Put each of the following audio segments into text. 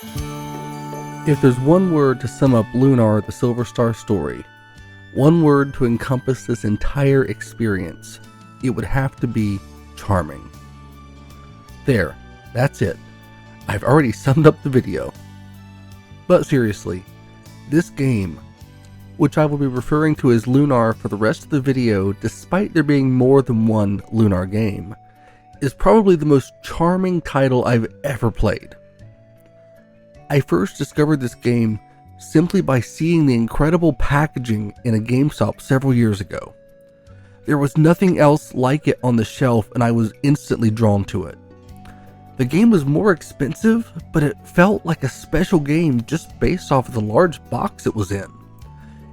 If there's one word to sum up Lunar The Silver Star story, one word to encompass this entire experience, it would have to be charming. There, that's it. I've already summed up the video. But seriously, this game, which I will be referring to as Lunar for the rest of the video despite there being more than one Lunar game, is probably the most charming title I've ever played. I first discovered this game simply by seeing the incredible packaging in a GameStop several years ago. There was nothing else like it on the shelf and I was instantly drawn to it. The game was more expensive, but it felt like a special game just based off of the large box it was in.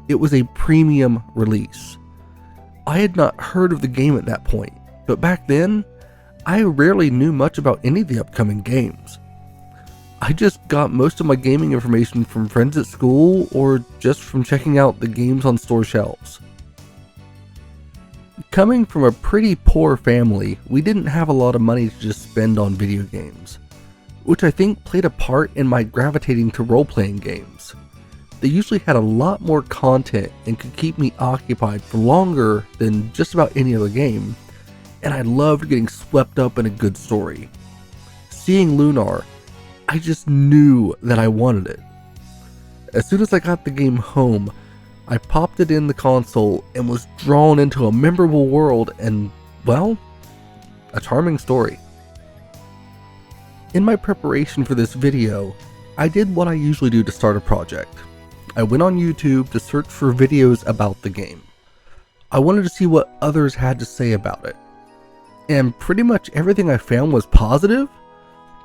It was a premium release. I had not heard of the game at that point, but back then, I rarely knew much about any of the upcoming games. I just got most of my gaming information from friends at school or just from checking out the games on store shelves. Coming from a pretty poor family, we didn't have a lot of money to just spend on video games, which I think played a part in my gravitating to role-playing games. They usually had a lot more content and could keep me occupied for longer than just about any other game, and I loved getting swept up in a good story. Seeing Lunar, I just knew that I wanted it. As soon as I got the game home, I popped it in the console and was drawn into a memorable world and, well, a charming story. In my preparation for this video, I did what I usually do to start a project. I went on YouTube to search for videos about the game. I wanted to see what others had to say about it. And pretty much everything I found was positive,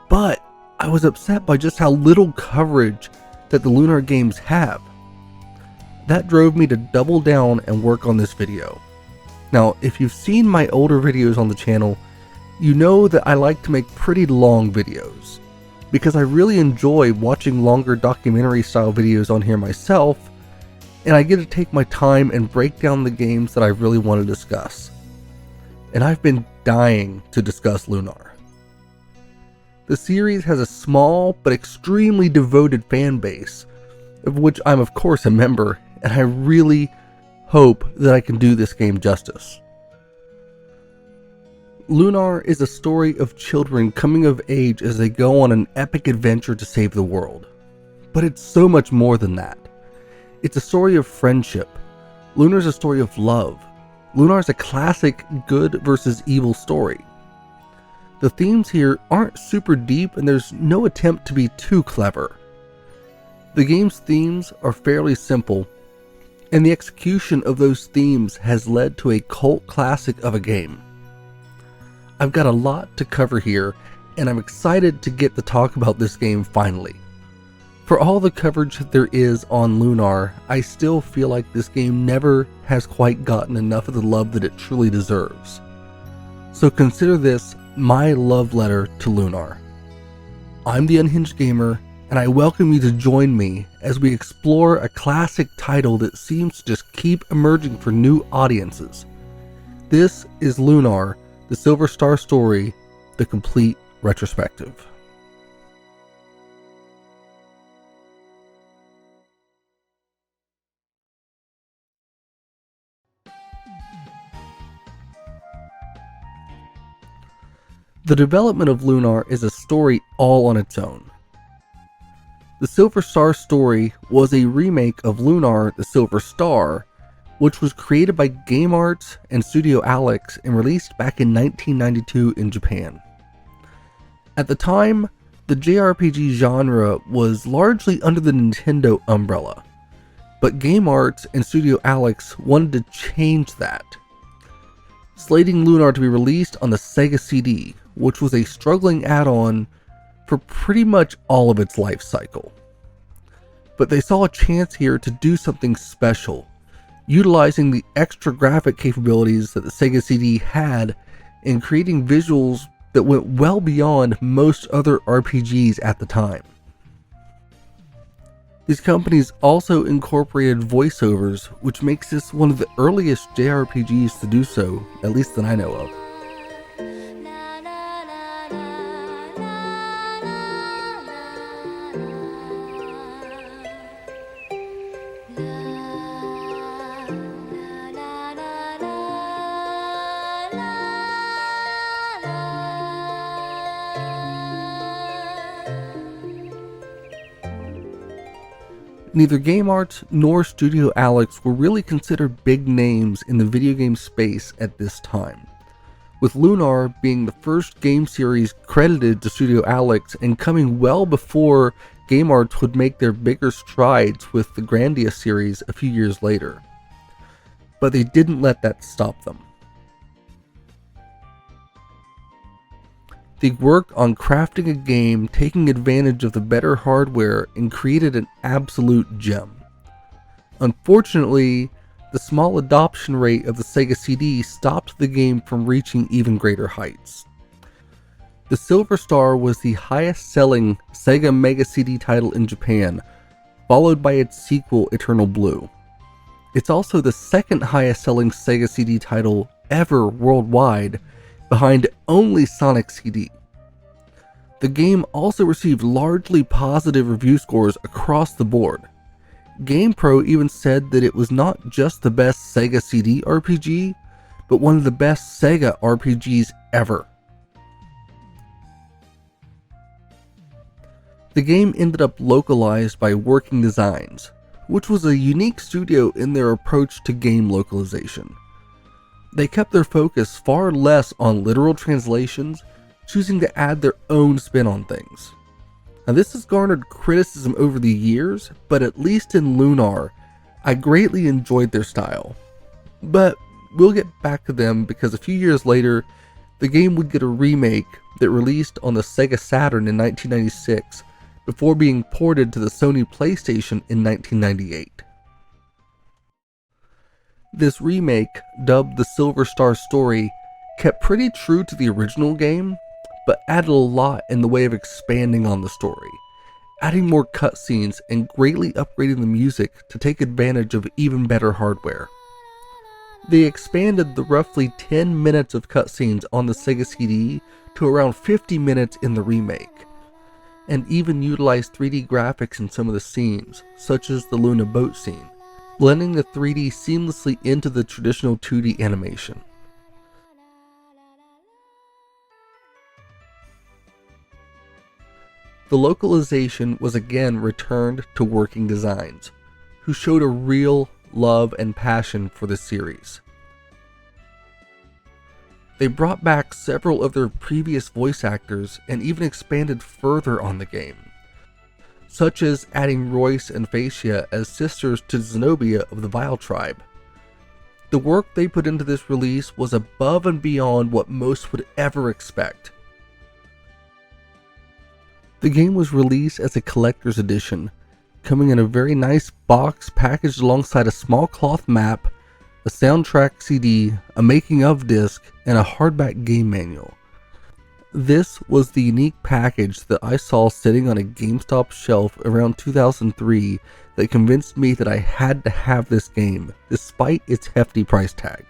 but I was upset by just how little coverage that the Lunar games have. That drove me to double down and work on this video. Now, if you've seen my older videos on the channel, you know that I like to make pretty long videos, because I really enjoy watching longer documentary style videos on here myself, and I get to take my time and break down the games that I really want to discuss. And I've been dying to discuss Lunar. The series has a small but extremely devoted fan base, of which I'm of course a member, and I really hope that I can do this game justice. Lunar is a story of children coming of age as they go on an epic adventure to save the world. But it's so much more than that. It's a story of friendship. Lunar's a story of love. Lunar's a classic good versus evil story. The themes here aren't super deep and there's no attempt to be too clever. The game's themes are fairly simple, and the execution of those themes has led to a cult classic of a game. I've got a lot to cover here, and I'm excited to get to talk about this game finally. For all the coverage that there is on Lunar, I still feel like this game never has quite gotten enough of the love that it truly deserves. So consider this my love letter to Lunar. I'm the Unhinged Gamer, and I welcome you to join me as we explore a classic title that seems to just keep emerging for new audiences. This is Lunar, the Silver Star story, the complete retrospective. The development of Lunar is a story all on its own. The Silver Star story was a remake of Lunar The Silver Star, which was created by Game Arts and Studio Alex and released back in 1992 in Japan. At the time, the JRPG genre was largely under the Nintendo umbrella, but Game Arts and Studio Alex wanted to change that, slating Lunar to be released on the Sega CD, which was a struggling add-on for pretty much all of its life cycle. But they saw a chance here to do something special, utilizing the extra graphic capabilities that the Sega CD had and creating visuals that went well beyond most other RPGs at the time. These companies also incorporated voiceovers, which makes this one of the earliest JRPGs to do so, at least that I know of. Neither Game Arts nor Studio Alex were really considered big names in the video game space at this time, with Lunar being the first game series credited to Studio Alex and coming well before Game Arts would make their bigger strides with the Grandia series a few years later. But they didn't let that stop them. They worked on crafting a game, taking advantage of the better hardware, and created an absolute gem. Unfortunately, the small adoption rate of the Sega CD stopped the game from reaching even greater heights. The Silver Star was the highest selling Sega Mega CD title in Japan, followed by its sequel Eternal Blue. It's also the second highest selling Sega CD title ever worldwide, behind only Sonic CD. The game also received largely positive review scores across the board. GamePro even said that it was not just the best Sega CD RPG, but one of the best Sega RPGs ever. The game ended up localized by Working Designs, which was a unique studio in their approach to game localization. They kept their focus far less on literal translations, choosing to add their own spin on things. Now, this has garnered criticism over the years, but at least in Lunar, I greatly enjoyed their style. But we'll get back to them because a few years later, the game would get a remake that released on the Sega Saturn in 1996 before being ported to the Sony PlayStation in 1998. This remake, dubbed the Silver Star Story, kept pretty true to the original game, but added a lot in the way of expanding on the story, adding more cutscenes and greatly upgrading the music to take advantage of even better hardware. They expanded the roughly 10 minutes of cutscenes on the Sega CD to around 50 minutes in the remake, and even utilized 3D graphics in some of the scenes, such as the Luna boat scene, blending the 3D seamlessly into the traditional 2D animation. The localization was again returned to Working Designs, who showed a real love and passion for the series. They brought back several of their previous voice actors and even expanded further on the game, such as adding Royce and Phacia as sisters to Zenobia of the Vile tribe. The work they put into this release was above and beyond what most would ever expect. The game was released as a collector's edition, coming in a very nice box packaged alongside a small cloth map, a soundtrack CD, a making of disc, and a hardback game manual. This was the unique package that I saw sitting on a GameStop shelf around 2003 that convinced me that I had to have this game, despite its hefty price tag.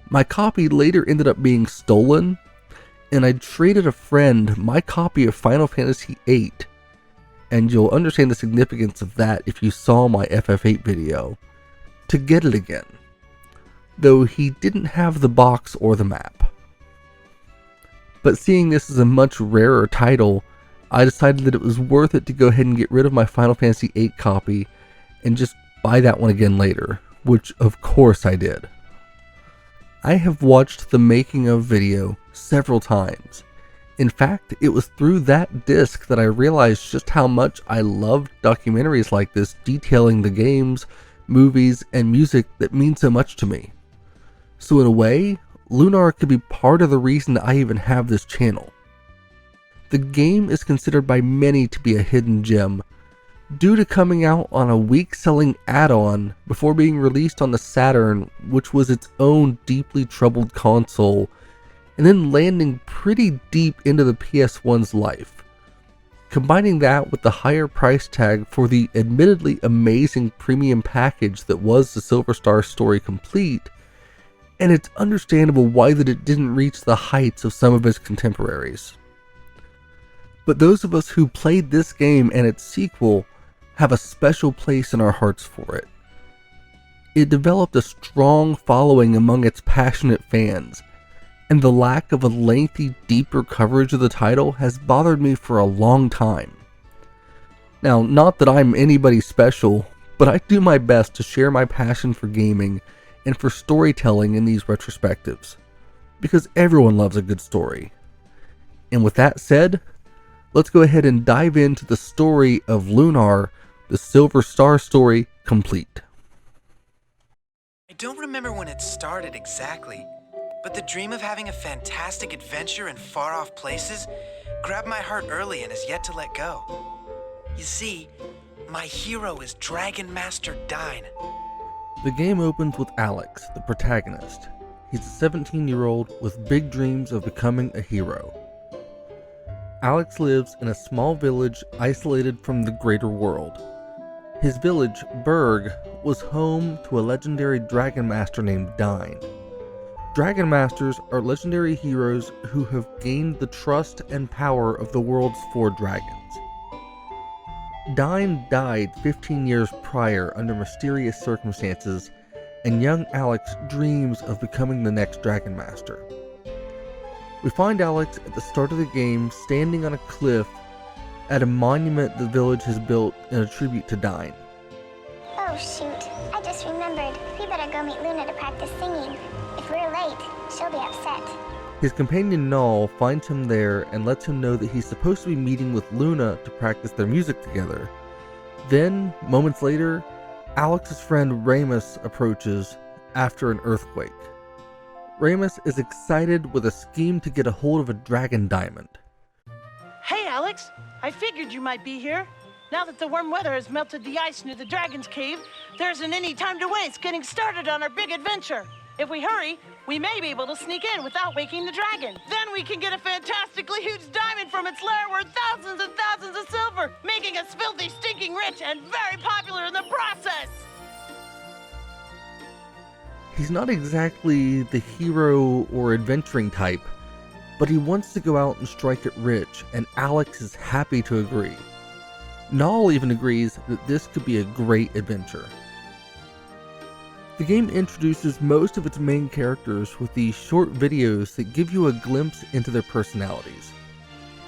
My copy later ended up being stolen, and I traded a friend my copy of Final Fantasy VIII, and you'll understand the significance of that if you saw my FF8 video, to get it again, though he didn't have the box or the map. But seeing this as a much rarer title, I decided that it was worth it to go ahead and get rid of my Final Fantasy VIII copy and just buy that one again later, which of course I did. I have watched the making of video several times. In fact, it was through that disc that I realized just how much I loved documentaries like this detailing the games, movies, and music that mean so much to me. So in a way, Lunar could be part of the reason that I even have this channel. The game is considered by many to be a hidden gem, due to coming out on a weak-selling add-on before being released on the Saturn, which was its own deeply troubled console, and then landing pretty deep into the PS1's life. Combining that with the higher price tag for the admittedly amazing premium package that was the Silver Star Story Complete, and it's understandable why that it didn't reach the heights of some of its contemporaries. But those of us who played this game and its sequel have a special place in our hearts for it. It developed a strong following among its passionate fans, and the lack of a lengthy, deeper coverage of the title has bothered me for a long time. Now, not that I'm anybody special, but I do my best to share my passion for gaming and for storytelling in these retrospectives, because everyone loves a good story. And with that said, let's go ahead and dive into the story of Lunar The Silver Star story complete. I don't remember when it started exactly, but the dream of having a fantastic adventure in far-off places grabbed my heart early and has yet to let go. You see, my hero is Dragon Master Dine. The game opens with Alex, the protagonist. He's a 17-year-old with big dreams of becoming a hero. Alex lives in a small village isolated from the greater world. His village, Berg, was home to a legendary dragon master named Dine. Dragon Masters are legendary heroes who have gained the trust and power of the world's 4 dragons. Dine died 15 years prior under mysterious circumstances, and young Alex dreams of becoming the next Dragon Master. We find Alex at the start of the game standing on a cliff at a monument the village has built in a tribute to Dine. Oh shoot, I just remembered. We better go meet Luna to practice singing. If we're late, she'll be upset. His companion Null finds him there and lets him know that he's supposed to be meeting with Luna to practice their music together. Then, moments later, Alex's friend Ramus approaches after an earthquake. Ramus is excited with a scheme to get a hold of a dragon diamond. Hey Alex, I figured you might be here. Now that the warm weather has melted the ice near the dragon's cave, there isn't any time to waste getting started on our big adventure. If we hurry, we may be able to sneak in without waking the dragon. Then we can get a fantastically huge diamond from its lair worth thousands and thousands of silver, making us filthy, stinking rich and very popular in the process. He's not exactly the hero or adventuring type, but he wants to go out and strike it rich, and Alex is happy to agree. Null even agrees that this could be a great adventure. The game introduces most of its main characters with these short videos that give you a glimpse into their personalities.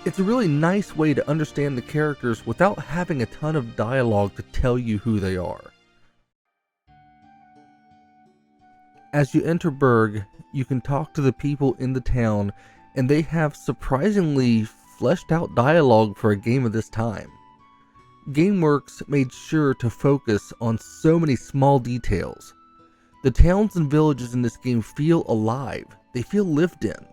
It's a really nice way to understand the characters without having a ton of dialogue to tell you who they are. As you enter Berg, you can talk to the people in the town, and they have surprisingly fleshed out dialogue for a game of this time. GameWorks made sure to focus on so many small details. The towns and villages in this game feel alive. They feel lived in.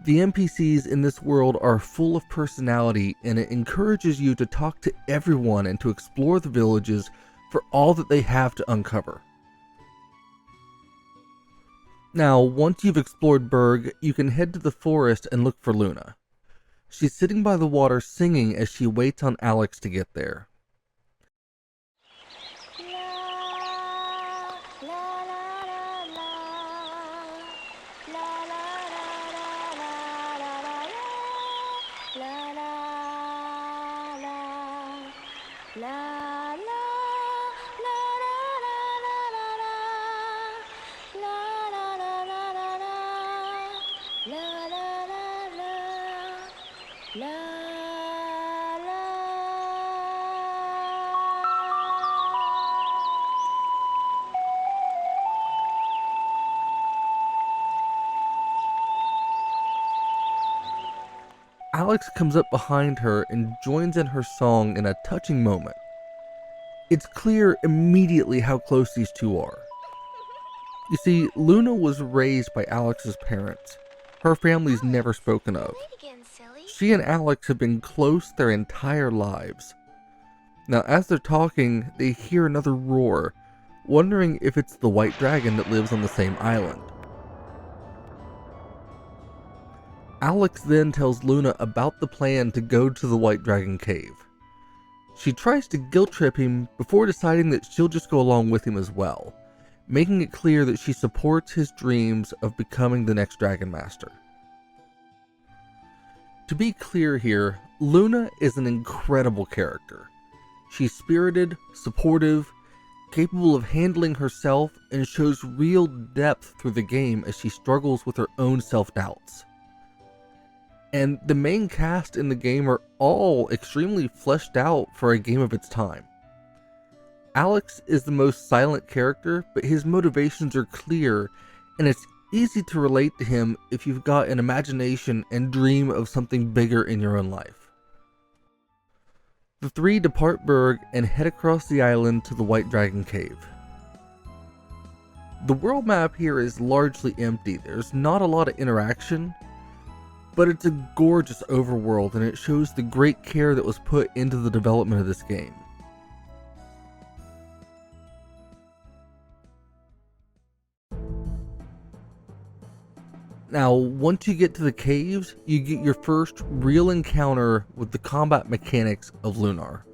The NPCs in this world are full of personality, and it encourages you to talk to everyone and to explore the villages for all that they have to uncover. Now, once you've explored Berg, you can head to the forest and look for Luna. She's sitting by the water singing as she waits on Alex to get there. Alex comes up behind her and joins in her song in a touching moment. It's clear immediately how close these two are. You see, Luna was raised by Alex's parents. Her family's never spoken of. She and Alex have been close their entire lives. Now, as they're talking, they hear another roar, wondering if it's the white dragon that lives on the same island. Alex then tells Luna about the plan to go to the White Dragon Cave. She tries to guilt trip him before deciding that she'll just go along with him as well, making it clear that she supports his dreams of becoming the next Dragon Master. To be clear here, Luna is an incredible character. She's spirited, supportive, capable of handling herself, and shows real depth through the game as she struggles with her own self-doubts. and the main cast in the game are all extremely fleshed out for a game of its time. Alex is the most silent character, but his motivations are clear, and it's easy to relate to him if you've got an imagination and dream of something bigger in your own life. The three depart Berg and head across the island to the White Dragon Cave. The world map here is largely empty. There's not a lot of interaction, but it's a gorgeous overworld, and it shows the great care that was put into the development of this game. Now, once you get to the caves, you get your first real encounter with the combat mechanics of Lunar.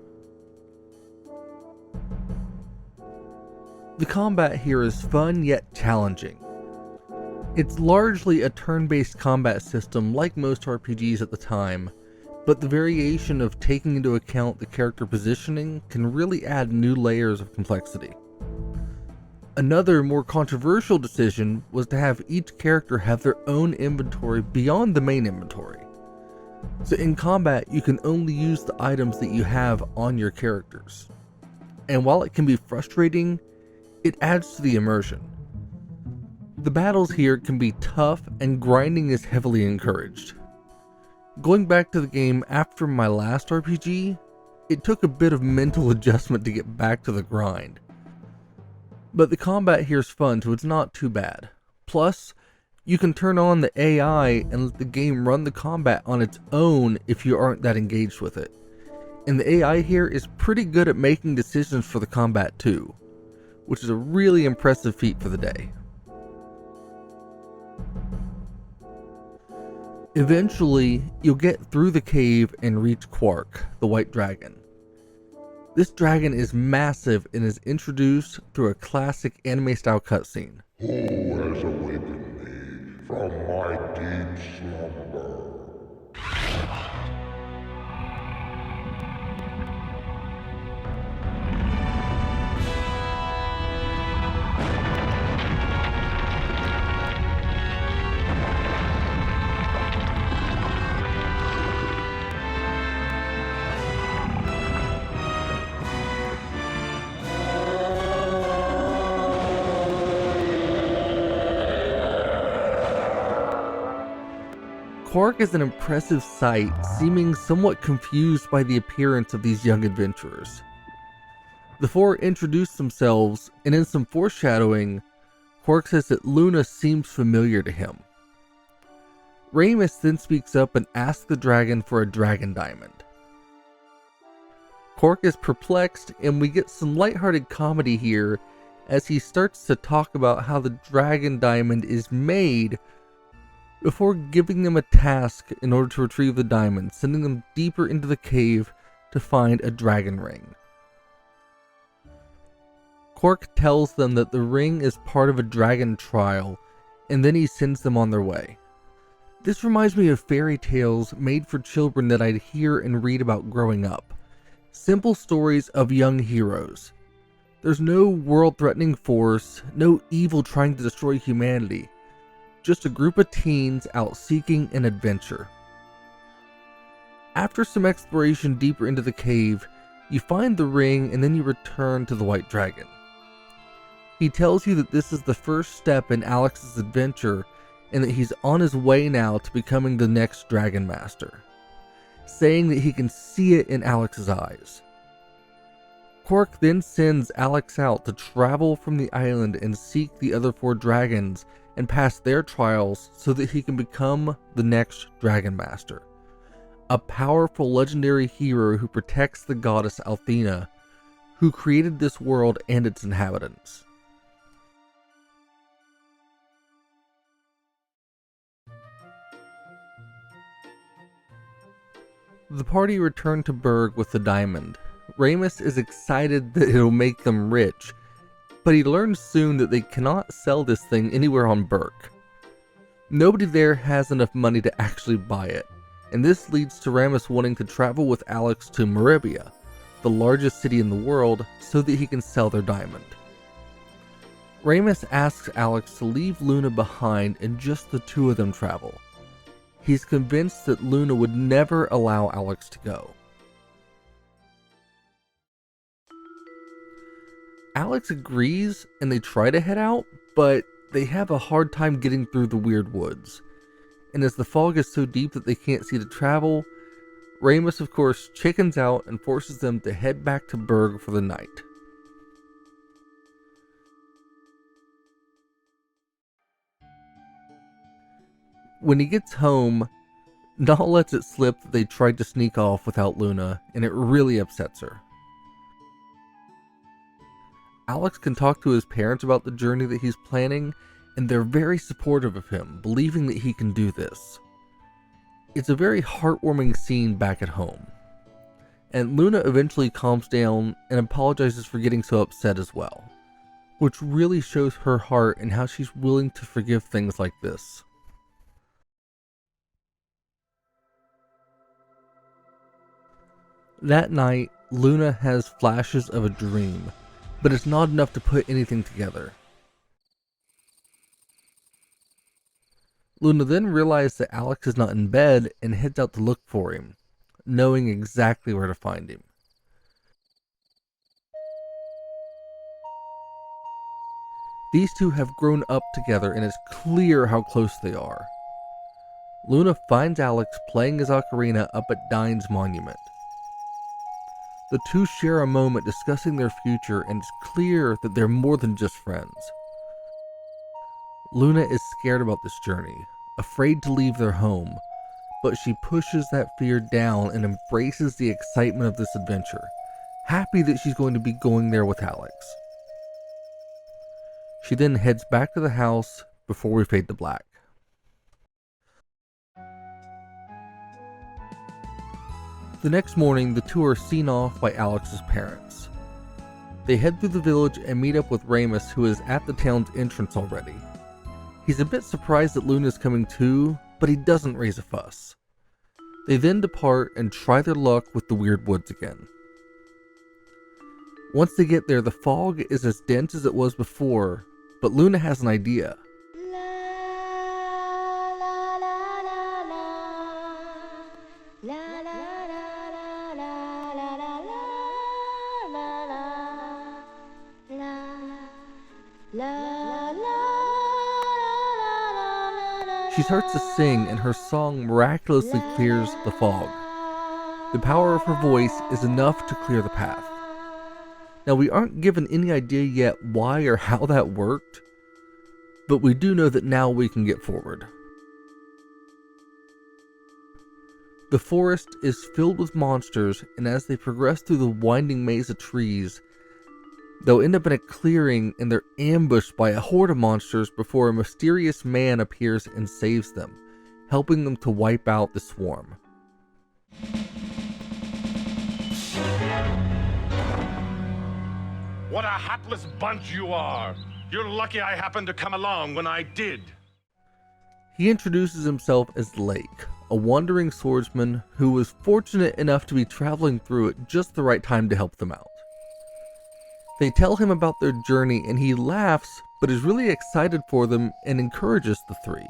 The combat here is fun yet challenging. It's largely a turn-based combat system like most RPGs at the time, but the variation of taking into account the character positioning can really add new layers of complexity. Another more controversial decision was to have each character have their own inventory beyond the main inventory. So in combat, you can only use the items that you have on your characters. And while it can be frustrating, it adds to the immersion. The battles here can be tough, and grinding is heavily encouraged. Going back to the game after my last RPG, it took a bit of mental adjustment to get back to the grind. But the combat here is fun, so it's not too bad. Plus, you can turn on the AI and let the game run the combat on its own if you aren't that engaged with it. And the AI here is pretty good at making decisions for the combat too, which is a really impressive feat for the day. Eventually, you'll get through the cave and reach Quark, the White Dragon. This dragon is massive and is introduced through a classic anime-style cutscene. Who has awakened me from my deep slumber? Quark is an impressive sight, seeming somewhat confused by the appearance of these young adventurers. The four introduce themselves, and in some foreshadowing, Quark says that Luna seems familiar to him. Ramus then speaks up and asks the dragon for a dragon diamond. Quark is perplexed, and we get some lighthearted comedy here as he starts to talk about how the dragon diamond is made before giving them a task in order to retrieve the diamond, sending them deeper into the cave to find a dragon ring. Quark tells them that the ring is part of a dragon trial, and then he sends them on their way. This reminds me of fairy tales made for children that I'd hear and read about growing up. Simple stories of young heroes. There's no world-threatening force, no evil trying to destroy humanity. Just a group of teens out seeking an adventure. After some exploration deeper into the cave, you find the ring and then you return to the White Dragon. He tells you that this is the first step in Alex's adventure and that he's on his way now to becoming the next Dragon Master, saying that he can see it in Alex's eyes. Quark then sends Alex out to travel from the island and seek the other four dragons and pass their trials so that he can become the next Dragon Master, a powerful legendary hero who protects the goddess Althena, who created this world and its inhabitants. The party returned to Berg with the diamond. Ramus is excited that it'll make them rich, but he learns soon that they cannot sell this thing anywhere on Berg. Nobody there has enough money to actually buy it, and this leads to Ramus wanting to travel with Alex to Meribia, the largest city in the world, so that he can sell their diamond. Ramus asks Alex to leave Luna behind and just the two of them travel. He's convinced that Luna would never allow Alex to go. Alex agrees and they try to head out, but they have a hard time getting through the weird woods. And as the fog is so deep that they can't see to travel, Ramus of course chickens out and forces them to head back to Berg for the night. When he gets home, Nal lets it slip that they tried to sneak off without Luna, and it really upsets her. Alex can talk to his parents about the journey that he's planning, and they're very supportive of him, believing that he can do this. It's a very heartwarming scene back at home. And Luna eventually calms down and apologizes for getting so upset as well, which really shows her heart and how she's willing to forgive things like this. That night, Luna has flashes of a dream, but it's not enough to put anything together. Luna then realizes that Alex is not in bed and heads out to look for him, knowing exactly where to find him. These two have grown up together and it's clear how close they are. Luna finds Alex playing his ocarina up at Dine's monument. The two share a moment discussing their future, and it's clear that they're more than just friends. Luna is scared about this journey, afraid to leave their home, but she pushes that fear down and embraces the excitement of this adventure, happy that she's going to be going there with Alex. She then heads back to the house before we fade to black. The next morning, the two are seen off by Alex's parents. They head through the village and meet up with Ramus, who is at the town's entrance already. He's a bit surprised that Luna is coming too, but he doesn't raise a fuss. They then depart and try their luck with the weird woods again. Once they get there, the fog is as dense as it was before, but Luna has an idea. She starts to sing, and her song miraculously clears the fog. The power of her voice is enough to clear the path. Now, we aren't given any idea yet why or how that worked, but we do know that now we can get forward. The forest is filled with monsters, and as they progress through the winding maze of trees, they'll end up in a clearing and they're ambushed by a horde of monsters before a mysterious man appears and saves them, helping them to wipe out the swarm. What a hapless bunch you are! You're lucky I happened to come along when I did. He introduces himself as Laike, a wandering swordsman who was fortunate enough to be traveling through at just the right time to help them out. They tell him about their journey and he laughs, but is really excited for them and encourages the three.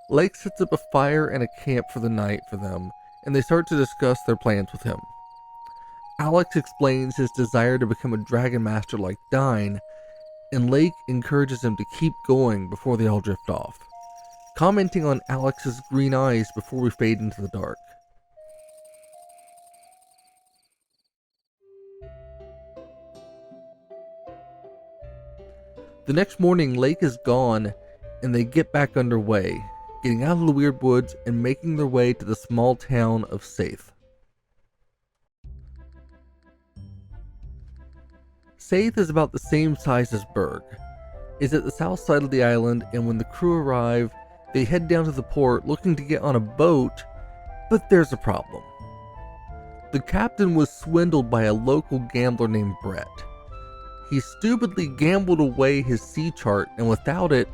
Laike sets up a fire and a camp for the night for them, and they start to discuss their plans with him. Alex explains his desire to become a dragon master like Dine, and Laike encourages him to keep going before they all drift off, commenting on Alex's green eyes before we fade into the dark. The next morning, Laike is gone, and they get back underway, getting out of the weird woods and making their way to the small town of Saith. Saith is about the same size as Berg. It's at the south side of the island, and when the crew arrive, they head down to the port looking to get on a boat, but there's a problem. The captain was swindled by a local gambler named Brett. He stupidly gambled away his sea chart, and without it,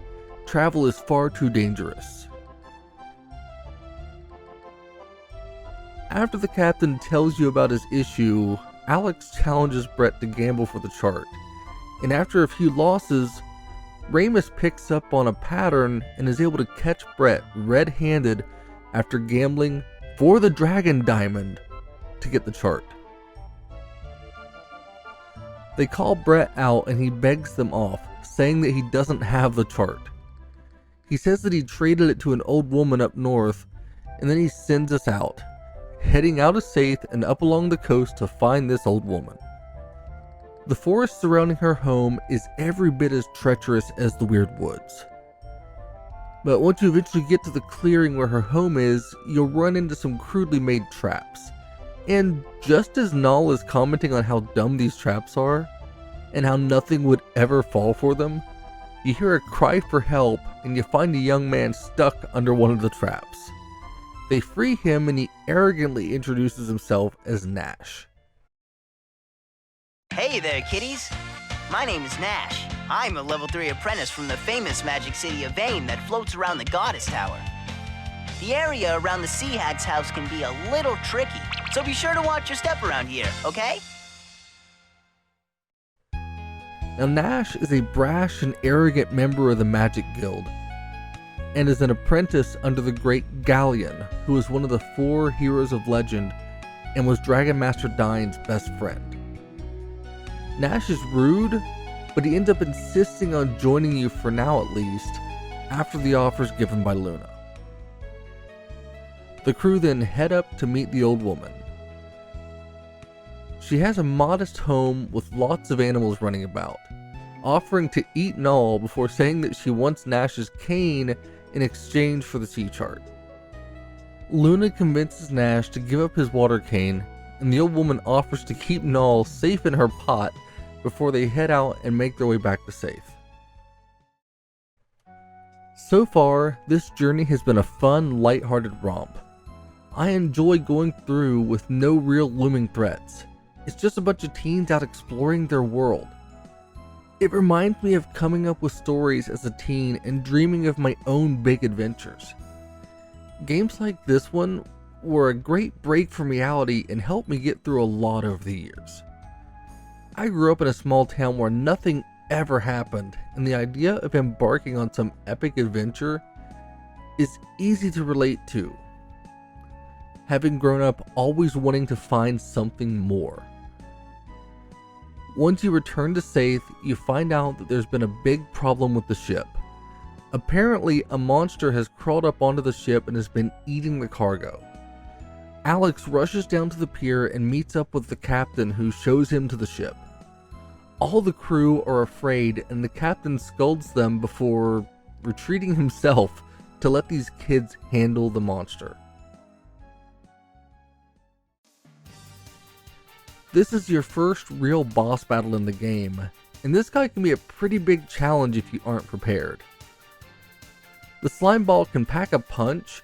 travel is far too dangerous. After the captain tells you about his issue, Alex challenges Brett to gamble for the chart, and after a few losses, Ramus picks up on a pattern and is able to catch Brett red-handed after gambling for the Dragon Diamond to get the chart. They call Brett out and he begs them off, saying that he doesn't have the chart. He says that he traded it to an old woman up north, and then he sends us out, heading out of Saith and up along the coast to find this old woman. The forest surrounding her home is every bit as treacherous as the Weird Woods. But once you eventually get to the clearing where her home is, you'll run into some crudely made traps. And just as Null is commenting on how dumb these traps are, and how nothing would ever fall for them, you hear a cry for help and you find a young man stuck under one of the traps. They free him and he arrogantly introduces himself as Nash. Hey there, kiddies. My name is Nash. I'm a level 3 apprentice from the famous magic city of Vane that floats around the Goddess Tower. The area around the Sea Hag's house can be a little tricky, so be sure to watch your step around here, okay? Now Nash is a brash and arrogant member of the Magic Guild, and is an apprentice under the great Ghaleon, who is one of the 4 heroes of legend and was Dragon Master Dine's best friend. Nash is rude, but he ends up insisting on joining you for now at least, after the offers given by Luna. The crew then head up to meet the old woman. She has a modest home with lots of animals running about, offering to eat Null before saying that she wants Nash's cane in exchange for the sea chart. Luna convinces Nash to give up his water cane, and the old woman offers to keep Null safe in her pot before they head out and make their way back to Saith. So far, this journey has been a fun, lighthearted romp. I enjoy going through with no real looming threats. It's just a bunch of teens out exploring their world. It reminds me of coming up with stories as a teen and dreaming of my own big adventures. Games like this one were a great break from reality and helped me get through a lot over the years. I grew up in a small town where nothing ever happened, and the idea of embarking on some epic adventure is easy to relate to, having grown up always wanting to find something more. Once you return to Saith, you find out that there's been a big problem with the ship. Apparently, a monster has crawled up onto the ship and has been eating the cargo. Alex rushes down to the pier and meets up with the captain, who shows him to the ship. All the crew are afraid, and the captain scolds them before retreating himself to let these kids handle the monster. This is your first real boss battle in the game, and this guy can be a pretty big challenge if you aren't prepared. The slime ball can pack a punch,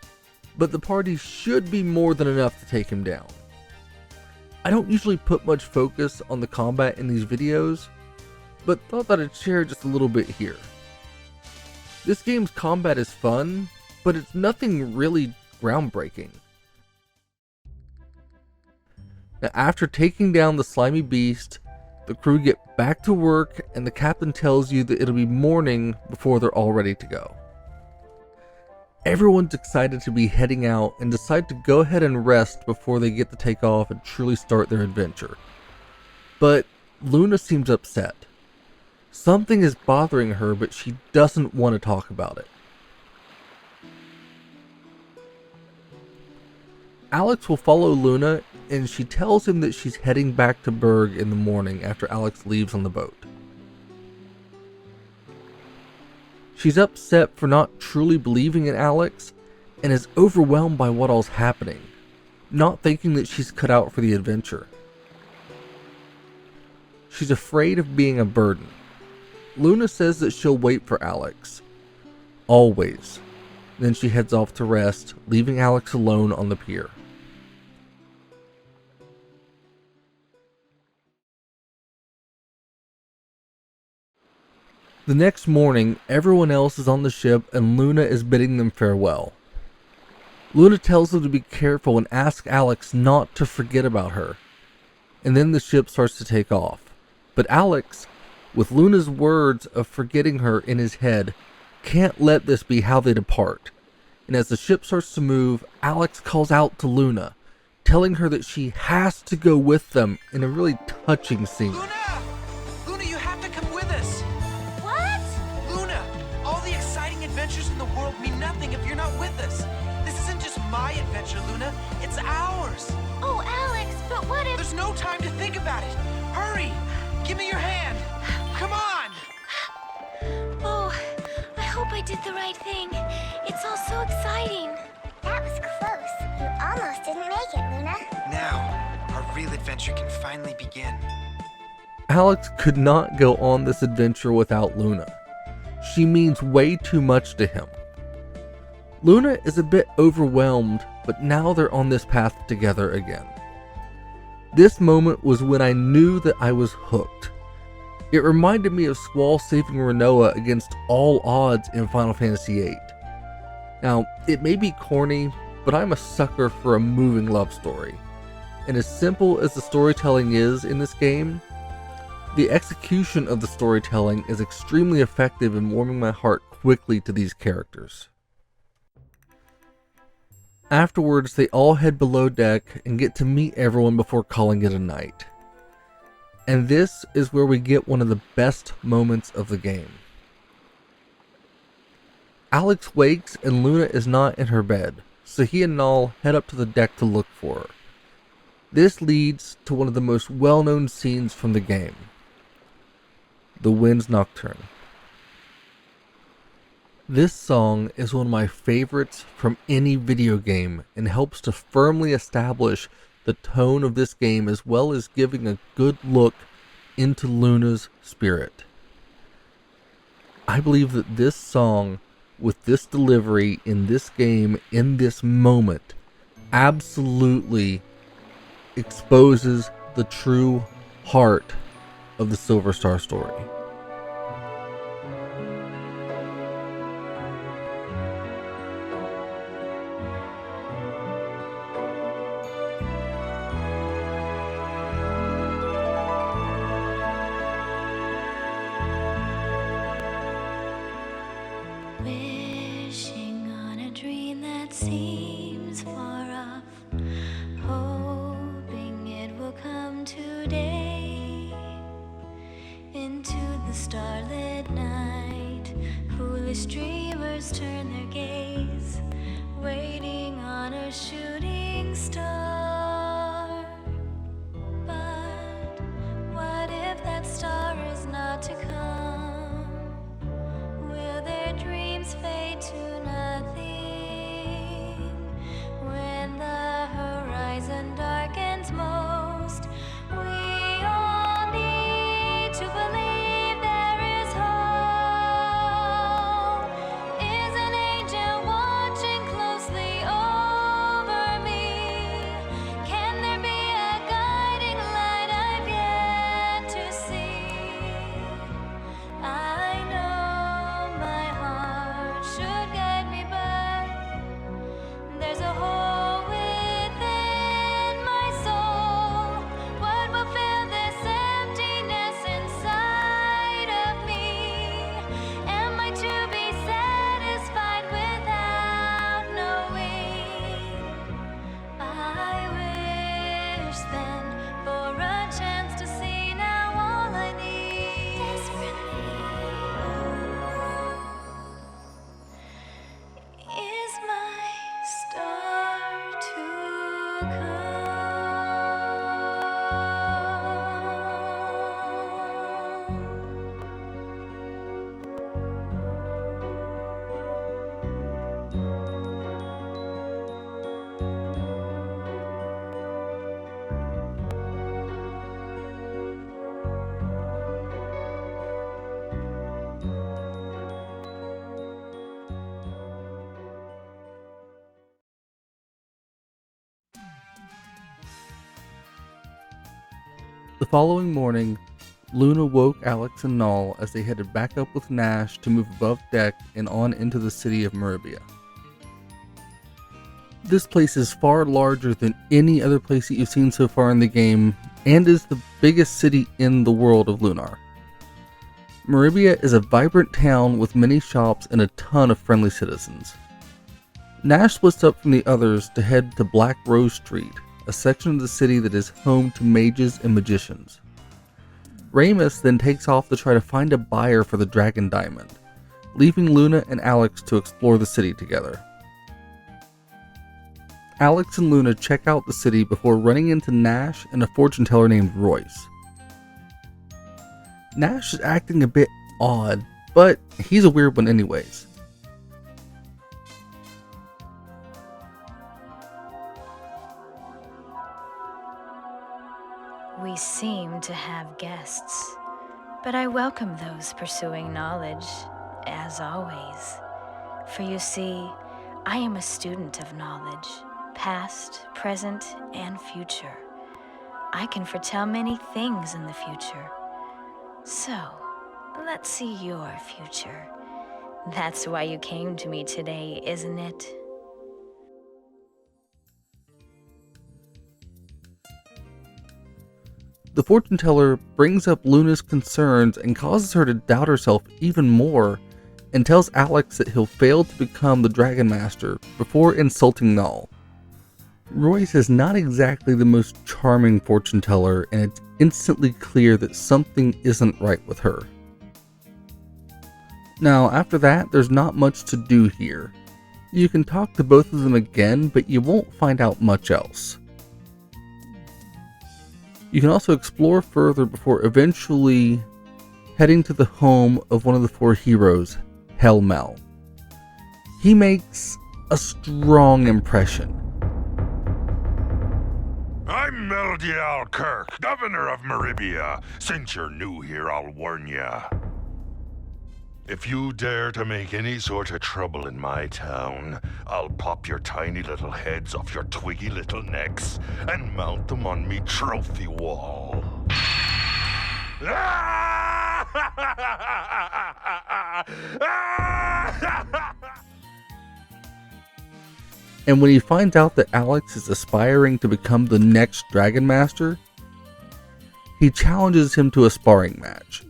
but the party should be more than enough to take him down. I don't usually put much focus on the combat in these videos, but thought that I'd share just a little bit here. This game's combat is fun, but it's nothing really groundbreaking. Now, after taking down the slimy beast, the crew get back to work and the captain tells you that it'll be morning before they're all ready to go. Everyone's excited to be heading out and decide to go ahead and rest before they get to take off and truly start their adventure. But Luna seems upset. Something is bothering her, but she doesn't want to talk about it. Alex will follow Luna, and she tells him that she's heading back to Berg in the morning after Alex leaves on the boat. She's upset for not truly believing in Alex and is overwhelmed by what all's happening, not thinking that she's cut out for the adventure. She's afraid of being a burden. Luna says that she'll wait for Alex. Always. Then she heads off to rest, leaving Alex alone on the pier. The next morning, everyone else is on the ship and Luna is bidding them farewell. Luna tells them to be careful and asks Alex not to forget about her. And then the ship starts to take off. But Alex with Luna's words of forgetting her in his head. Can't let this be how they depart. And as the ship starts to move, Alex calls out to Luna, telling her that she has to go with them in a really touching scene. Luna! Luna, you have to come with us! What? Luna, all the exciting adventures in the world mean nothing if you're not with us. This isn't just my adventure, Luna. It's ours. Oh, Alex, but what if... There's no time to think about it. Hurry! Give me your hand. Come on! Oh, I hope I did the right thing. It's all so exciting. That was close. You almost didn't make it, Luna. Now, our real adventure can finally begin. Alex could not go on this adventure without Luna. She means way too much to him. Luna is a bit overwhelmed, but now they're on this path together again. This moment was when I knew that I was hooked. It reminded me of Squall saving Renoa against all odds in Final Fantasy VIII. Now, it may be corny, but I'm a sucker for a moving love story. And as simple as the storytelling is in this game, the execution of the storytelling is extremely effective in warming my heart quickly to these characters. Afterwards, they all head below deck and get to meet everyone before calling it a night. And this is where we get one of the best moments of the game. Alex wakes and Luna is not in her bed, so he and Null head up to the deck to look for her. This leads to one of the most well-known scenes from the game, the Wind's Nocturne. This song is one of my favorites from any video game and helps to firmly establish the tone of this game as well as giving a good look into Luna's spirit. I believe that this song, with this delivery in this game, in this moment, absolutely exposes the true heart of the Silver Star story. Wishing on a dream that seems far off, hoping it will come today. Into the starlit night, foolish dreamers turn their gaze, waiting on a shooting star. But what if that star is not to come? Will their dreams fade to nothing when the horizon darkens most? We all need to believe there is hope. Is an angel watching closely over me? Can there be a guiding light I've yet to see? I know my heart should guide me, but there's a hole within my soul. What will fill this emptiness inside of me? Am I to be satisfied without knowing? I wish then for a chance to see now all I need desperately is my star to come. The following morning, Luna woke Alex and Null as they headed back up with Nash to move above deck and on into the city of Meribia. This place is far larger than any other place that you've seen so far in the game, and is the biggest city in the world of Lunar. Meribia is a vibrant town with many shops and a ton of friendly citizens. Nash splits up from the others to head to Black Rose Street, a section of the city that is home to mages and magicians. Ramus then takes off to try to find a buyer for the Dragon Diamond, leaving Luna and Alex to explore the city together. Alex and Luna check out the city before running into Nash and a fortune teller named Royce. Nash is acting a bit odd, but he's a weird one anyways. We seem to have guests, but I welcome those pursuing knowledge, as always. For you see, I am a student of knowledge, past, present, and future. I can foretell many things in the future. So, let's see your future. That's why you came to me today, isn't it? The fortune teller brings up Luna's concerns and causes her to doubt herself even more, and tells Alex that he'll fail to become the Dragon Master before insulting Null. Royce is not exactly the most charming fortune teller, and it's instantly clear that something isn't right with her. Now, after that, there's not much to do here. You can talk to both of them again, but you won't find out much else. You can also explore further before eventually heading to the home of one of the four heroes, Hell Mel. He makes a strong impression. I'm Meldial Kirk, governor of Meribia. Since you're new here, I'll warn ya. If you dare to make any sort of trouble in my town, I'll pop your tiny little heads off your twiggy little necks and mount them on me trophy wall. And when he finds out that Alex is aspiring to become the next Dragon Master, he challenges him to a sparring match.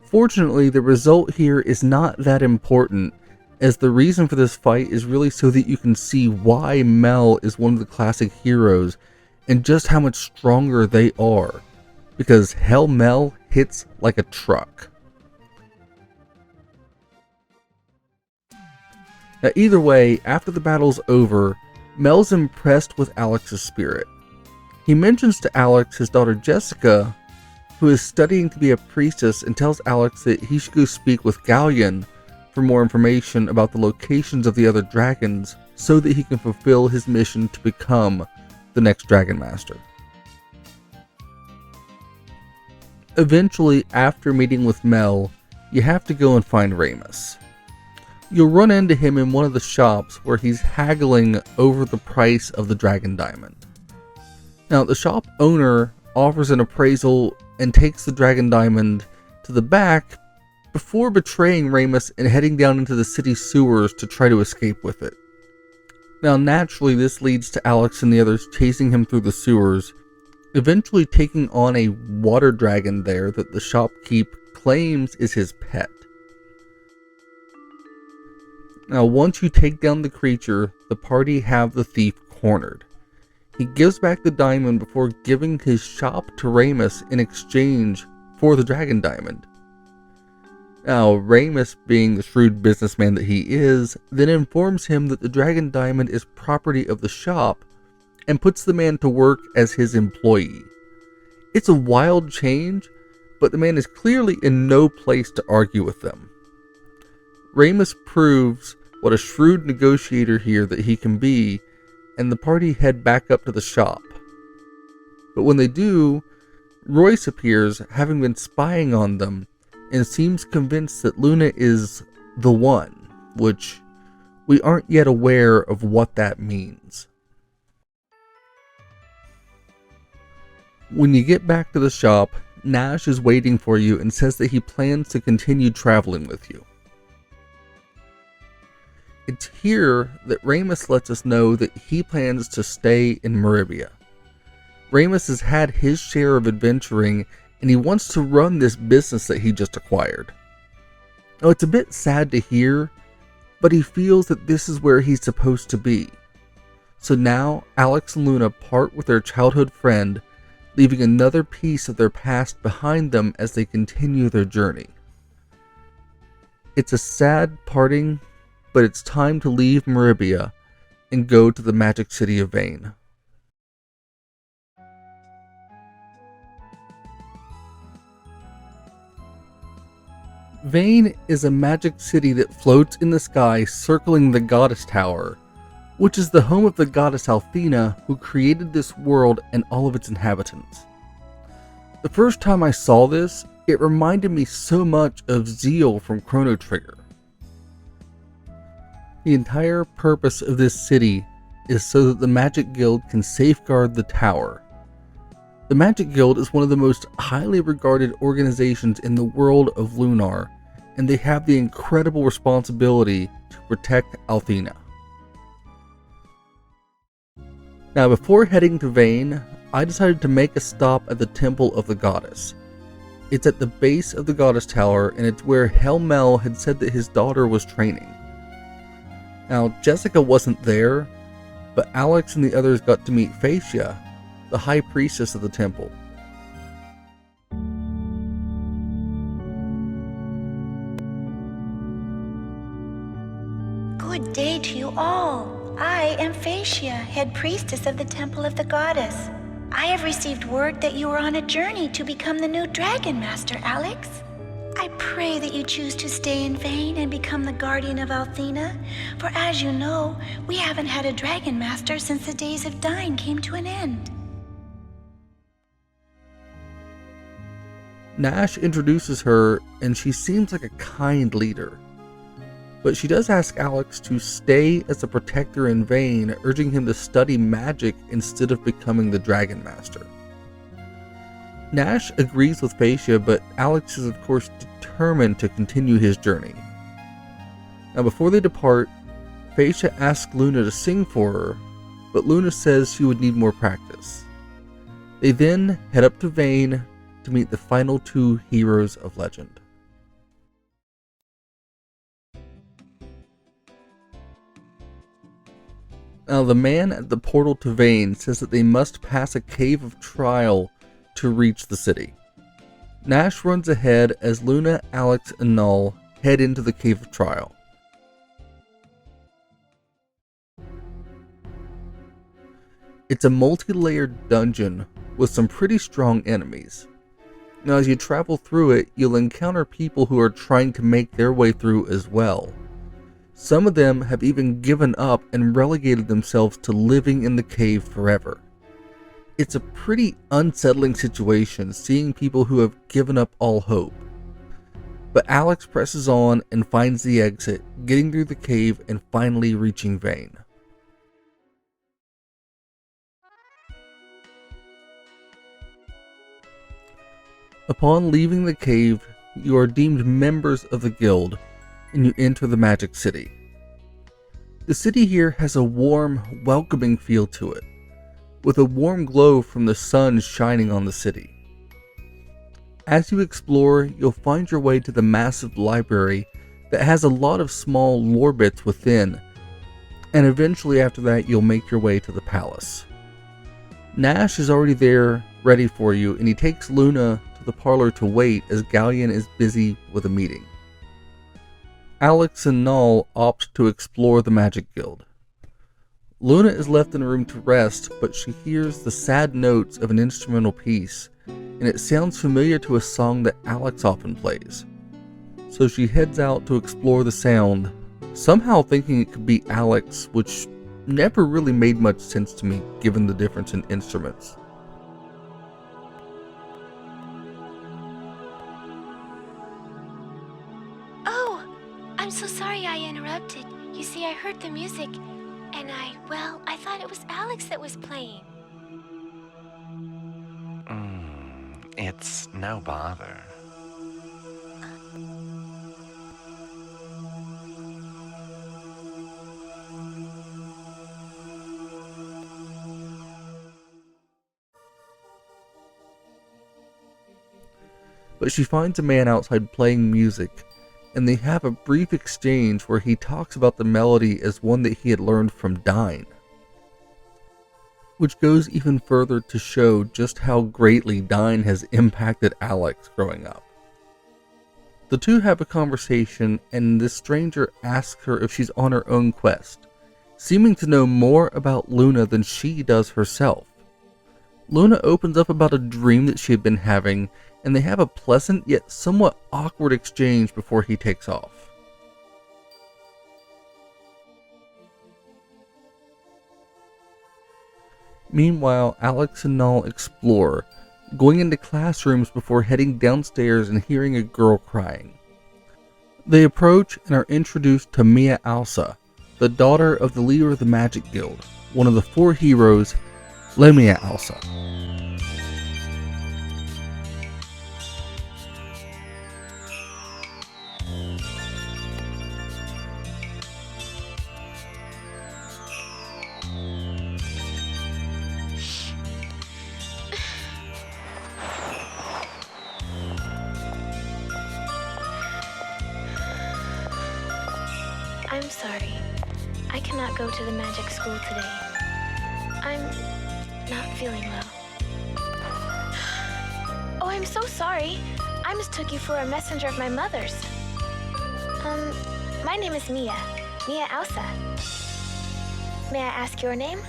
Fortunately, the result here is not that important, as the reason for this fight is really so that you can see why Mel is one of the classic heroes and just how much stronger they are, because Hell Mel hits like a truck. Now either way, after the battle's over, Mel's impressed with Alex's spirit. He mentions to Alex his daughter Jessica, who is studying to be a priestess, and tells Alex that he should go speak with Ghaleon for more information about the locations of the other dragons so that he can fulfill his mission to become the next Dragon Master. Eventually, after meeting with Mel, you have to go and find Ramus. You'll run into him in one of the shops where he's haggling over the price of the Dragon Diamond. Now, the shop owner offers an appraisal and takes the Dragon Diamond to the back before betraying Ramus and heading down into the city sewers to try to escape with it. Now naturally, this leads to Alex and the others chasing him through the sewers, eventually taking on a water dragon there that the shopkeep claims is his pet. Now once you take down the creature, the party have the thief cornered. He gives back the diamond before giving his shop to Ramus in exchange for the Dragon Diamond. Now, Ramus, being the shrewd businessman that he is, then informs him that the Dragon Diamond is property of the shop and puts the man to work as his employee. It's a wild change, but the man is clearly in no place to argue with them. Ramus proves what a shrewd negotiator here that he can be, and the party head back up to the shop. But when they do, Royce appears, having been spying on them, and seems convinced that Luna is the one, which we aren't yet aware of what that means. When you get back to the shop, Nash is waiting for you and says that he plans to continue traveling with you. It's here that Ramus lets us know that he plans to stay in Meribia. Ramus has had his share of adventuring, and he wants to run this business that he just acquired. Now, it's a bit sad to hear, but he feels that this is where he's supposed to be. So now, Alex and Luna part with their childhood friend, leaving another piece of their past behind them as they continue their journey. It's a sad parting, but it's time to leave Meribia and go to the magic city of Vane. Vane is a magic city that floats in the sky circling the goddess tower, which is the home of the goddess Althena, who created this world and all of its inhabitants. The first time I saw this, it reminded me so much of Zeal from Chrono Trigger. The entire purpose of this city is so that the Magic Guild can safeguard the tower. The Magic Guild is one of the most highly regarded organizations in the world of Lunar, and they have the incredible responsibility to protect Althena. Now, before heading to Vane, I decided to make a stop at the Temple of the Goddess. It's at the base of the Goddess Tower, and it's where Helmel had said that his daughter was training. Now, Jessica wasn't there, but Alex and the others got to meet Phaecia, the High Priestess of the temple. Good day to you all. I am Phaecia, head priestess of the Temple of the Goddess. I have received word that you are on a journey to become the new Dragon Master, Alex. I pray that you choose to stay in Vane and become the guardian of Althena, for as you know, we haven't had a Dragon Master since the days of Dyne came to an end. Nash introduces her, and she seems like a kind leader. But she does ask Alex to stay as a protector in Vane, urging him to study magic instead of becoming the Dragon Master. Nash agrees with Phaecia, but Alex is of course determined to continue his journey. Now before they depart, Phaecia asks Luna to sing for her, but Luna says she would need more practice. They then head up to Vane to meet the final two heroes of legend. Now the man at the portal to Vane says that they must pass a cave of trial to reach the city. Nash runs ahead as Luna, Alex, and Null head into the cave of trial. It's a multi-layered dungeon with some pretty strong enemies. Now as you travel through it, you'll encounter people who are trying to make their way through as well. Some of them have even given up and relegated themselves to living in the cave forever. It's a pretty unsettling situation seeing people who have given up all hope. But Alex presses on and finds the exit, getting through the cave and finally reaching Vane. Upon leaving the cave, you are deemed members of the guild, and you enter the Magic City. The city here has a warm, welcoming feel to it, with a warm glow from the sun shining on the city. As you explore, you'll find your way to the massive library that has a lot of small lore bits within, and eventually after that you'll make your way to the palace. Nash is already there, ready for you, and he takes Luna to the parlor to wait as Ghaleon is busy with a meeting. Alex and Null opt to explore the Magic Guild. Luna is left in a room to rest, but she hears the sad notes of an instrumental piece, and it sounds familiar to a song that Alex often plays. So she heads out to explore the sound, somehow thinking it could be Alex, which never really made much sense to me given the difference in instruments. Oh, I'm so sorry I interrupted. You see, I heard the music, and I thought it was Alex that was playing. It's no bother. but she finds a man outside playing music, and they have a brief exchange where he talks about the melody as one that he had learned from Dine, which goes even further to show just how greatly Dine has impacted Alex growing up. The two have a conversation, and this stranger asks her if she's on her own quest, seeming to know more about Luna than she does herself. Luna opens up about a dream that she had been having, and they have a pleasant yet somewhat awkward exchange before he takes off. Meanwhile, Alex and Null explore, going into classrooms before heading downstairs and hearing a girl crying. They approach and are introduced to Mia Alsa, the daughter of the leader of the Magic Guild, one of the 4 heroes, Lemia Alsa. I'm sorry. I cannot go to the magic school today. I'm not feeling well. Oh, I'm so sorry. I mistook you for a messenger of my mother's. My name is Mia Alsa. May I ask your name?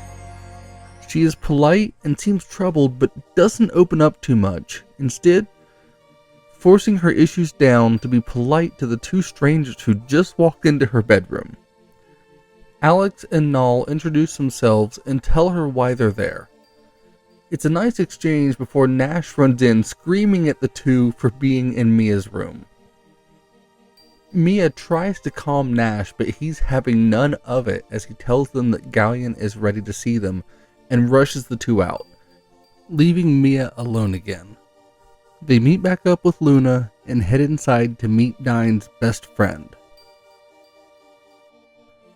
She is polite and seems troubled, but doesn't open up too much, instead forcing her issues down to be polite to the 2 strangers who just walked into her bedroom. Alex and Null introduce themselves and tell her why they're there. It's a nice exchange before Nash runs in screaming at the 2 for being in Mia's room. Mia tries to calm Nash, but he's having none of it as he tells them that Ghaleon is ready to see them and rushes the 2 out, leaving Mia alone again. They meet back up with Luna and head inside to meet Dine's best friend.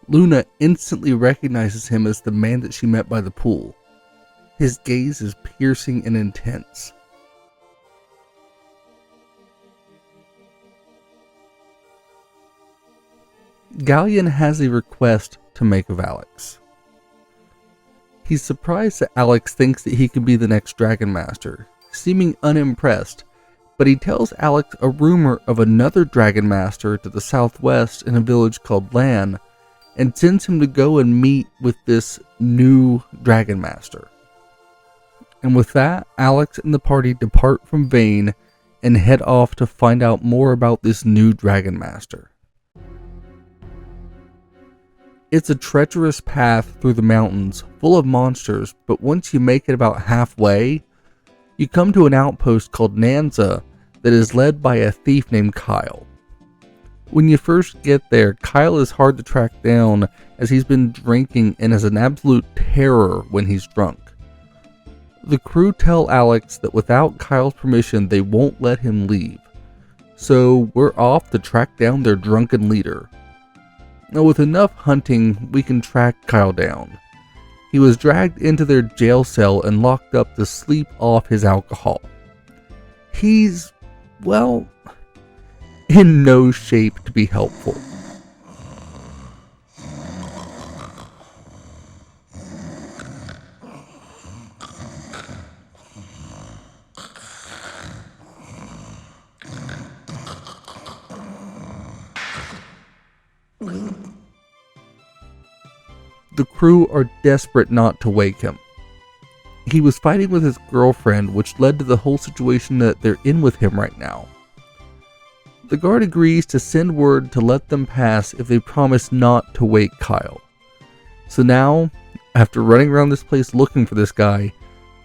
Luna instantly recognizes him as the man that she met by the pool. His gaze is piercing and intense. Ghaleon has a request to make of Alex. He's surprised that Alex thinks that he could be the next Dragon Master, seeming unimpressed, but he tells Alex a rumor of another Dragon Master to the southwest in a village called Lan, and sends him to go and meet with this new Dragon Master. And with that, Alex and the party depart from Vane and head off to find out more about this new Dragon Master. It's a treacherous path through the mountains, full of monsters, but once you make it about halfway, you come to an outpost called Nanza that is led by a thief named Kyle. When you first get there, Kyle is hard to track down as he's been drinking and is an absolute terror when he's drunk. The crew tell Alex that without Kyle's permission they won't let him leave, so we're off to track down their drunken leader. Now with enough hunting, we can track Kyle down. He was dragged into their jail cell and locked up to sleep off his alcohol. He's, well, in no shape to be helpful. The crew are desperate not to wake him. He was fighting with his girlfriend, which led to the whole situation that they're in with him right now. The guard agrees to send word to let them pass if they promise not to wake Kyle. So now, after running around this place looking for this guy,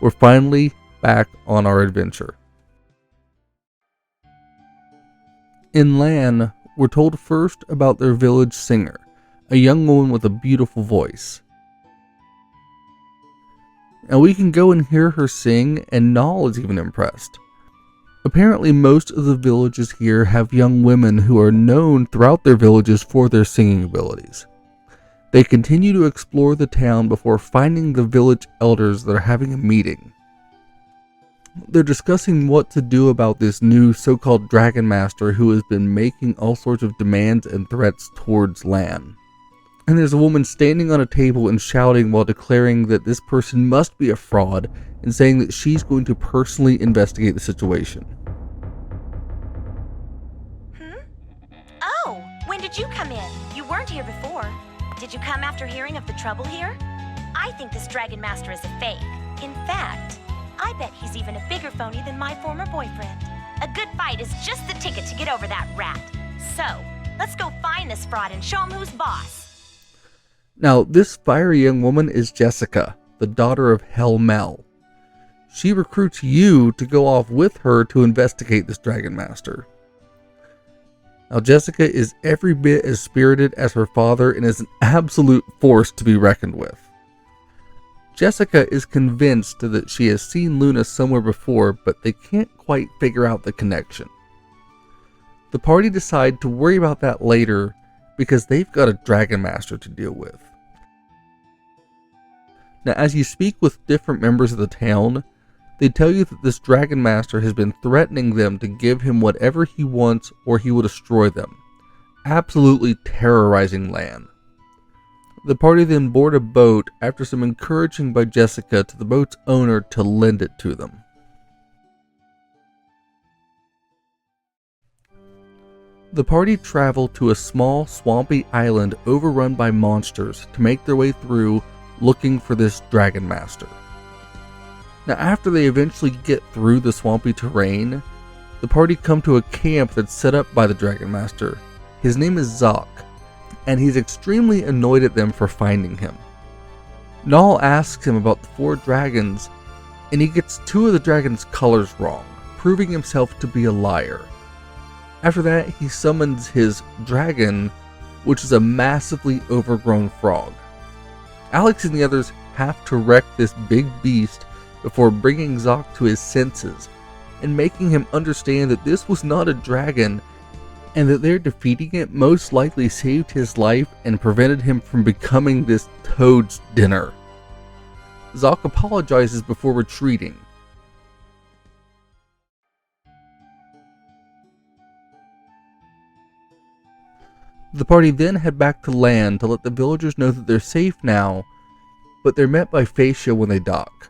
we're finally back on our adventure. In Lan, we're told first about their village singer, a young woman with a beautiful voice. And we can go and hear her sing, and Null is even impressed. Apparently most of the villages here have young women who are known throughout their villages for their singing abilities. They continue to explore the town before finding the village elders that are having a meeting. they're discussing what to do about this new so-called Dragon Master who has been making all sorts of demands and threats towards Lan. And there's a woman standing on a table and shouting while declaring that this person must be a fraud and saying that she's going to personally investigate the situation. Oh, when did you come in? You weren't here before. Did you come after hearing of the trouble here? I think this Dragon Master is a fake. In fact, I bet he's even a bigger phony than my former boyfriend. A good fight is just the ticket to get over that rat. So, let's go find this fraud and show him who's boss. Now, this fiery young woman is Jessica, the daughter of Hell Mel. She recruits you to go off with her to investigate this Dragon Master. Now, Jessica is every bit as spirited as her father and is an absolute force to be reckoned with. Jessica is convinced that she has seen Luna somewhere before, but they can't quite figure out the connection. The party decide to worry about that later because they've got a Dragon Master to deal with. Now, as you speak with different members of the town, they tell you that this Dragon Master has been threatening them to give him whatever he wants or he will destroy them, absolutely terrorizing Lan. The party then board a boat after some encouraging by Jessica to the boat's owner to lend it to them. The party travel to a small swampy island overrun by monsters to make their way through looking for this Dragon Master. Now, after they eventually get through the swampy terrain, the party come to a camp that's set up by the Dragon Master. His name is Zoc, and he's extremely annoyed at them for finding him. Nall asks him about the 4 dragons, and he gets 2 of the dragons' colors wrong, proving himself to be a liar. After that, he summons his dragon, which is a massively overgrown frog. Alex and the others have to wreck this big beast before bringing Zoc to his senses and making him understand that this was not a dragon and that their defeating it most likely saved his life and prevented him from becoming this toad's dinner. Zoc apologizes before retreating. The party then head back to land to let the villagers know that they're safe now, but they're met by Phaecia when they dock.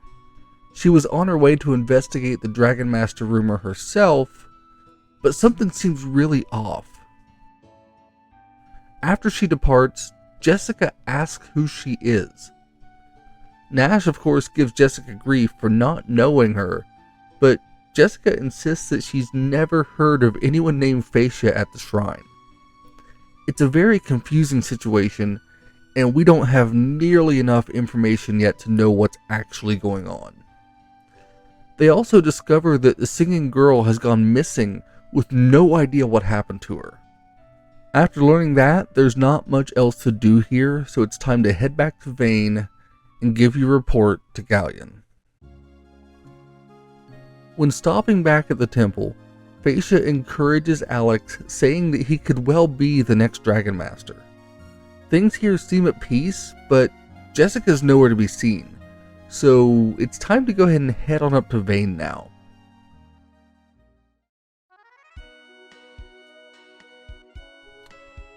She was on her way to investigate the Dragon Master rumor herself, but something seems really off. After she departs, Jessica asks who she is. Nash, of course, gives Jessica grief for not knowing her, but Jessica insists that she's never heard of anyone named Phaecia at the shrine. It's a very confusing situation, and we don't have nearly enough information yet to know what's actually going on. They also discover that the singing girl has gone missing with no idea what happened to her. After learning that, there's not much else to do here, so it's time to head back to Vane and give your report to Ghaleon. When stopping back at the temple, Phaecia encourages Alex, saying that he could well be the next Dragon Master. Things here seem at peace, but Jessica's nowhere to be seen, so it's time to go ahead and head on up to Vane now.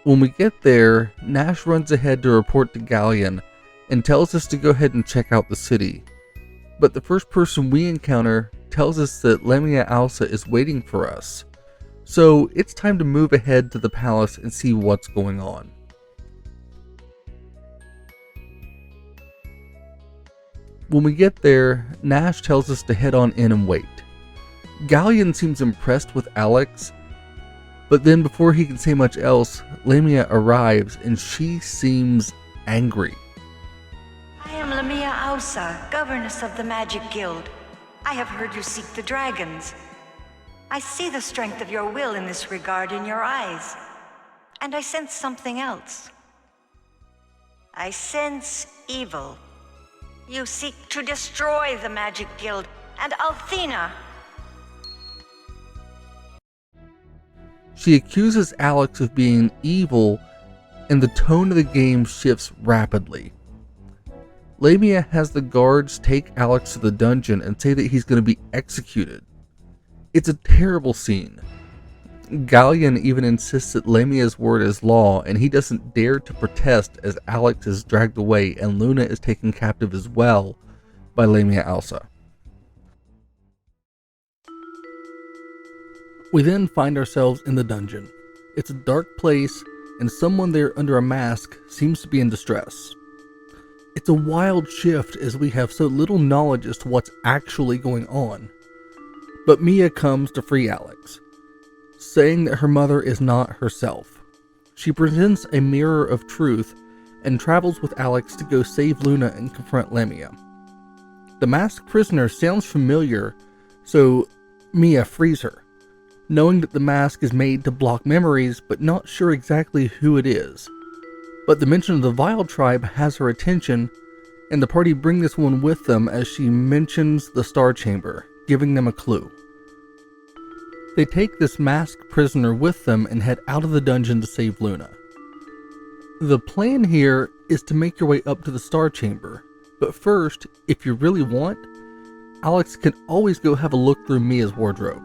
When we get there, Nash runs ahead to report to Ghaleon and tells us to go ahead and check out the city. But the first person we encounter tells us that Lamia Alsa is waiting for us, so it's time to move ahead to the palace and see what's going on. When we get there, Nash tells us to head on in and wait. Ghaleon seems impressed with Alex, but then before he can say much else, Lamia arrives and she seems angry. I am Lamia Alsa, governess of the Magic Guild. I have heard you seek the dragons. I see the strength of your will in this regard in your eyes. And I sense something else. I sense evil. You seek to destroy the Magic Guild and Althena. She accuses Alex of being evil, and the tone of the game shifts rapidly. Lamia has the guards take Alex to the dungeon and say that he's going to be executed. It's a terrible scene. Ghaleon even insists that Lamia's word is law, and he doesn't dare to protest as Alex is dragged away and Luna is taken captive as well by Lamia Alsa. We then find ourselves in the dungeon. It's a dark place, and someone there under a mask seems to be in distress. It's a wild shift as we have so little knowledge as to what's actually going on. But Mia comes to free Alex, saying that her mother is not herself. She presents a mirror of truth and travels with Alex to go save Luna and confront Lamia. The masked prisoner sounds familiar, so Mia frees her, knowing that the mask is made to block memories, but not sure exactly who it is. But the mention of the Vile tribe has her attention, and the party bring this one with them as she mentions the Star Chamber, giving them a clue. They take this masked prisoner with them and head out of the dungeon to save Luna. The plan here is to make your way up to the Star Chamber, but first, if you really want, Alex can always go have a look through Mia's wardrobe.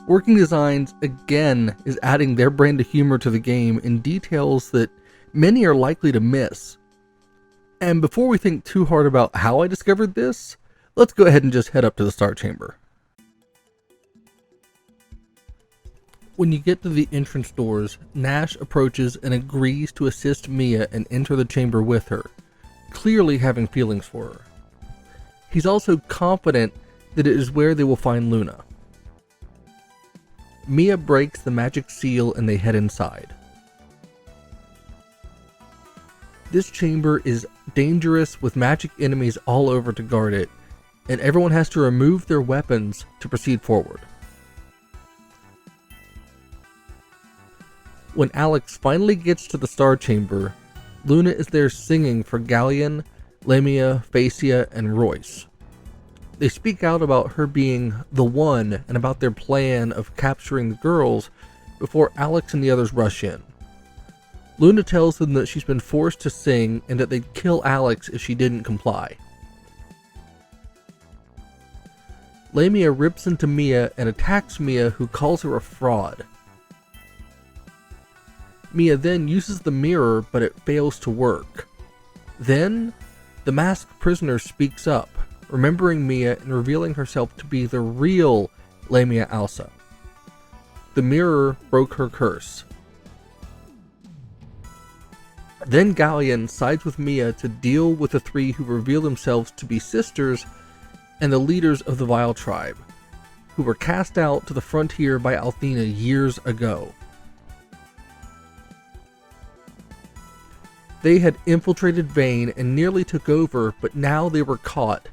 Working Designs again is adding their brand of humor to the game in details that many are likely to miss. And before we think too hard about how I discovered this, let's go ahead and just head up to the Star Chamber. When you get to the entrance doors, Nash approaches and agrees to assist Mia and enter the chamber with her, clearly having feelings for her. He's also confident that it is where they will find Luna. Mia breaks the magic seal and they head inside. This chamber is dangerous with magic enemies all over to guard it, and everyone has to remove their weapons to proceed forward. When Alex finally gets to the Star Chamber, Luna is there singing for Ghaleon, Lamia, Phasia, and Royce. They speak out about her being the one and about their plan of capturing the girls before Alex and the others rush in. Luna tells them that she's been forced to sing and that they'd kill Alex if she didn't comply. Lamia rips into Mia and attacks Mia, who calls her a fraud. Mia then uses the mirror, but it fails to work. Then, the masked prisoner speaks up, remembering Mia and revealing herself to be the real Lamia Alsa. The mirror broke her curse. Then Ghaleon sides with Mia to deal with the three who reveal themselves to be sisters and the leaders of the Vile tribe, who were cast out to the frontier by Althena years ago. They had infiltrated Vane and nearly took over, but now they were caught,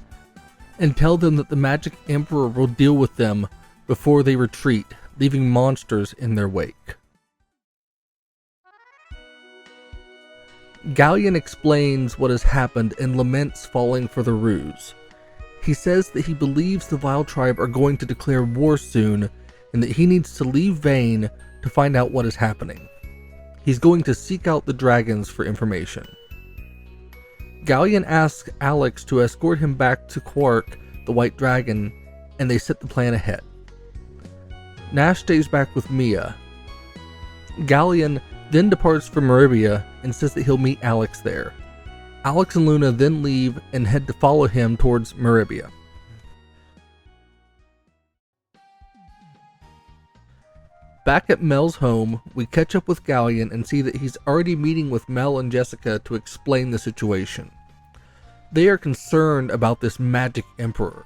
and tell them that the Magic Emperor will deal with them before they retreat, leaving monsters in their wake. Ghaleon explains what has happened and laments falling for the ruse. He says that he believes the Vile tribe are going to declare war soon, and that he needs to leave Vane to find out what is happening. He's going to seek out the dragons for information. Ghaleon asks Alex to escort him back to Quark, the White Dragon, and they set the plan ahead. Nash stays back with Mia. Ghaleon then departs for Meribia and says that he'll meet Alex there. Alex and Luna then leave and head to follow him towards Meribia. Back at Mel's home, we catch up with Ghaleon and see that he's already meeting with Mel and Jessica to explain the situation. They are concerned about this Magic Emperor.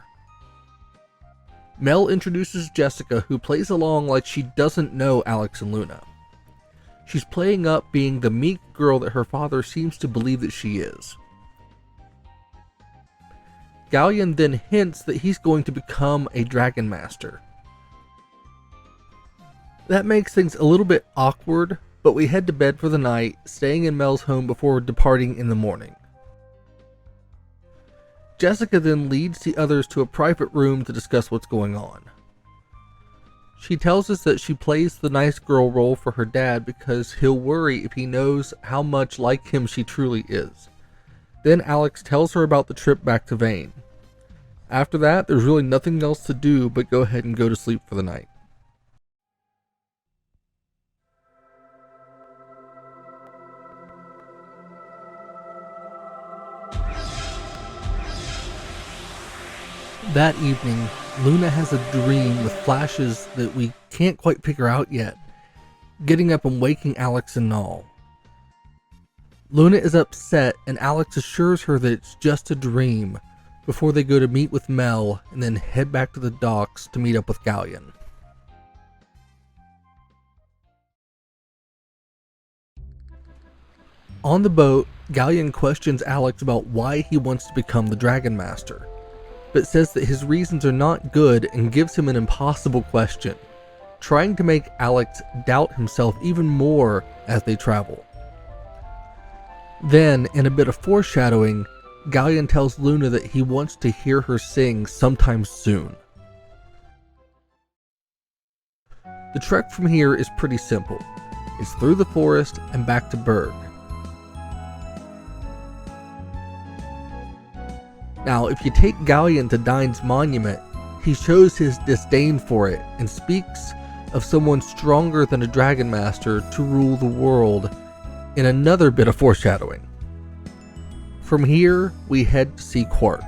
Mel introduces Jessica, who plays along like she doesn't know Alex and Luna. She's playing up being the meek girl that her father seems to believe that she is. Ghaleon then hints that he's going to become a Dragon Master. That makes things a little bit awkward, but we head to bed for the night, staying in Mel's home before departing in the morning. Jessica then leads the others to a private room to discuss what's going on. She tells us that she plays the nice girl role for her dad because he'll worry if he knows how much like him she truly is. Then Alex tells her about the trip back to Vane. After that, there's really nothing else to do but go ahead and go to sleep for the night. That evening, Luna has a dream with flashes that we can't quite figure out yet, getting up and waking Alex and Null. Luna is upset and Alex assures her that it's just a dream before they go to meet with Mel and then head back to the docks to meet up with Ghaleon. On the boat, Ghaleon questions Alex about why he wants to become the Dragon Master, but says that his reasons are not good and gives him an impossible question, trying to make Alex doubt himself even more as they travel. Then, in a bit of foreshadowing, Ghaleon tells Luna that he wants to hear her sing sometime soon. The trek from here is pretty simple. It's through the forest and back to Berg. Now, if you take Ghaleon to Dyne's monument, he shows his disdain for it and speaks of someone stronger than a Dragon Master to rule the world in another bit of foreshadowing. From here, we head to see Quark.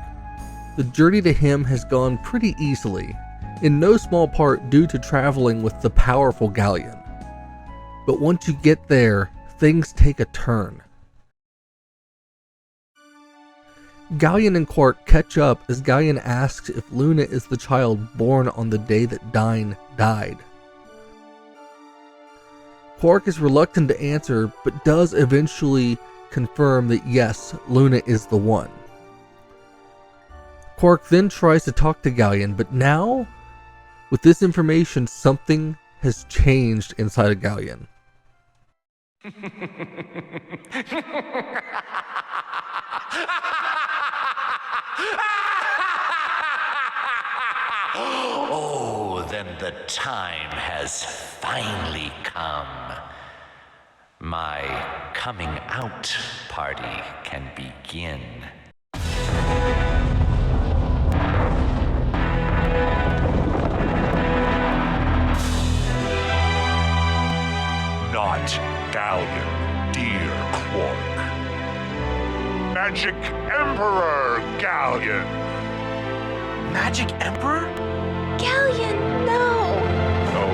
The journey to him has gone pretty easily, in no small part due to traveling with the powerful Ghaleon. But once you get there, things take a turn. Ghaleon and Quark catch up as Ghaleon asks if Luna is the child born on the day that Dyne died. Quark is reluctant to answer, but does eventually confirm that yes, Luna is the one. Quark then tries to talk to Ghaleon, but now, with this information, something has changed inside of Ghaleon. Oh, then the time has finally come. My coming out party can begin. Not Ghaleon, dear Quark. Magic Emperor Ghaleon. Magic Emperor? Ghaleon, no! No.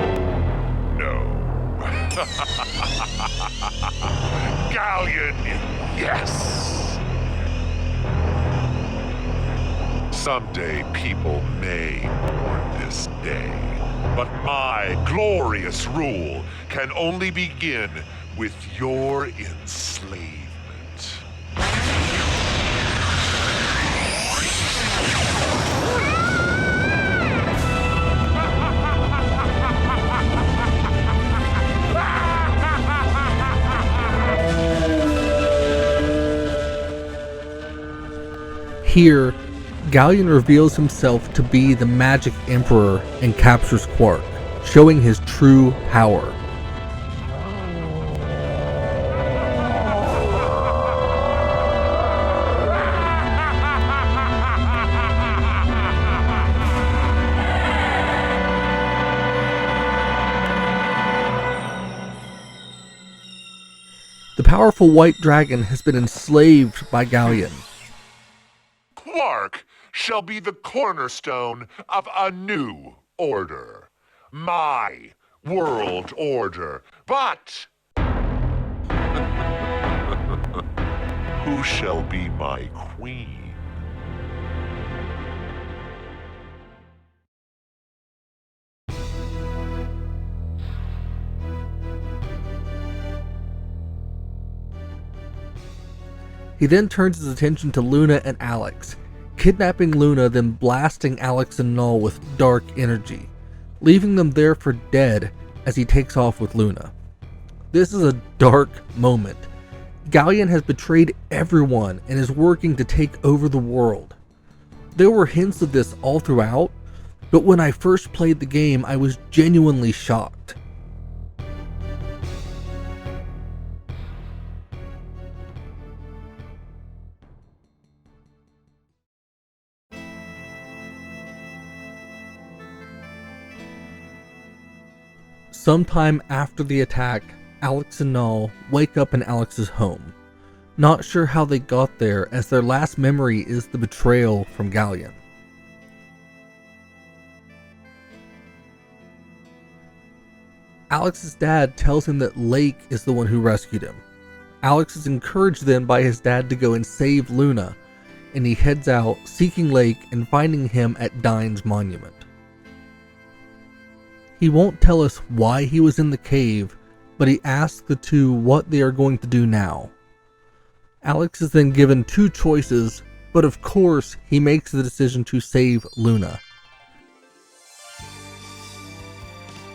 Ghaleon, yes! Someday people may mourn this day, but my glorious rule can only begin with your enslavement. Here, Ghaleon reveals himself to be the Magic Emperor and captures Quark, showing his true power. The powerful white dragon has been enslaved by Ghaleon. Quark shall be the cornerstone of a new order. My world order. But who shall be my queen? He then turns his attention to Luna and Alex, kidnapping Luna, then blasting Alex and Null with dark energy, leaving them there for dead as he takes off with Luna. This is a dark moment. Ghaleon has betrayed everyone and is working to take over the world. There were hints of this all throughout, but when I first played the game, I was genuinely shocked. Sometime after the attack, Alex and Null wake up in Alex's home. Not sure how they got there, as their last memory is the betrayal from Ghaleon. Alex's dad tells him that Laike is the one who rescued him. Alex is encouraged then by his dad to go and save Luna, and he heads out seeking Laike and finding him at Dine's monument. He won't tell us why he was in the cave, but he asks the two what they are going to do now. Alex is then given two choices, but of course he makes the decision to save Luna.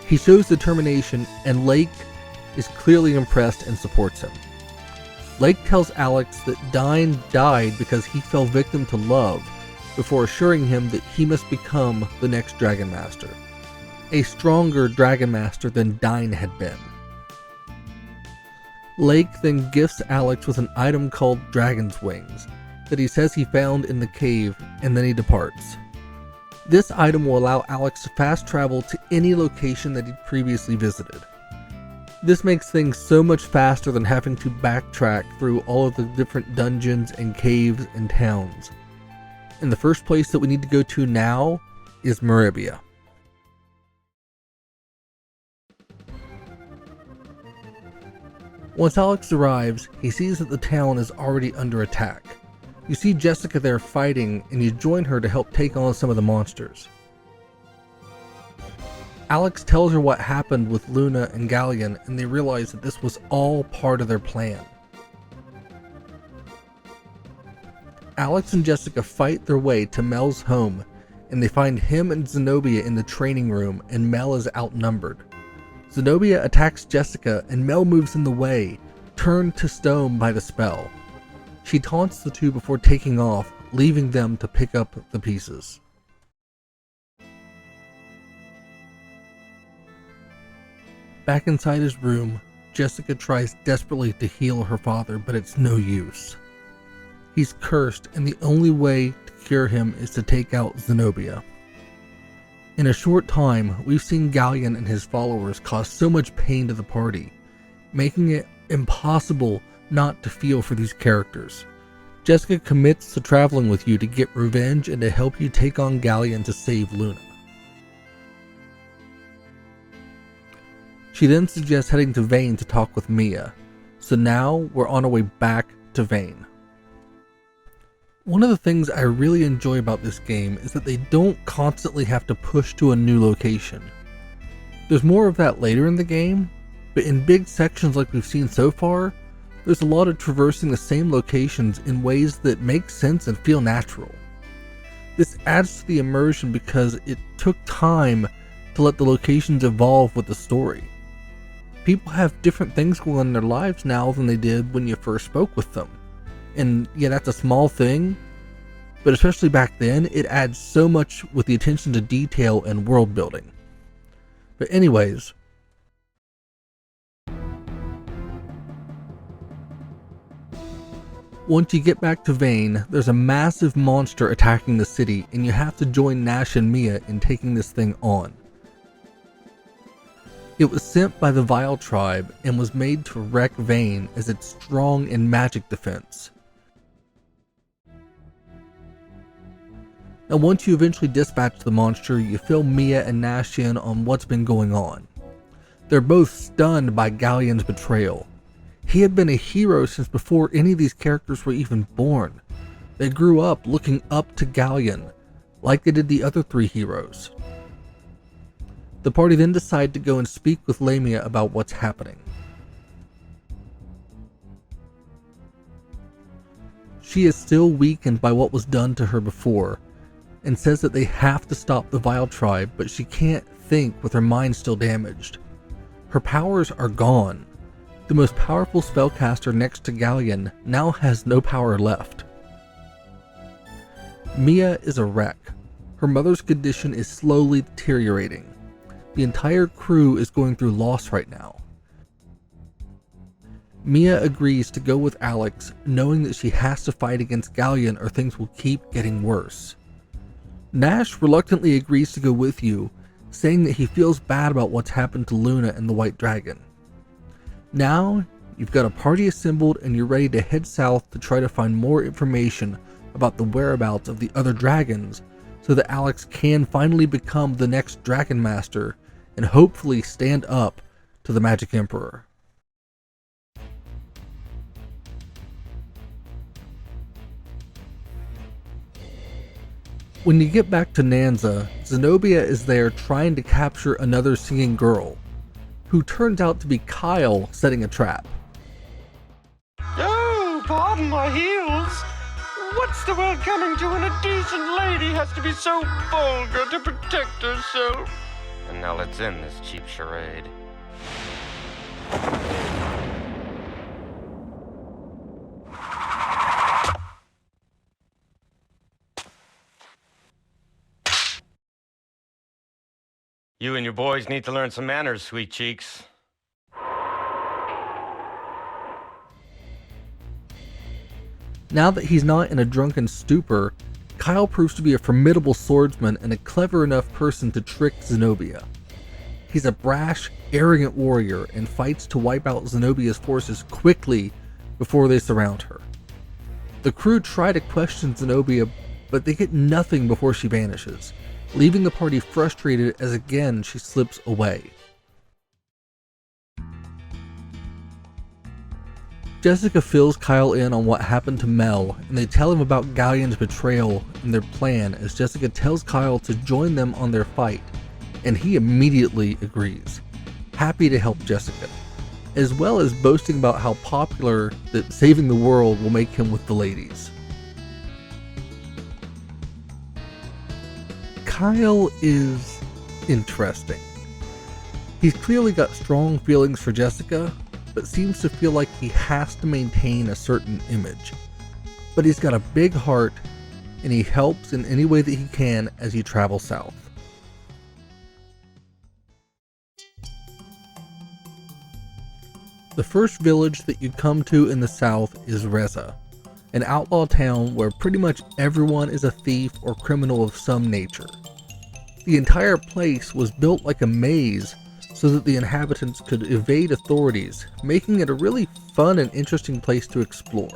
He shows determination, and Laike is clearly impressed and supports him. Laike tells Alex that Dine died because he fell victim to love, before assuring him that he must become the next Dragon Master, a stronger Dragon Master than Dine had been. Laike then gifts Alex with an item called Dragon's Wings that he says he found in the cave, and then he departs. This item will allow Alex to fast travel to any location that he'd previously visited. This makes things so much faster than having to backtrack through all of the different dungeons and caves and towns. And the first place that we need to go to now is Meribia. Once Alex arrives, he sees that the town is already under attack. You see Jessica there fighting, and you join her to help take on some of the monsters. Alex tells her what happened with Luna and Ghaleon, and they realize that this was all part of their plan. Alex and Jessica fight their way to Mel's home, and they find him and Zenobia in the training room, and Mel is outnumbered. Zenobia attacks Jessica, and Mel moves in the way, turned to stone by the spell. She taunts the two before taking off, leaving them to pick up the pieces. Back inside his room, Jessica tries desperately to heal her father, but it's no use. He's cursed, and the only way to cure him is to take out Zenobia. In a short time, we've seen Ghaleon and his followers cause so much pain to the party, making it impossible not to feel for these characters. Jessica commits to traveling with you to get revenge and to help you take on Ghaleon to save Luna. She then suggests heading to Vane to talk with Mia, so now we're on our way back to Vane. One of the things I really enjoy about this game is that they don't constantly have to push to a new location. There's more of that later in the game, but in big sections like we've seen so far, there's a lot of traversing the same locations in ways that make sense and feel natural. This adds to the immersion because it took time to let the locations evolve with the story. People have different things going on in their lives now than they did when you first spoke with them. And yeah, that's a small thing, but especially back then, it adds so much with the attention to detail and world building. But anyways, once you get back to Vane, there's a massive monster attacking the city, and you have to join Nash and Mia in taking this thing on. It was sent by the Vile tribe and was made to wreck Vane as it's strong in magic defense. Now once you eventually dispatch the monster, you fill Mia and Nash in on what's been going on. They're both stunned by Ghaleon's betrayal. He had been a hero since before any of these characters were even born. They grew up looking up to Ghaleon, like they did the other three heroes. The party then decide to go and speak with Lamia about what's happening. She is still weakened by what was done to her before, and says that they have to stop the Vile tribe, but she can't think with her mind still damaged. Her powers are gone. The most powerful spellcaster next to Ghaleon now has no power left. Mia is a wreck. Her mother's condition is slowly deteriorating. The entire crew is going through loss right now. Mia agrees to go with Alex, knowing that she has to fight against Ghaleon or things will keep getting worse. Nash reluctantly agrees to go with you, saying that he feels bad about what's happened to Luna and the White Dragon. Now, you've got a party assembled and you're ready to head south to try to find more information about the whereabouts of the other dragons so that Alex can finally become the next Dragon Master and hopefully stand up to the Magic Emperor. When you get back to Nanza, Zenobia is there trying to capture another singing girl, who turns out to be Kyle setting a trap. Oh, pardon my heels. What's the world coming to when a decent lady has to be so vulgar to protect herself? And now let's end this cheap charade. You and your boys need to learn some manners, sweet cheeks. Now that he's not in a drunken stupor, Kyle proves to be a formidable swordsman and a clever enough person to trick Zenobia. He's a brash, arrogant warrior and fights to wipe out Zenobia's forces quickly before they surround her. The crew try to question Zenobia, but they get nothing before she vanishes, leaving the party frustrated as again she slips away. Jessica fills Kyle in on what happened to Mel, and they tell him about Ghaleon's betrayal and their plan as Jessica tells Kyle to join them on their fight, and he immediately agrees, happy to help Jessica, as well as boasting about how popular that saving the world will make him with the ladies. Kyle is interesting. He's clearly got strong feelings for Jessica, but seems to feel like he has to maintain a certain image. But he's got a big heart, and he helps in any way that he can as you travel south. The first village that you come to in the south is Reza, an outlaw town where pretty much everyone is a thief or criminal of some nature. The entire place was built like a maze so that the inhabitants could evade authorities, making it a really fun and interesting place to explore.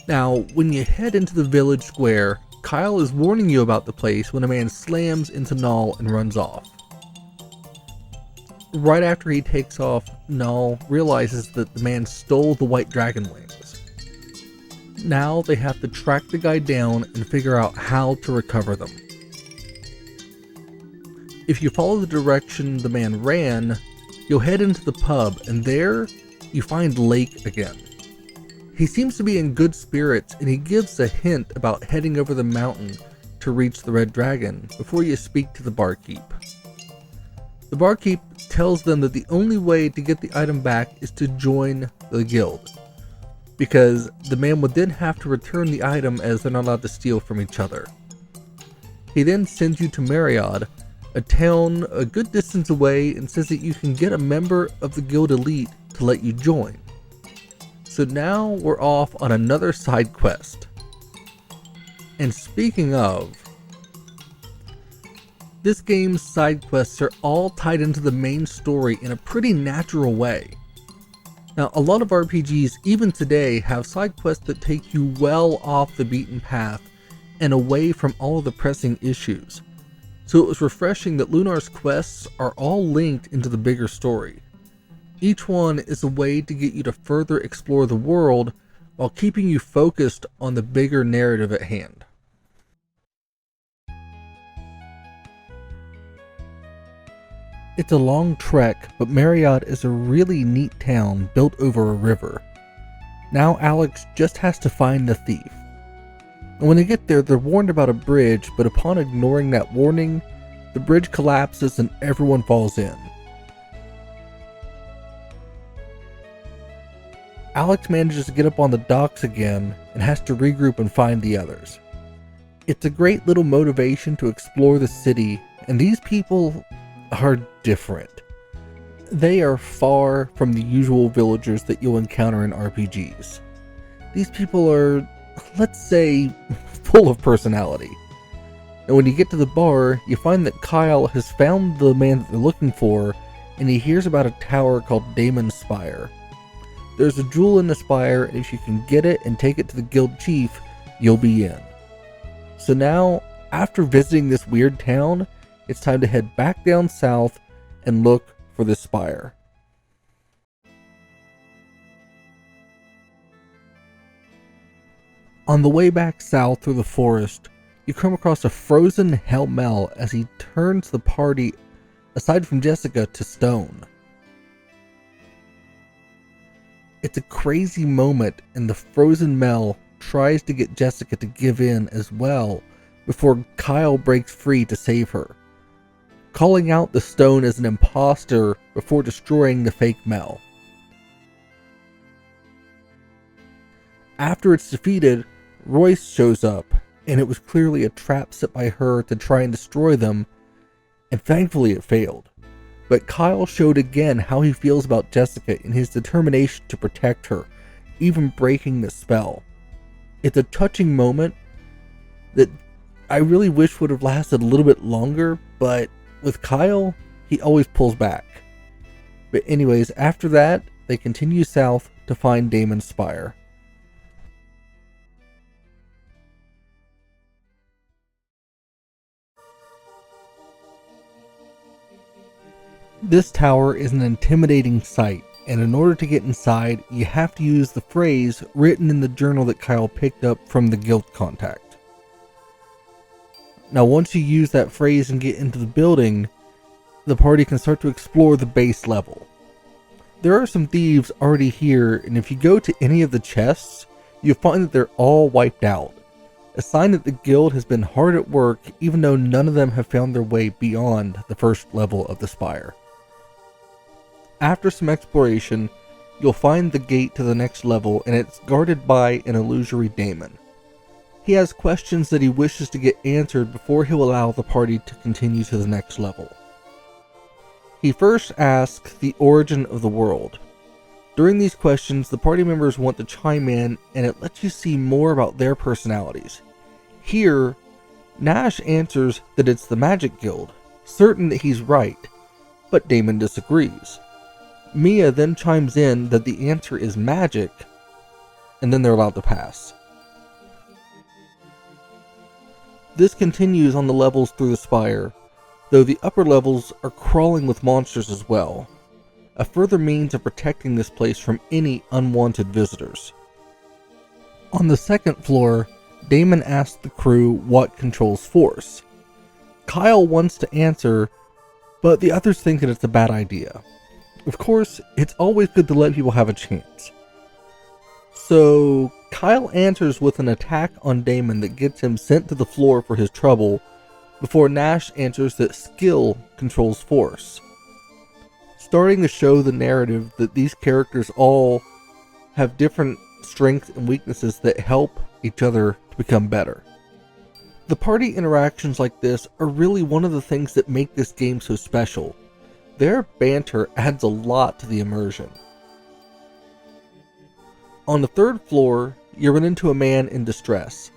Now, when you head into the village square, Kyle is warning you about the place when a man slams into Null and runs off. Right after he takes off, Null realizes that the man stole the white dragon wings. Now they have to track the guy down and figure out how to recover them. If you follow the direction the man ran, you'll head into the pub, and there you find Laike again. He seems to be in good spirits, and he gives a hint about heading over the mountain to reach the Red Dragon before you speak to the barkeep. The barkeep tells them that the only way to get the item back is to join the guild, because the man would then have to return the item as they're not allowed to steal from each other. He then sends you to Meribia, a town a good distance away, and says that you can get a member of the guild elite to let you join. So now we're off on another side quest. And speaking of, this game's side quests are all tied into the main story in a pretty natural way. Now, a lot of RPGs, even today, have side quests that take you well off the beaten path and away from all of the pressing issues. So it was refreshing that Lunar's quests are all linked into the bigger story. Each one is a way to get you to further explore the world while keeping you focused on the bigger narrative at hand. It's a long trek, but Meribia is a really neat town built over a river. Now Alex just has to find the thief. And when they get there, they're warned about a bridge, but upon ignoring that warning, the bridge collapses and everyone falls in. Alex manages to get up on the docks again and has to regroup and find the others. It's a great little motivation to explore the city, and these people are different. They are far from the usual villagers that you'll encounter in RPGs. These people are, let's say, full of personality. And when you get to the bar, you find that Kyle has found the man that they're looking for, and he hears about a tower called Damon's Spire. There's a jewel in the spire, and if you can get it and take it to the guild chief, you'll be in. So now, after visiting this weird town, it's time to head back down south and look for the spire. On the way back south through the forest, you come across a frozen Helmel as he turns the party, aside from Jessica, to stone. It's a crazy moment, and the frozen Mel tries to get Jessica to give in as well before Kyle breaks free to save her, calling out the stone as an imposter before destroying the fake Mel. After it's defeated, Royce shows up, and it was clearly a trap set by her to try and destroy them, and thankfully it failed. But Kyle showed again how he feels about Jessica and his determination to protect her, even breaking the spell. It's a touching moment that I really wish would have lasted a little bit longer, but with Kyle, he always pulls back. But anyways, after that, they continue south to find Damon's Spire. This tower is an intimidating sight, and in order to get inside, you have to use the phrase written in the journal that Kyle picked up from the guild contact. Now once you use that phrase and get into the building, the party can start to explore the base level. There are some thieves already here, and if you go to any of the chests, you'll find that they're all wiped out, a sign that the guild has been hard at work even though none of them have found their way beyond the first level of the Spire. After some exploration, you'll find the gate to the next level, and it's guarded by an illusory Damon. He has questions that he wishes to get answered before he'll allow the party to continue to the next level. He first asks the origin of the world. During these questions, the party members want to chime in, and it lets you see more about their personalities. Here, Nash answers that it's the Magic Guild, certain that he's right, but Damon disagrees. Mia then chimes in that the answer is magic, and then they're allowed to pass. This continues on the levels through the Spire, though the upper levels are crawling with monsters as well, a further means of protecting this place from any unwanted visitors. On the second floor, Damon asks the crew what controls force. Kyle wants to answer, but the others think that it's a bad idea. Of course, it's always good to let people have a chance. So, Kyle answers with an attack on Damon that gets him sent to the floor for his trouble, before Nash answers that skill controls force, starting to show the narrative that these characters all have different strengths and weaknesses that help each other to become better. The party interactions like this are really one of the things that make this game so special. Their banter adds a lot to the immersion. On the third floor, you run into a man in distress.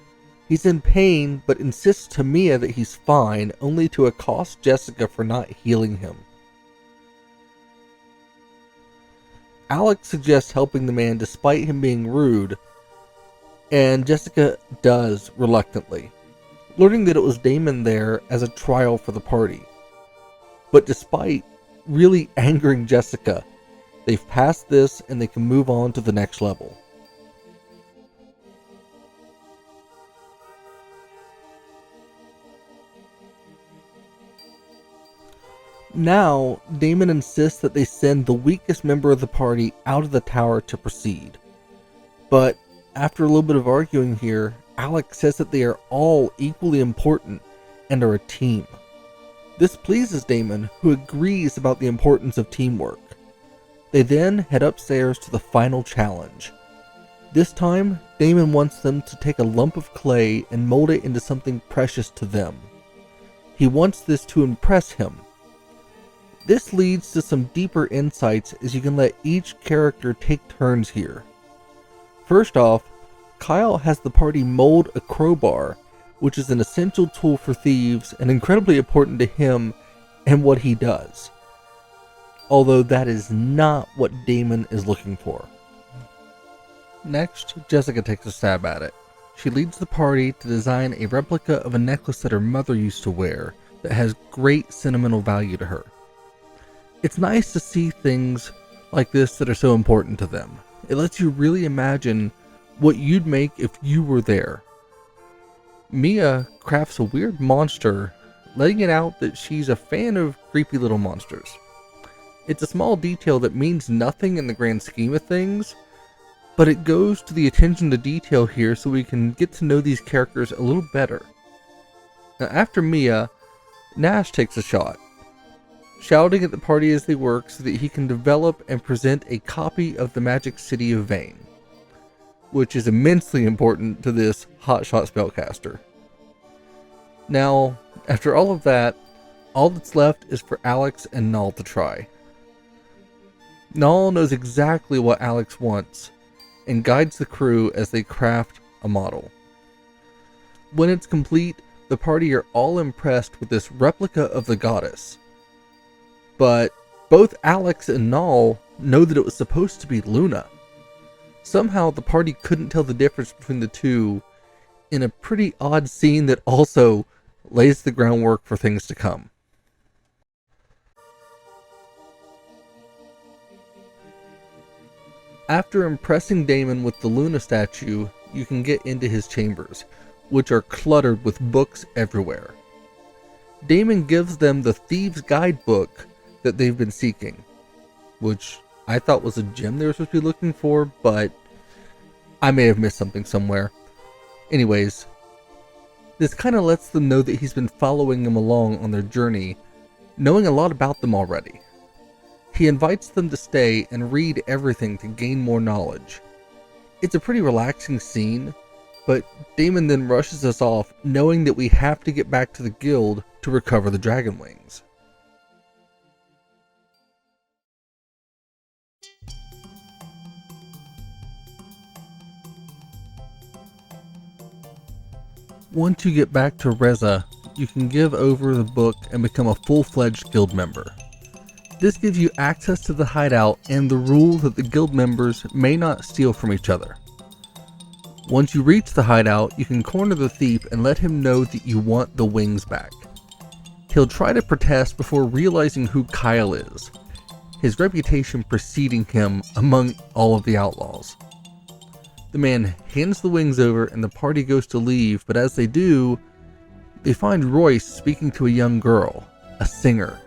He's in pain, but insists to Mia that he's fine, only to accost Jessica for not healing him. Alex suggests helping the man despite him being rude, and Jessica does reluctantly, learning that it was Damon there as a trial for the party. But despite really angering Jessica, they've passed this and they can move on to the next level. Now, Damon insists that they send the weakest member of the party out of the tower to proceed. But after a little bit of arguing here, Alex says that they are all equally important and are a team. This pleases Damon, who agrees about the importance of teamwork. They then head upstairs to the final challenge. This time, Damon wants them to take a lump of clay and mold it into something precious to them. He wants this to impress him. This leads to some deeper insights as you can let each character take turns here. First off, Kyle has the party mold a crowbar which is an essential tool for thieves and incredibly important to him and what he does. Although that is not what Damon is looking for. Next, Jessica takes a stab at it. She leads the party to design a replica of a necklace that her mother used to wear that has great sentimental value to her. It's nice to see things like this that are so important to them. It lets you really imagine what you'd make if you were there. Mia crafts a weird monster, letting it out that she's a fan of creepy little monsters. It's a small detail that means nothing in the grand scheme of things, but it goes to the attention to detail here so we can get to know these characters a little better. Now, after Mia, Nash takes a shot, shouting at the party as they work so that he can develop and present a copy of the Magic City of Vane, which is immensely important to this hotshot spellcaster. Now, after all of that, all that's left is for Alex and Null to try. Null knows exactly what Alex wants and guides the crew as they craft a model. When it's complete, the party are all impressed with this replica of the goddess. But both Alex and Null know that it was supposed to be Luna. Somehow the party couldn't tell the difference between the two in a pretty odd scene that also lays the groundwork for things to come. After impressing Damon with the Luna statue, you can get into his chambers, which are cluttered with books everywhere. Damon gives them the Thieves Guidebook that they've been seeking, which I thought was a gem they were supposed to be looking for, but I may have missed something somewhere. Anyways, this kind of lets them know that he's been following them along on their journey, knowing a lot about them already. He invites them to stay and read everything to gain more knowledge. It's a pretty relaxing scene, but Damon then rushes us off knowing that we have to get back to the guild to recover the dragon wings. Once you get back to Reza, you can give over the book and become a full-fledged guild member. This gives you access to the hideout and the rule that the guild members may not steal from each other. Once you reach the hideout, you can corner the thief and let him know that you want the wings back. He'll try to protest before realizing who Kyle is, his reputation preceding him among all of the outlaws. The man hands the wings over and the party goes to leave, but as they do, they find Royce speaking to a young girl, a singer.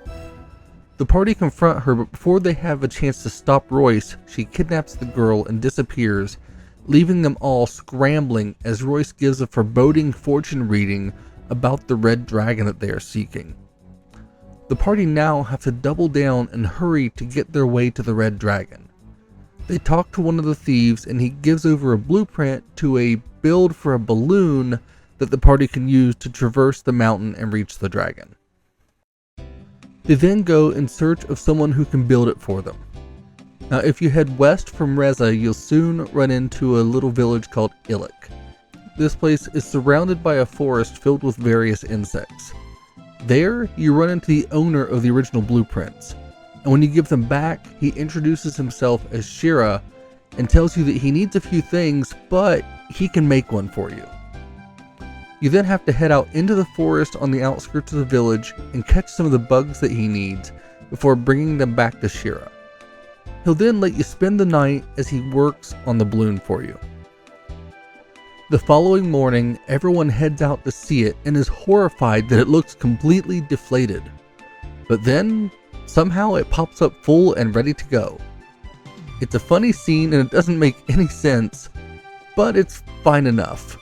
The party confront her, but before they have a chance to stop Royce, she kidnaps the girl and disappears, leaving them all scrambling as Royce gives a foreboding fortune reading about the red dragon that they are seeking. The party now have to double down and hurry to get their way to the red dragon. They talk to one of the thieves and he gives over a blueprint to a build for a balloon that the party can use to traverse the mountain and reach the dragon. They then go in search of someone who can build it for them. Now if you head west from Reza, you'll soon run into a little village called Illic. This place is surrounded by a forest filled with various insects. There, you run into the owner of the original blueprints, and when you give them back, he introduces himself as Shira and tells you that he needs a few things, but he can make one for you. You then have to head out into the forest on the outskirts of the village and catch some of the bugs that he needs before bringing them back to Shira. He'll then let you spend the night as he works on the balloon for you. The following morning, everyone heads out to see it and is horrified that it looks completely deflated. But then, somehow it pops up full and ready to go. It's a funny scene and it doesn't make any sense, but it's fine enough.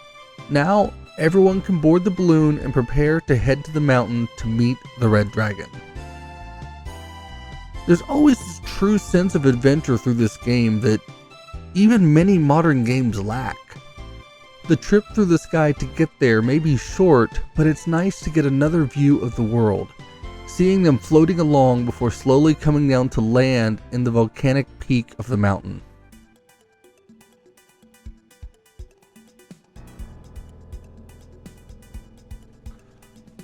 Now, everyone can board the balloon and prepare to head to the mountain to meet the red dragon. There's always this true sense of adventure through this game that even many modern games lack. The trip through the sky to get there may be short, but it's nice to get another view of the world, seeing them floating along before slowly coming down to land in the volcanic peak of the mountain.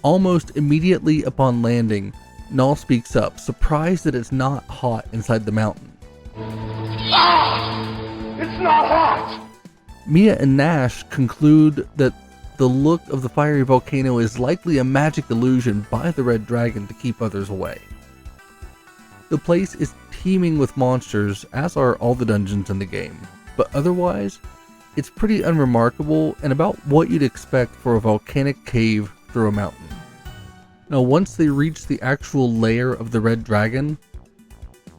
Almost immediately upon landing, Null speaks up, surprised that it's not hot inside the mountain. Ah! It's not hot! Mia and Nash conclude that the look of the fiery volcano is likely a magic illusion by the red dragon to keep others away. The place is teeming with monsters, as are all the dungeons in the game, but otherwise, it's pretty unremarkable and about what you'd expect for a volcanic cave through a mountain. Now, once they reach the actual lair of the red dragon,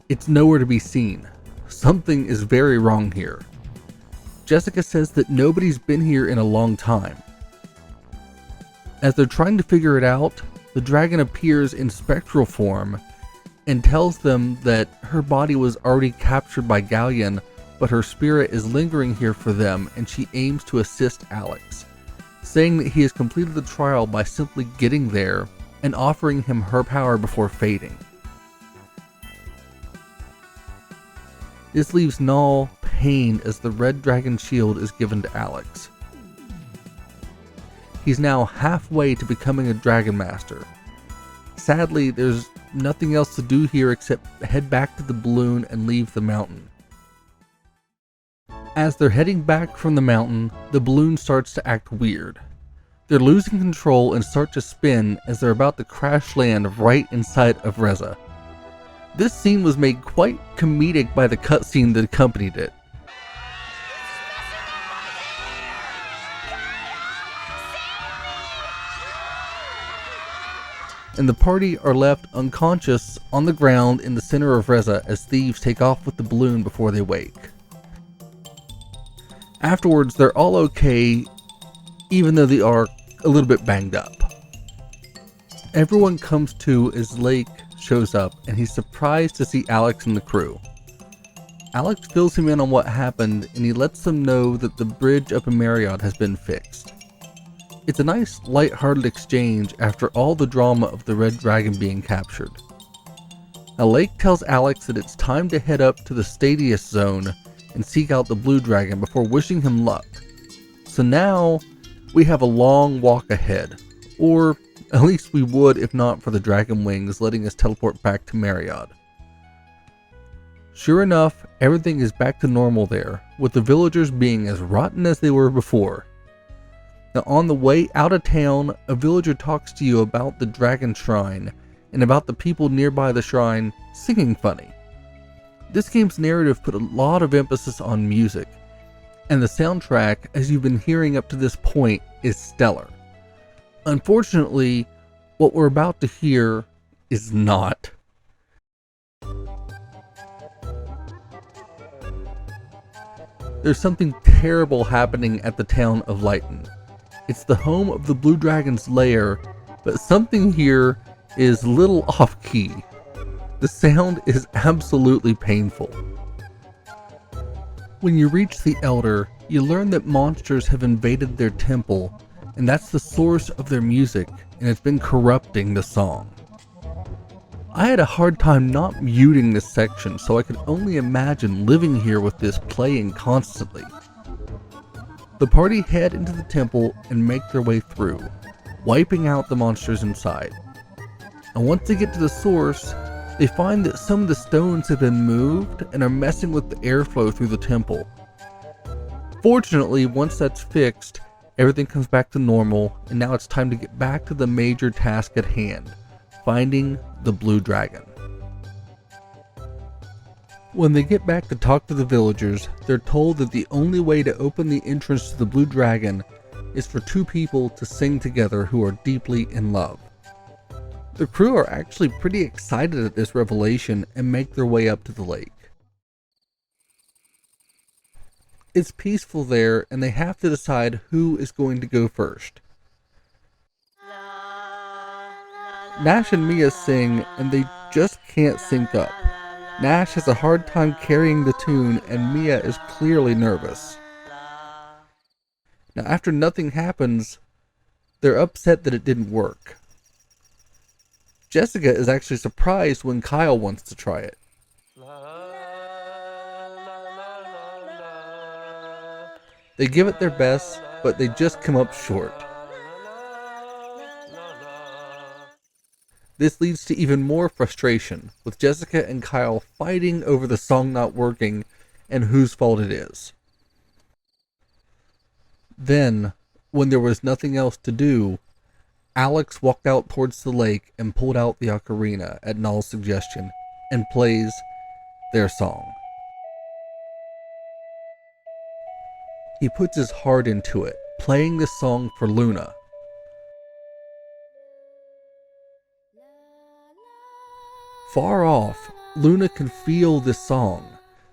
it's nowhere to be seen. Something is very wrong here. Jessica says that nobody's been here in a long time. As they're trying to figure it out, the dragon appears in spectral form and tells them that her body was already captured by Ghaleon, but her spirit is lingering here for them, and she aims to assist Alex, saying that he has completed the trial by simply getting there and offering him her power before fading. This leaves Null pained as the red dragon shield is given to Alex. He's now halfway to becoming a Dragon Master. Sadly, there's nothing else to do here except head back to the balloon and leave the mountain. As they're heading back from the mountain, the balloon starts to act weird. They're losing control and start to spin as they're about to crash land right inside of Reza. This scene was made quite comedic by the cutscene that accompanied it. And the party are left unconscious on the ground in the center of Reza as thieves take off with the balloon before they wake. Afterwards, they're all okay, even though they are a little bit banged up. Everyone comes to as Laike shows up, and he's surprised to see Alex and the crew. Alex fills him in on what happened, and he lets them know that the bridge up in Meribia has been fixed. It's a nice, light-hearted exchange after all the drama of the red dragon being captured. Now, Laike tells Alex that it's time to head up to the Stadius zone and seek out the blue dragon before wishing him luck. So now, we have a long walk ahead, or at least we would if not for the dragon wings letting us teleport back to Meribia. Sure enough, everything is back to normal there, with the villagers being as rotten as they were before. Now, on the way out of town, a villager talks to you about the dragon shrine and about the people nearby the shrine singing funny. This game's narrative put a lot of emphasis on music, and the soundtrack, as you've been hearing up to this point, is stellar. Unfortunately, what we're about to hear is not. There's something terrible happening at the town of Lighton. It's the home of the Blue Dragon's lair, but something here is a little off-key. The sound is absolutely painful. When you reach the Elder, you learn that monsters have invaded their temple, and that's the source of their music, and it's been corrupting the song. I had a hard time not muting this section, so I could only imagine living here with this playing constantly. The party head into the temple and make their way through, wiping out the monsters inside. And once they get to the source, they find that some of the stones have been moved and are messing with the airflow through the temple. Fortunately, once that's fixed, everything comes back to normal, and now it's time to get back to the major task at hand, finding the Blue Dragon. When they get back to talk to the villagers, they're told that the only way to open the entrance to the Blue Dragon is for two people to sing together who are deeply in love. The crew are actually pretty excited at this revelation and make their way up to the lake. It's peaceful there, and they have to decide who is going to go first. Nash and Mia sing, and they just can't sync up. Nash has a hard time carrying the tune, and Mia is clearly nervous. Now, after nothing happens, they're upset that it didn't work. Jessica is actually surprised when Kyle wants to try it. They give it their best, but they just come up short. This leads to even more frustration, with Jessica and Kyle fighting over the song not working and whose fault it is. Then, when there was nothing else to do, Alex walked out towards the lake and pulled out the ocarina at Null's suggestion and plays their song. He puts his heart into it, playing this song for Luna. Far off, Luna can feel this song.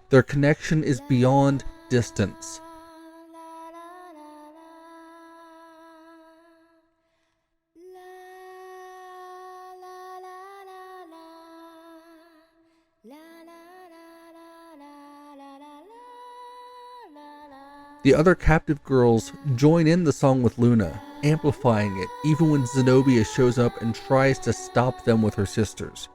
Their connection is beyond distance. The other captive girls join in the song with Luna, amplifying it even when Zenobia shows up and tries to stop them with her sisters.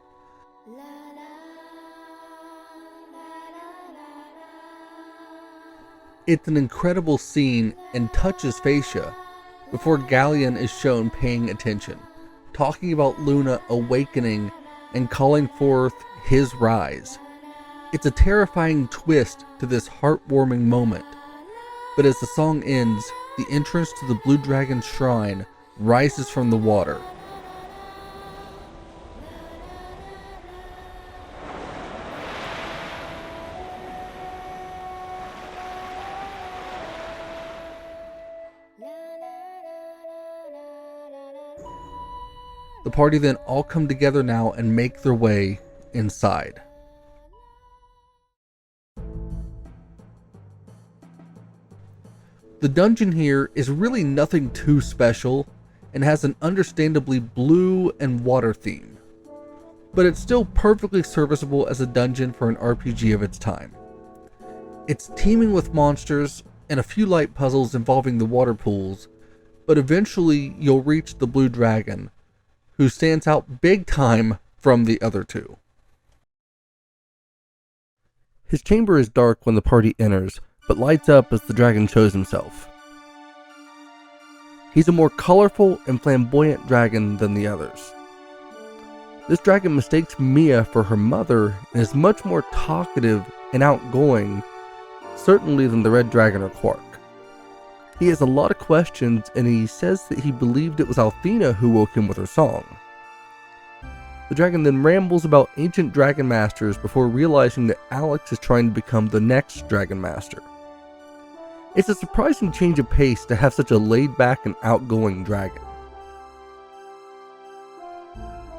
It's an incredible scene and touches Fascia before Ghaleon is shown paying attention, talking about Luna awakening and calling forth his rise. It's a terrifying twist to this heartwarming moment, but as the song ends, the entrance to the Blue Dragon's shrine rises from the water. The party then all come together now and make their way inside. The dungeon here is really nothing too special and has an understandably blue and water theme, but it's still perfectly serviceable as a dungeon for an RPG of its time. It's teeming with monsters and a few light puzzles involving the water pools, but eventually you'll reach the Blue Dragon, who stands out big time from the other two. His chamber is dark when the party enters, but lights up as the dragon shows himself. He's a more colorful and flamboyant dragon than the others. This dragon mistakes Mia for her mother and is much more talkative and outgoing, certainly than the red dragon or Quark. He has a lot of questions, and he says that he believed it was Althena who woke him with her song. The dragon then rambles about ancient dragon masters before realizing that Alex is trying to become the next dragon master. It's a surprising change of pace to have such a laid-back and outgoing dragon.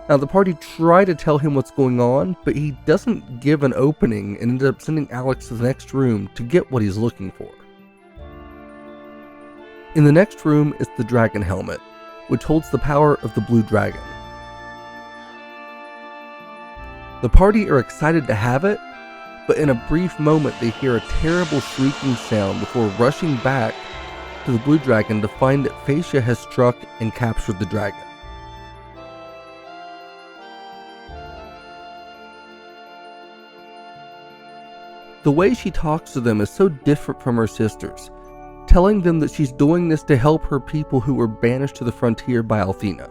Now, the party try to tell him what's going on, but he doesn't give an opening and ends up sending Alex to the next room to get what he's looking for. In the next room is the dragon helmet, which holds the power of the Blue Dragon. The party are excited to have it, but in a brief moment they hear a terrible shrieking sound before rushing back to the Blue Dragon to find that Fascia has struck and captured the dragon. The way she talks to them is so different from her sisters, telling them that she's doing this to help her people who were banished to the frontier by Althena.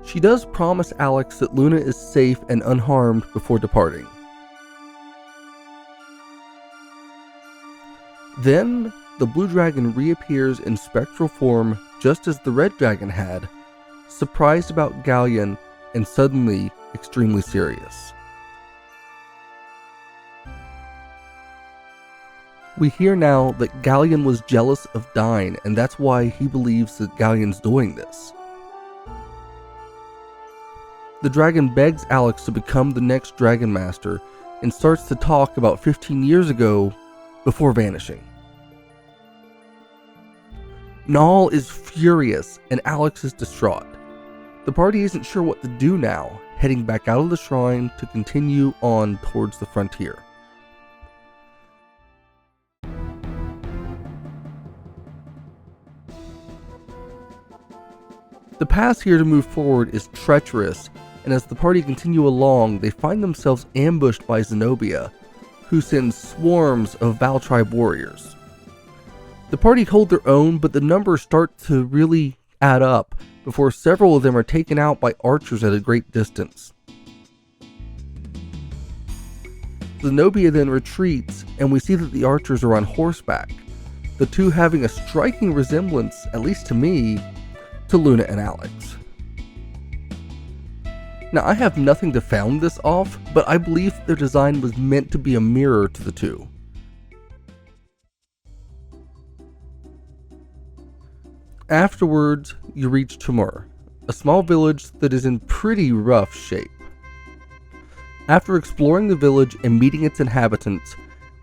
She does promise Alex that Luna is safe and unharmed before departing. Then, the Blue Dragon reappears in spectral form just as the Red Dragon had, surprised about Ghaleon and suddenly extremely serious. We hear now that Ghaleon was jealous of Dyne, and that's why he believes that Ghaleon's doing this. The dragon begs Alex to become the next Dragon Master and starts to talk about 15 years ago before vanishing. Null is furious and Alex is distraught. The party isn't sure what to do now, heading back out of the shrine to continue on towards the frontier. The path here to move forward is treacherous, and as the party continue along, they find themselves ambushed by Zenobia, who sends swarms of Val Tribe warriors. The party hold their own, but the numbers start to really add up before several of them are taken out by archers at a great distance. Zenobia then retreats, and we see that the archers are on horseback, the two having a striking resemblance, at least to me, to Luna and Alex. Now, I have nothing to found this off, but I believe their design was meant to be a mirror to the two. Afterwards, you reach Timur, a small village that is in pretty rough shape. After exploring the village and meeting its inhabitants,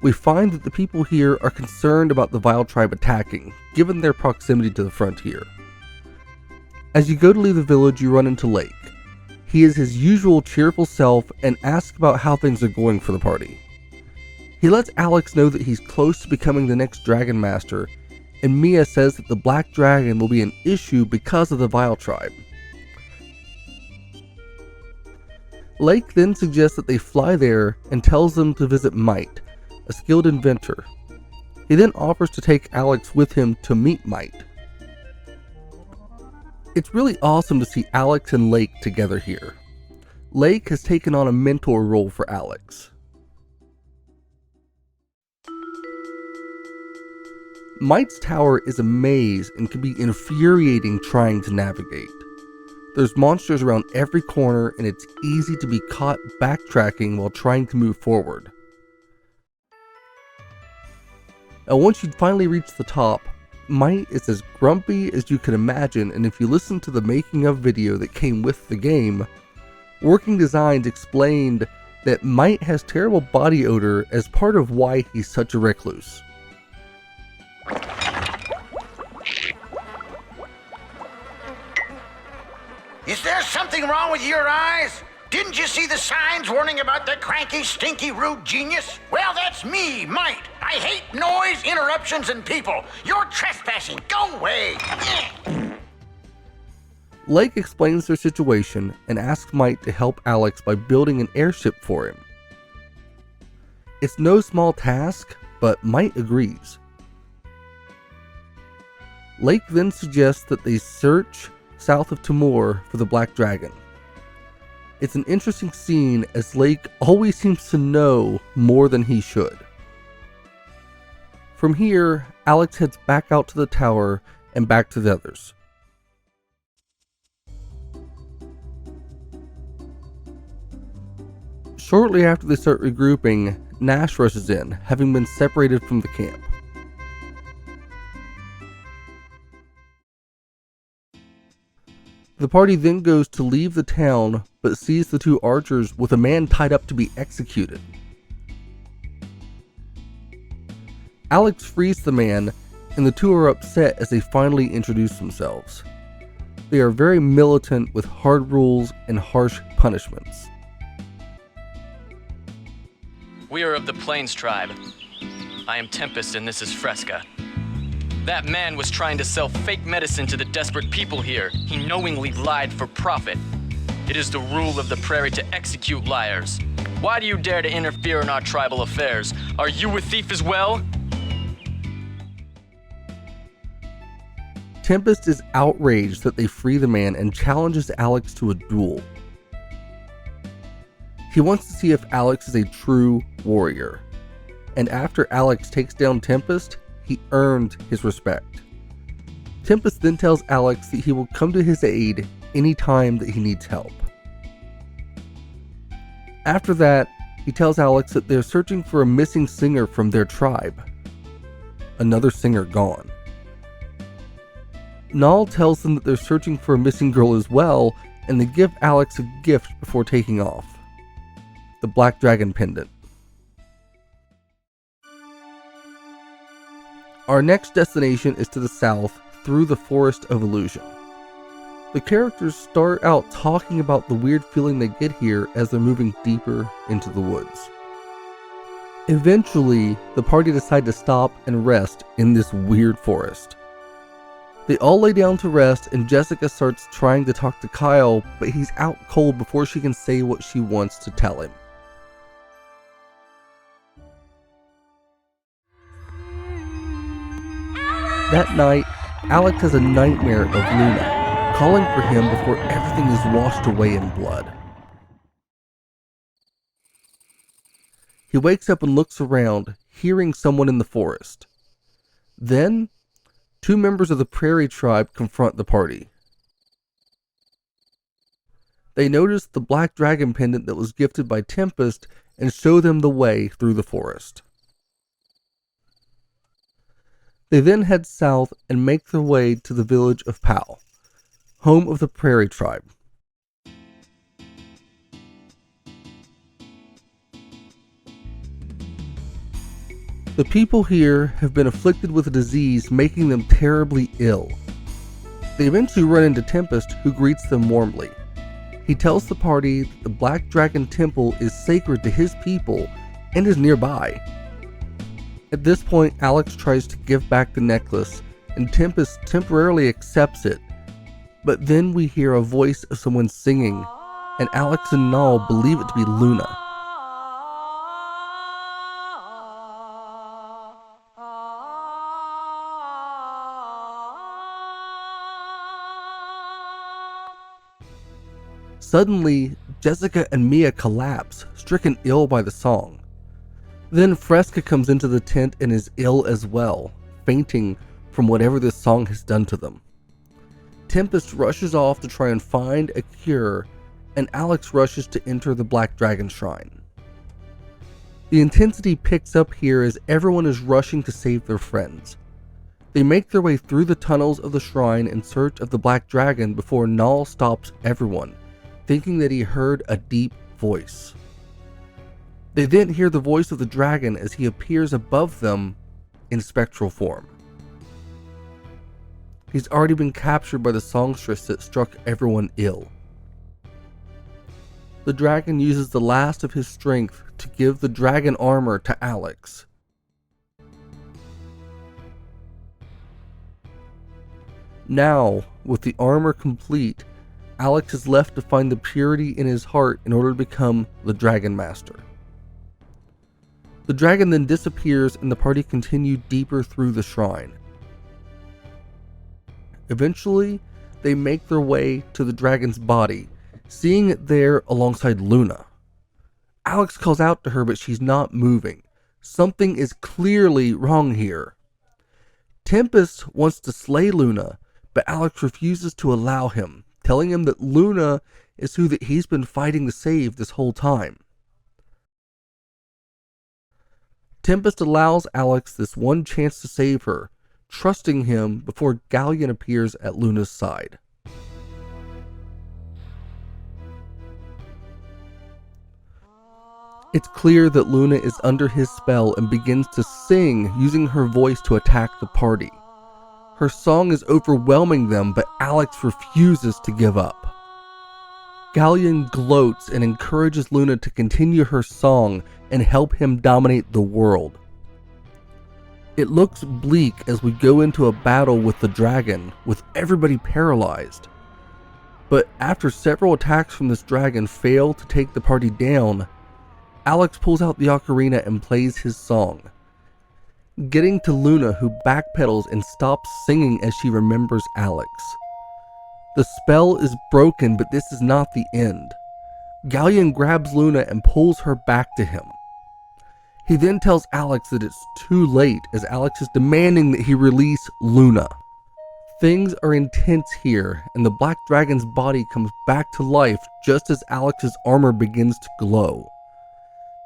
we find that the people here are concerned about the Vile tribe attacking, given their proximity to the frontier. As you go to leave the village, you run into Laike. He is his usual cheerful self and asks about how things are going for the party. He lets Alex know that he's close to becoming the next Dragon Master, and Mia says that the Black Dragon will be an issue because of the Vile tribe. Laike then suggests that they fly there and tells them to visit Might, a skilled inventor. He then offers to take Alex with him to meet Might. It's really awesome to see Alex and Laike together here. Laike has taken on a mentor role for Alex. Might's tower is a maze and can be infuriating trying to navigate. There's monsters around every corner, and it's easy to be caught backtracking while trying to move forward. And once you finally reach the top, Might is as grumpy as you can imagine, and if you listen to the making of video that came with the game, Working Designs explained that Might has terrible body odor as part of why he's such a recluse. Is there something wrong with your eyes? Didn't you see the signs warning about the cranky, stinky, rude genius? Well, that's me, Might. I hate noise, interruptions, and people. You're trespassing. Go away. Laike explains their situation and asks Might to help Alex by building an airship for him. It's no small task, but Might agrees. Laike then suggests that they search south of Timur for the Black Dragon. It's an interesting scene as Laike always seems to know more than he should. From here, Alex heads back out to the tower and back to the others. Shortly after they start regrouping, Nash rushes in, having been separated from the camp. The party then goes to leave the town, but sees the two archers with a man tied up to be executed. Alex frees the man, and the two are upset as they finally introduce themselves. They are very militant with hard rules and harsh punishments. We are of the Plains tribe. I am Tempest and this is Fresca. That man was trying to sell fake medicine to the desperate people here. He knowingly lied for profit. It is the rule of the prairie to execute liars. Why do you dare to interfere in our tribal affairs? Are you a thief as well? Tempest is outraged that they free the man and challenges Alex to a duel. He wants to see if Alex is a true warrior. And after Alex takes down Tempest, he earned his respect. Tempest then tells Alex that he will come to his aid anytime that he needs help. After that, he tells Alex that they're searching for a missing singer from their tribe. Another singer gone. Nal tells them that they're searching for a missing girl as well, and they give Alex a gift before taking off. The Black Dragon pendant. Our next destination is to the south through the Forest of Illusion. The characters start out talking about the weird feeling they get here as they're moving deeper into the woods. Eventually, the party decide to stop and rest in this weird forest. They all lay down to rest and Jessica starts trying to talk to Kyle, but he's out cold before she can say what she wants to tell him. That night, Alex has a nightmare of Luna, calling for him before everything is washed away in blood. He wakes up and looks around, hearing someone in the forest. Then, 2 members of the Prairie Tribe confront the party. They notice the black dragon pendant that was gifted by Tempest and show them the way through the forest. They then head south and make their way to the village of Powell, home of the Prairie Tribe. The people here have been afflicted with a disease making them terribly ill. They eventually run into Tempest, who greets them warmly. He tells the party that the Black Dragon Temple is sacred to his people and is nearby. At this point, Alex tries to give back the necklace, and Tempest temporarily accepts it. But then we hear a voice of someone singing, and Alex and Null believe it to be Luna. Suddenly, Jessica and Mia collapse, stricken ill by the song. Then Fresca comes into the tent and is ill as well, fainting from whatever this song has done to them. Tempest rushes off to try and find a cure, and Alex rushes to enter the Black Dragon Shrine. The intensity picks up here as everyone is rushing to save their friends. They make their way through the tunnels of the shrine in search of the Black Dragon before Null stops everyone, thinking that he heard a deep voice. They then hear the voice of the dragon as he appears above them in spectral form. He's already been captured by the songstress that struck everyone ill. The dragon uses the last of his strength to give the dragon armor to Alex. Now, with the armor complete, Alex is left to find the purity in his heart in order to become the Dragon Master. The dragon then disappears and the party continue deeper through the shrine. Eventually, they make their way to the dragon's body, seeing it there alongside Luna. Alex calls out to her, but she's not moving. Something is clearly wrong here. Tempest wants to slay Luna, but Alex refuses to allow him, telling him that Luna is who that he's been fighting to save this whole time. Tempest allows Alex this one chance to save her, trusting him before Ghaleon appears at Luna's side. It's clear that Luna is under his spell and begins to sing, using her voice to attack the party. Her song is overwhelming them, but Alex refuses to give up. Ghaleon gloats and encourages Luna to continue her song and help him dominate the world. It looks bleak as we go into a battle with the dragon, with everybody paralyzed. But after several attacks from this dragon fail to take the party down, Alex pulls out the ocarina and plays his song, getting to Luna, who backpedals and stops singing as she remembers Alex. The spell is broken, but this is not the end. Ghaleon grabs Luna and pulls her back to him. He then tells Alex that it's too late, as Alex is demanding that he release Luna. Things are intense here, and the Black Dragon's body comes back to life just as Alex's armor begins to glow.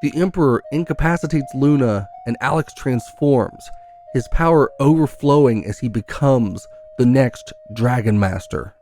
The Emperor incapacitates Luna, and Alex transforms, his power overflowing as he becomes the next Dragon Master.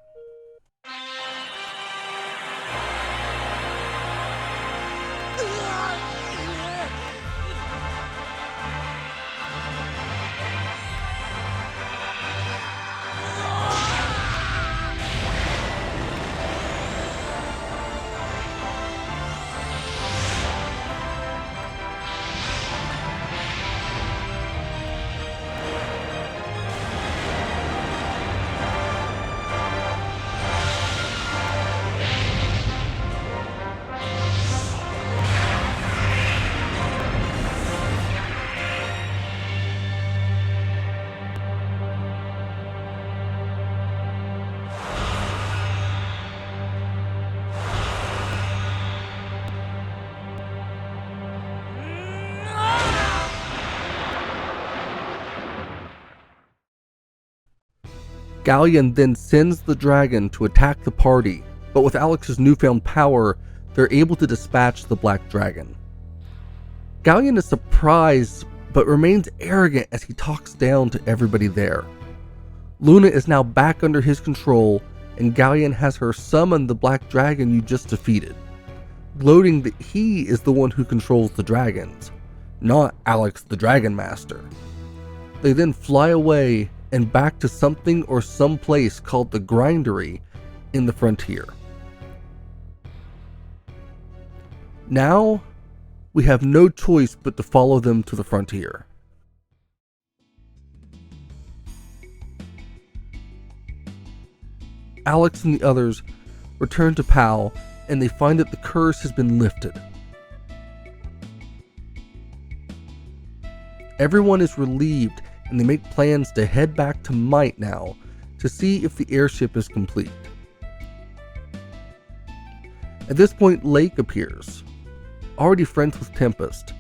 Ghaleon then sends the dragon to attack the party, but with Alex's newfound power, they're able to dispatch the black dragon. Ghaleon is surprised, but remains arrogant as he talks down to everybody there. Luna is now back under his control, and Ghaleon has her summon the black dragon you just defeated, gloating that he is the one who controls the dragons, not Alex the Dragon Master. They then fly away and back to something or some place called the Grindery in the frontier. Now, we have no choice but to follow them to the frontier. Alex and the others return to PAL, and they find that the curse has been lifted. Everyone is relieved, and they make plans to head back to Might now to see if the airship is complete. At this point, Laike appears, already friends with Tempest,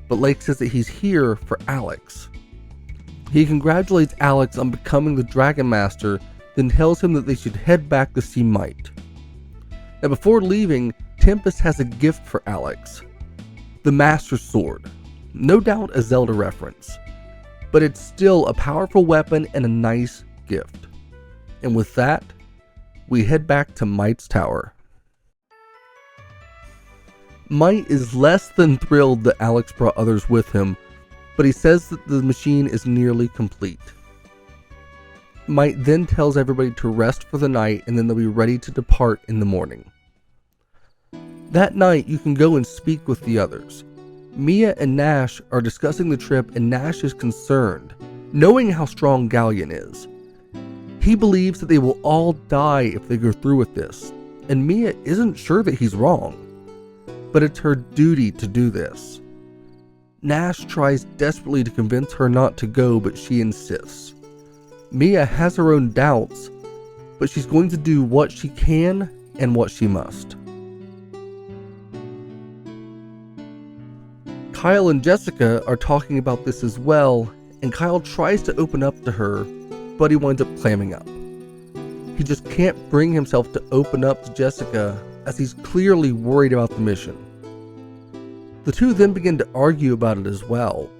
but Laike says that he's here for Alex. He congratulates Alex on becoming the Dragon Master, then tells him that they should head back to see Might. Now before leaving, Tempest has a gift for Alex. The Master Sword. No doubt a Zelda reference, but it's still a powerful weapon and a nice gift. And with that, we head back to Might's tower. Might is less than thrilled that Alex brought others with him, but he says that the machine is nearly complete. Might then tells everybody to rest for the night, and then they'll be ready to depart in the morning. That night, you can go and speak with the others. Mia and Nash are discussing the trip, and Nash is concerned, knowing how strong Ghaleon is. He believes that they will all die if they go through with this, and Mia isn't sure that he's wrong, but it's her duty to do this. Nash tries desperately to convince her not to go, but she insists. Mia has her own doubts, but she's going to do what she can and what she must. Kyle and Jessica are talking about this as well, and Kyle tries to open up to her, but he winds up clamming up. He just can't bring himself to open up to Jessica, as he's clearly worried about the mission. The two then begin to argue about it as well.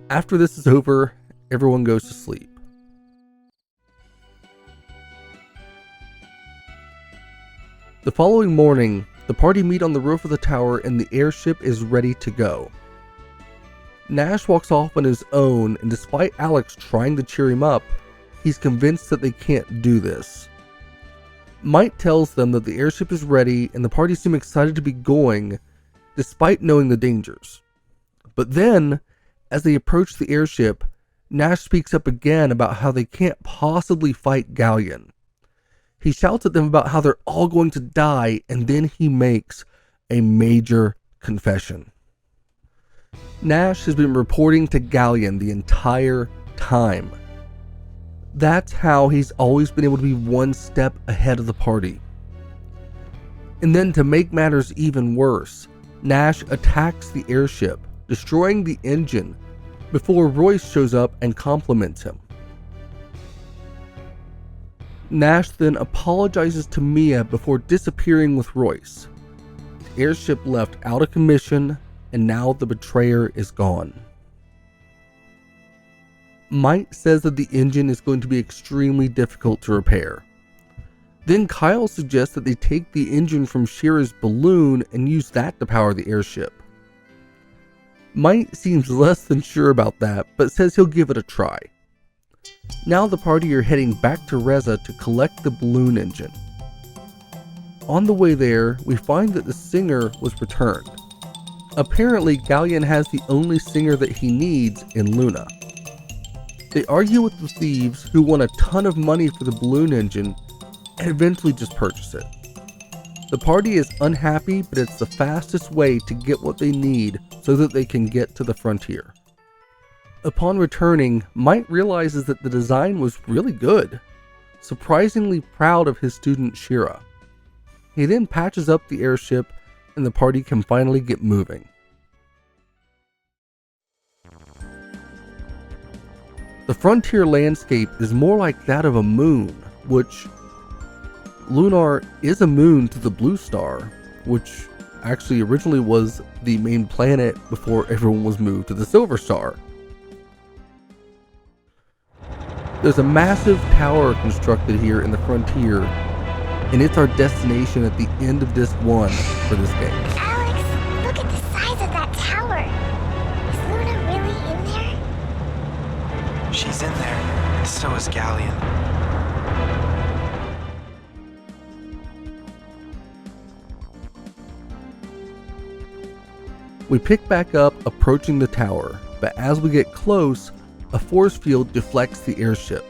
After this is over, everyone goes to sleep. The following morning, the party meet on the roof of the tower and the airship is ready to go. Nash walks off on his own, and despite Alex trying to cheer him up, he's convinced that they can't do this. Might tells them that the airship is ready, and the party seem excited to be going, despite knowing the dangers. But then, as they approach the airship, Nash speaks up again about how they can't possibly fight Ghaleon. He shouts at them about how they're all going to die, and then he makes a major confession. Nash has been reporting to Ghaleon the entire time. That's how he's always been able to be one step ahead of the party. And then to make matters even worse, Nash attacks the airship, destroying the engine, before Royce shows up and compliments him. Nash then apologizes to Mia before disappearing with Royce. The airship left out of commission, and now the betrayer is gone. Might says that the engine is going to be extremely difficult to repair. Then Kyle suggests that they take the engine from Shira's balloon and use that to power the airship. Might seems less than sure about that, but says he'll give it a try. Now the party are heading back to Reza to collect the balloon engine. On the way there, we find that the singer was returned. Apparently, Ghaleon has the only singer that he needs in Luna. They argue with the thieves, who want a ton of money for the balloon engine, and eventually just purchase it. The party is unhappy, but it's the fastest way to get what they need so that they can get to the frontier. Upon returning, Might realizes that the design was really good, surprisingly proud of his student Shira. He then patches up the airship, and the party can finally get moving. The frontier landscape is more like that of a moon, which Lunar is a moon to the blue star, which actually originally was the main planet before everyone was moved to the silver star. There's a massive tower constructed here in the frontier, and it's our destination at the end of disc 1 for this game. Alex, look at the size of that tower. Is Luna really in there? She's in there, and so is Ghaleon. We pick back up approaching the tower, but as we get close, a force field deflects the airship,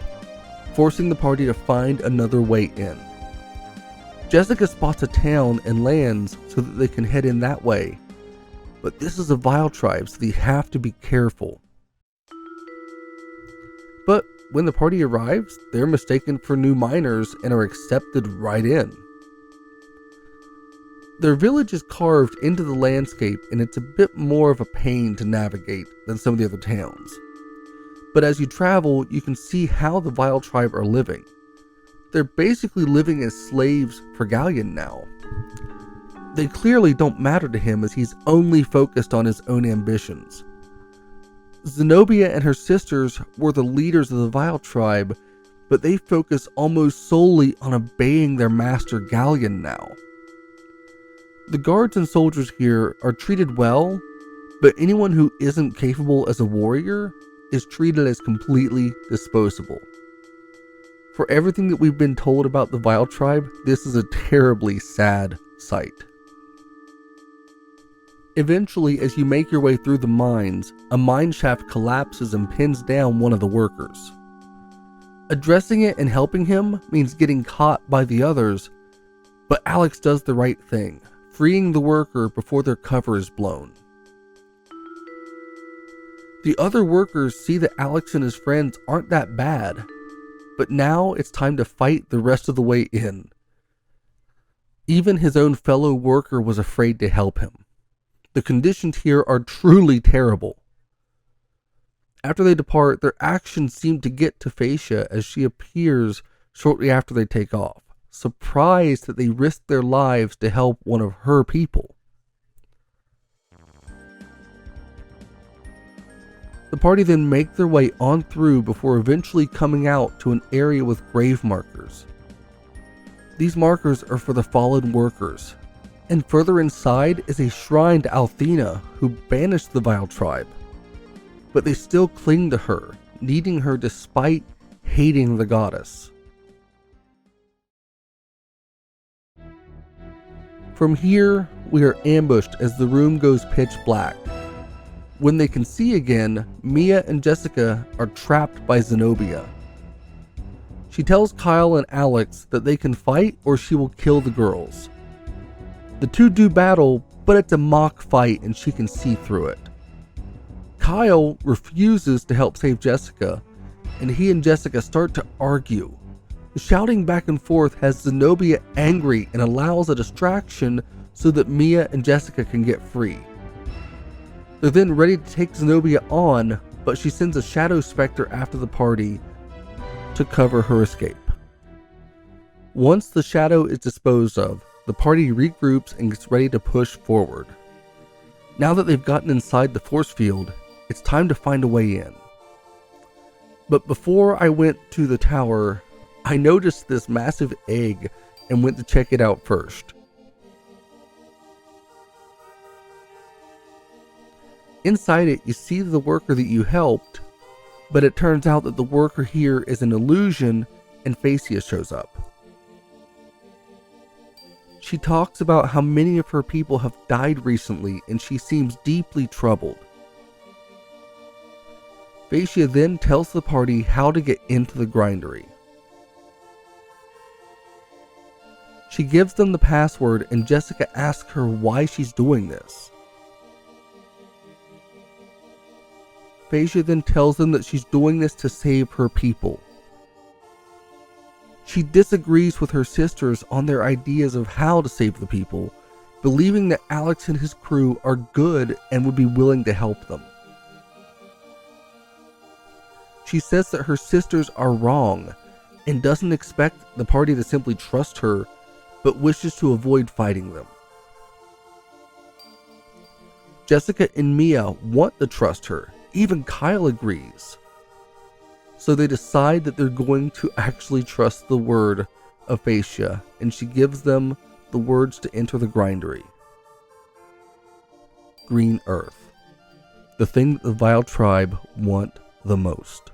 forcing the party to find another way in. Jessica spots a town and lands so that they can head in that way, but this is a vile tribe, so they have to be careful. But when the party arrives, they're mistaken for new miners and are accepted right in. Their village is carved into the landscape, and it's a bit more of a pain to navigate than some of the other towns. But as you travel, you can see how the vile tribe are living. They're basically living as slaves for Ghaleon now. They clearly don't matter to him as he's only focused on his own ambitions. Zenobia and her sisters were the leaders of the vile tribe, but they focus almost solely on obeying their master Ghaleon now. The guards and soldiers here are treated well, but anyone who isn't capable as a warrior is treated as completely disposable. For everything that we've been told about the Vile Tribe, this is a terribly sad sight. Eventually, as you make your way through the mines, a mine shaft collapses and pins down one of the workers. Addressing it and helping him means getting caught by the others, but Alex does the right thing, freeing the worker before their cover is blown. The other workers see that Alex and his friends aren't that bad, but now it's time to fight the rest of the way in. Even his own fellow worker was afraid to help him. The conditions here are truly terrible. After they depart, their actions seem to get to Phasia as she appears shortly after they take off, surprised that they risked their lives to help one of her people. The party then make their way on through before eventually coming out to an area with grave markers. These markers are for the fallen workers, and further inside is a shrine to Althena, who banished the Vile Tribe. But they still cling to her, needing her despite hating the goddess. From here, we are ambushed as the room goes pitch black. When they can see again, Mia and Jessica are trapped by Zenobia. She tells Kyle and Alex that they can fight or she will kill the girls. The two do battle, but it's a mock fight and she can see through it. Kyle refuses to help save Jessica, and he and Jessica start to argue. The shouting back and forth has Zenobia angry and allows a distraction so that Mia and Jessica can get free. They're then ready to take Zenobia on, but she sends a shadow specter after the party to cover her escape. Once the shadow is disposed of, the party regroups and gets ready to push forward. Now that they've gotten inside the force field, it's time to find a way in. But before I went to the tower, I noticed this massive egg and went to check it out first. Inside it, you see the worker that you helped, but it turns out that the worker here is an illusion and Phasia shows up. She talks about how many of her people have died recently and she seems deeply troubled. Phasia then tells the party how to get into the grindery. She gives them the password and Jessica asks her why she's doing this. Phasia then tells them that she's doing this to save her people. She disagrees with her sisters on their ideas of how to save the people, believing that Alex and his crew are good and would be willing to help them. She says that her sisters are wrong and doesn't expect the party to simply trust her, but wishes to avoid fighting them. Jessica and Mia want to trust her. Even Kyle agrees. So they decide that they're going to actually trust the word of Phaecia, and she gives them the words to enter the grindery. Green Earth. The thing that the Vile Tribe want the most.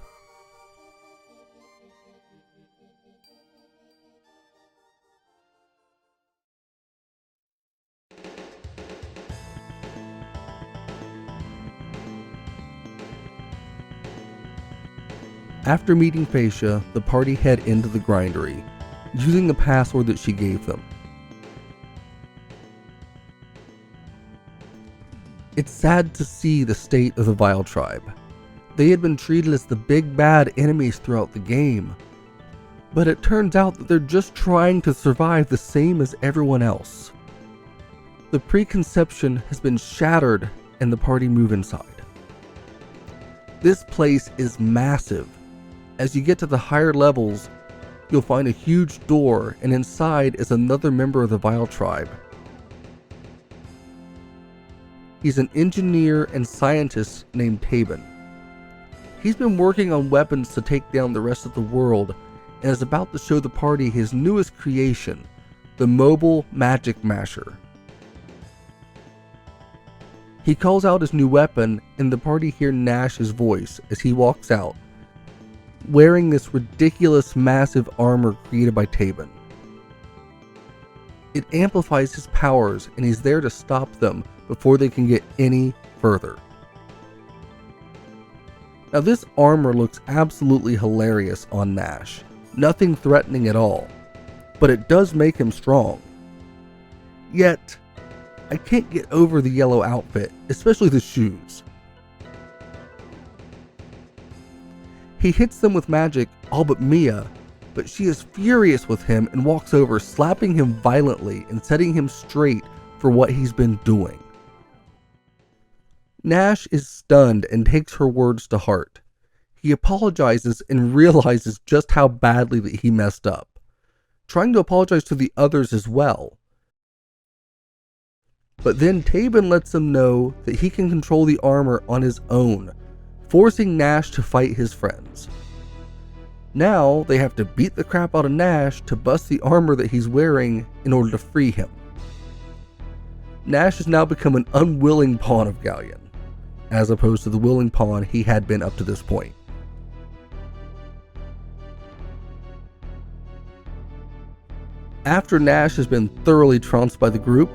After meeting Phaecia, the party head into the grindery, using the password that she gave them. It's sad to see the state of the Vile Tribe. They had been treated as the big bad enemies throughout the game, but it turns out that they're just trying to survive the same as everyone else. The preconception has been shattered and the party move inside. This place is massive. As you get to the higher levels, you'll find a huge door, and inside is another member of the Vile Tribe. He's an engineer and scientist named Damon. He's been working on weapons to take down the rest of the world, and is about to show the party his newest creation, the Mobile Magic Masher. He calls out his new weapon, and the party hear Nash's voice as he walks out, wearing this ridiculous massive armor created by Damon. It amplifies his powers, and he's there to stop them before they can get any further. Now this armor looks absolutely hilarious on Nash, nothing threatening at all, but it does make him strong. Yet, I can't get over the yellow outfit, especially the shoes. He hits them with magic, all but Mia, but she is furious with him and walks over, slapping him violently and setting him straight for what he's been doing. Nash is stunned and takes her words to heart. He apologizes and realizes just how badly that he messed up, trying to apologize to the others as well. But then Damon lets him know that he can control the armor on his own, forcing Nash to fight his friends. Now they have to beat the crap out of Nash to bust the armor that he's wearing in order to free him. Nash has now become an unwilling pawn of Ghaleon, as opposed to the willing pawn he had been up to this point. After Nash has been thoroughly trounced by the group,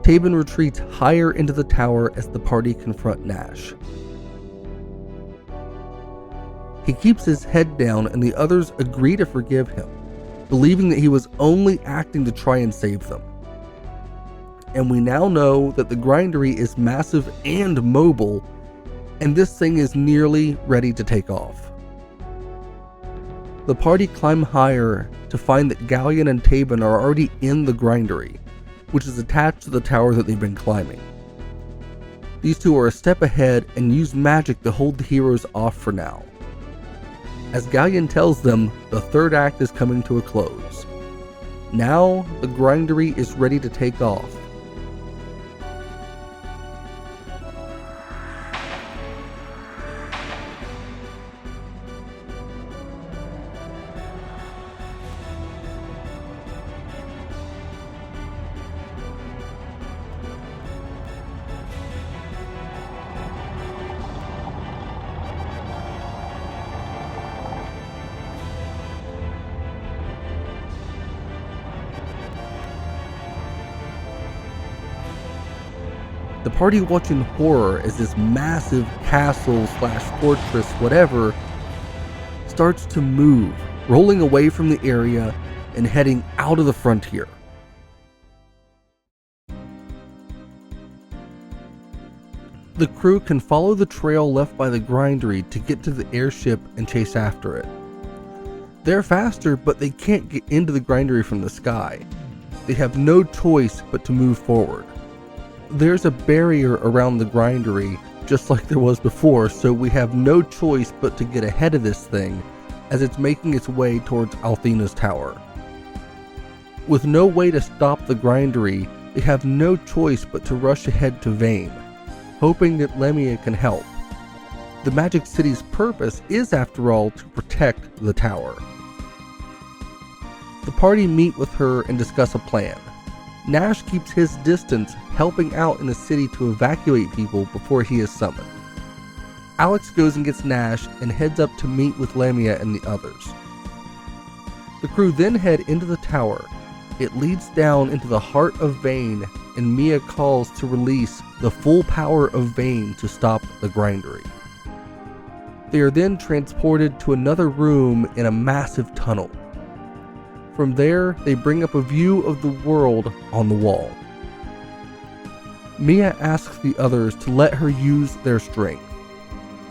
Damon retreats higher into the tower as the party confront Nash. He keeps his head down and the others agree to forgive him, believing that he was only acting to try and save them. And we now know that the grindery is massive and mobile, and this thing is nearly ready to take off. The party climb higher to find that Ghaleon and Damon are already in the grindery, which is attached to the tower that they've been climbing. These two are a step ahead and use magic to hold the heroes off for now. As Ghaleon tells them, the third act is coming to a close. Now, the grindery is ready to take off. The party watch in horror as this massive castle / fortress whatever starts to move, rolling away from the area and heading out of the frontier. The crew can follow the trail left by the grindery to get to the airship and chase after it. They're faster, but they can't get into the grindery from the sky. They have no choice but to move forward. There's a barrier around the grindery just like there was before, so we have no choice but to get ahead of this thing as it's making its way towards Althena's tower. With no way to stop the grindery, they have no choice but to rush ahead to Vane, hoping that Lamia can help. The Magic City's purpose is, after all, to protect the tower. The party meet with her and discuss a plan. Nash keeps his distance, helping out in the city to evacuate people before he is summoned. Alex goes and gets Nash and heads up to meet with Lamia and the others. The crew then head into the tower. It leads down into the heart of Vane, and Mia calls to release the full power of Vane to stop the grindery. They are then transported to another room in a massive tunnel. From there, they bring up a view of the world on the wall. Mia asks the others to let her use their strength.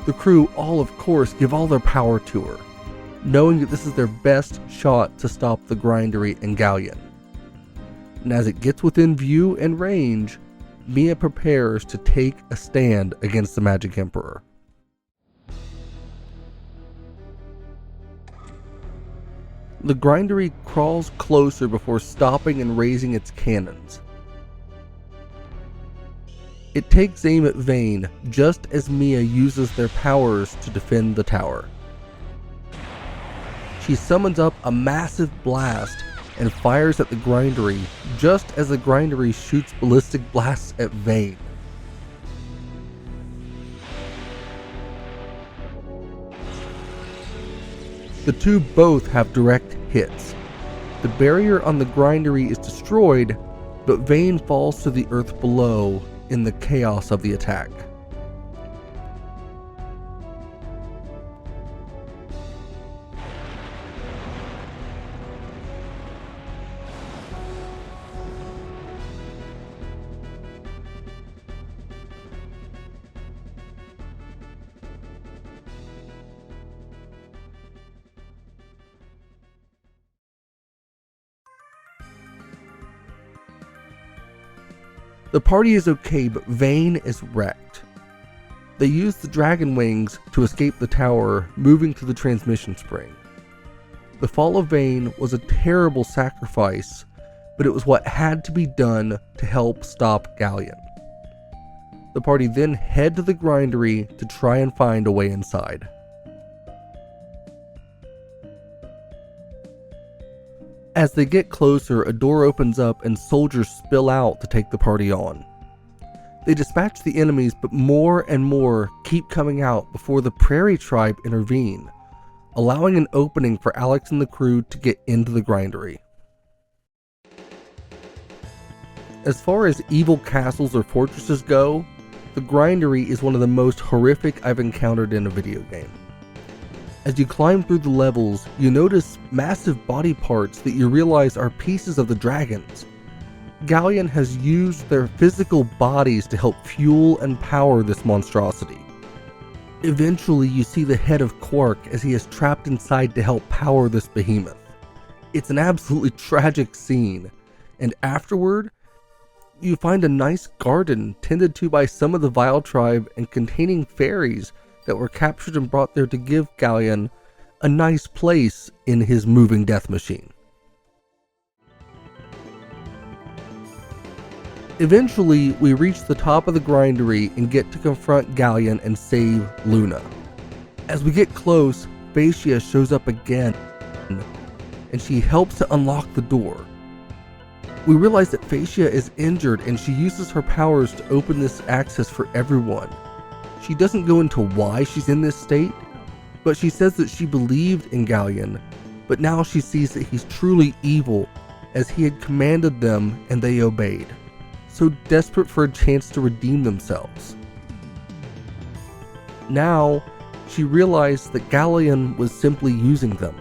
The crew all, of course, give all their power to her, knowing that this is their best shot to stop the grindery and Ghaleon. And as it gets within view and range, Mia prepares to take a stand against the Magic Emperor. The grindery crawls closer before stopping and raising its cannons. It takes aim at Vane just as Mia uses their powers to defend the tower. She summons up a massive blast and fires at the grindery just as the grindery shoots ballistic blasts at Vane. The two both have direct hits. The barrier on the grindery is destroyed, but Vane falls to the earth below in the chaos of the attack. The party is okay, but Vane is wrecked. They use the dragon wings to escape the tower, moving to the transmission spring. The fall of Vane was a terrible sacrifice, but it was what had to be done to help stop Ghaleon. The party then head to the grindery to try and find a way inside. As they get closer, a door opens up and soldiers spill out to take the party on. They dispatch the enemies, but more and more keep coming out before the Prairie Tribe intervene, allowing an opening for Alex and the crew to get into the grindery. As far as evil castles or fortresses go, the grindery is one of the most horrific I've encountered in a video game. As you climb through the levels, you notice massive body parts that you realize are pieces of the dragons. Ghaleon has used their physical bodies to help fuel and power this monstrosity. Eventually, you see the head of Quark as he is trapped inside to help power this behemoth. It's an absolutely tragic scene, and afterward, you find a nice garden tended to by some of the Vile tribe and containing fairies that were captured and brought there to give Ghaleon a nice place in his moving death machine. Eventually, we reach the top of the grindery and get to confront Ghaleon and save Luna. As we get close, Phaecia shows up again, and she helps to unlock the door. We realize that Phaecia is injured and she uses her powers to open this access for everyone. She doesn't go into why she's in this state, but she says that she believed in Ghaleon, but now she sees that he's truly evil as he had commanded them and they obeyed, so desperate for a chance to redeem themselves. Now, she realized that Ghaleon was simply using them.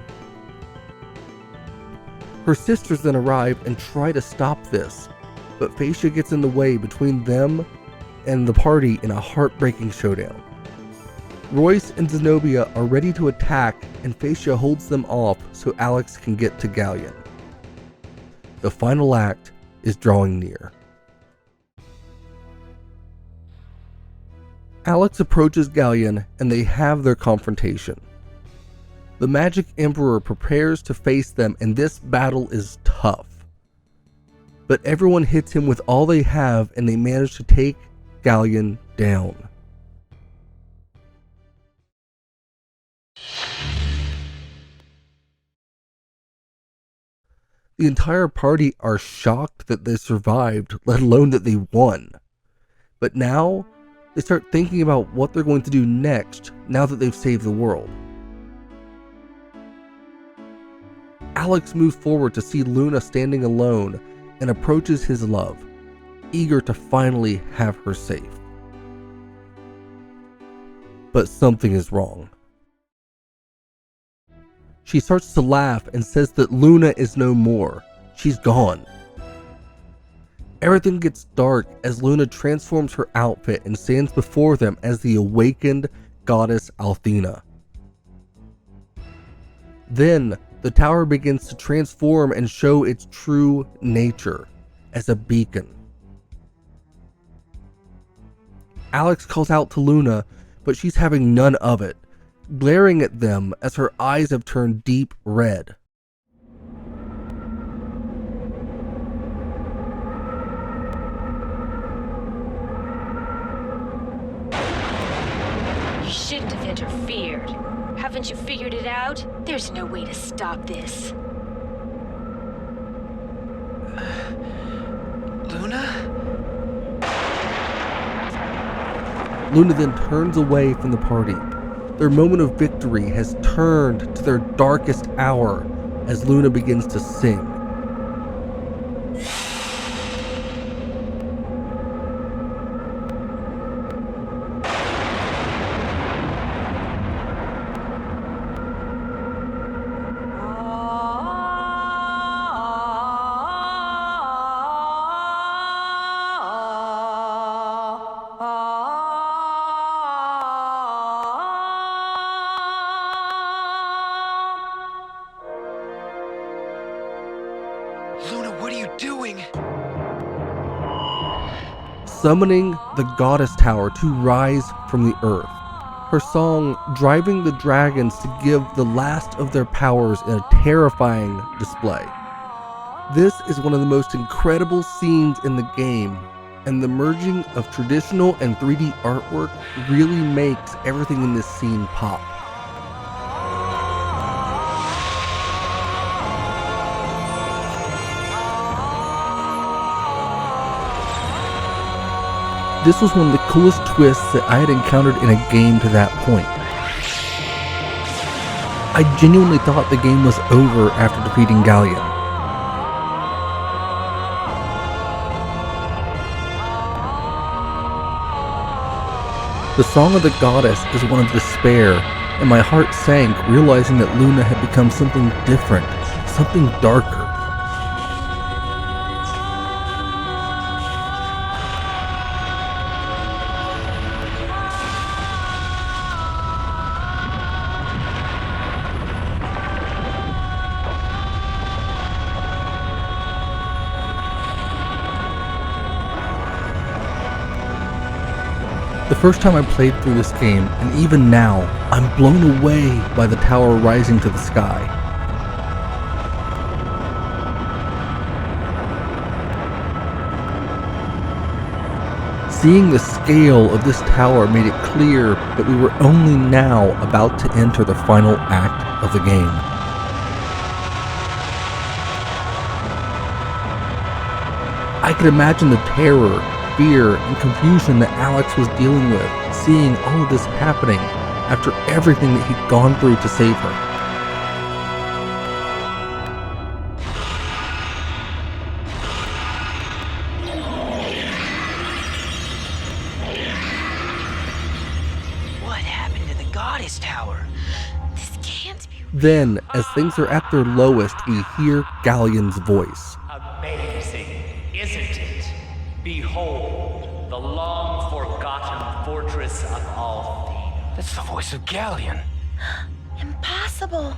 Her sisters then arrive and try to stop this, but Phaecia gets in the way between them and the party in a heartbreaking showdown. Royce and Zenobia are ready to attack, and Phaecia holds them off so Alex can get to Ghaleon. The final act is drawing near. Alex approaches Ghaleon and they have their confrontation. The Magic Emperor prepares to face them and this battle is tough. But everyone hits him with all they have and they manage to take Ghaleon down. The entire party are shocked that they survived, let alone that they won. But now, they start thinking about what they're going to do next now that they've saved the world. Alex moves forward to see Luna standing alone and approaches his love, eager to finally have her safe. But something is wrong. She starts to laugh and says that Luna is no more. She's gone. Everything gets dark as Luna transforms her outfit and stands before them as the awakened goddess Althena. Then, the tower begins to transform and show its true nature as a beacon. Alex calls out to Luna, but she's having none of it, glaring at them as her eyes have turned deep red. You shouldn't have interfered. Haven't you figured it out? There's no way to stop this. Luna? Luna then turns away from the party. Their moment of victory has turned to their darkest hour as Luna begins to sing. Summoning the goddess tower to rise from the earth. Her song driving the dragons to give the last of their powers in a terrifying display. This is one of the most incredible scenes in the game, and the merging of traditional and 3D artwork really makes everything in this scene pop. This was one of the coolest twists that I had encountered in a game to that point. I genuinely thought the game was over after defeating Ghaleon. The Song of the Goddess is one of despair, and my heart sank realizing that Luna had become something different, something darker. The first time I played through this game, and even now, I'm blown away by the tower rising to the sky. Seeing the scale of this tower made it clear that we were only now about to enter the final act of the game. I could imagine the terror, fear, and confusion that Alex was dealing with, seeing all of this happening after everything that he'd gone through to save her. What happened to the goddess tower? This can't be. Then, as things are at their lowest, we hear Ghaleon's voice. Amazing, isn't it? Behold, the long-forgotten fortress of Althena. That's the voice of Ghaleon. Impossible.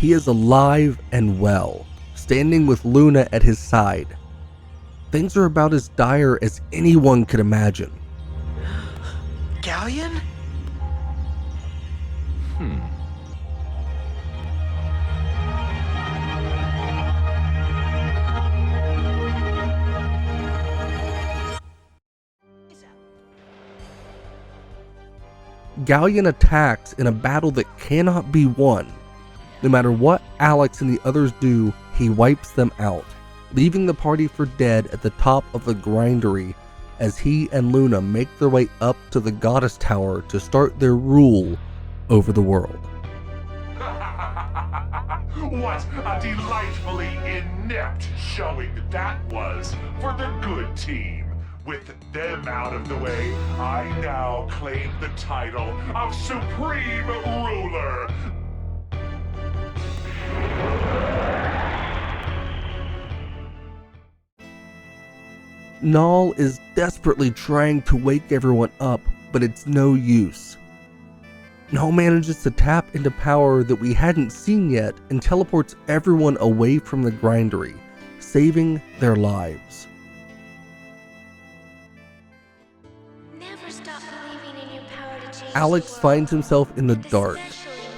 He is alive and well, standing with Luna at his side. Things are about as dire as anyone could imagine. Ghaleon? Ghaleon attacks in a battle that cannot be won. No matter what Alex and the others do, he wipes them out, leaving the party for dead at the top of the grindery as he and Luna make their way up to the Goddess Tower to start their rule over the world. What a delightfully inept showing that was for the good team. With them out of the way, I now claim the title of Supreme Ruler. Null is desperately trying to wake everyone up, but it's no use. Null manages to tap into power that we hadn't seen yet and teleports everyone away from the grindery, saving their lives. Never stop believing in your power to change Alex finds himself in the dark,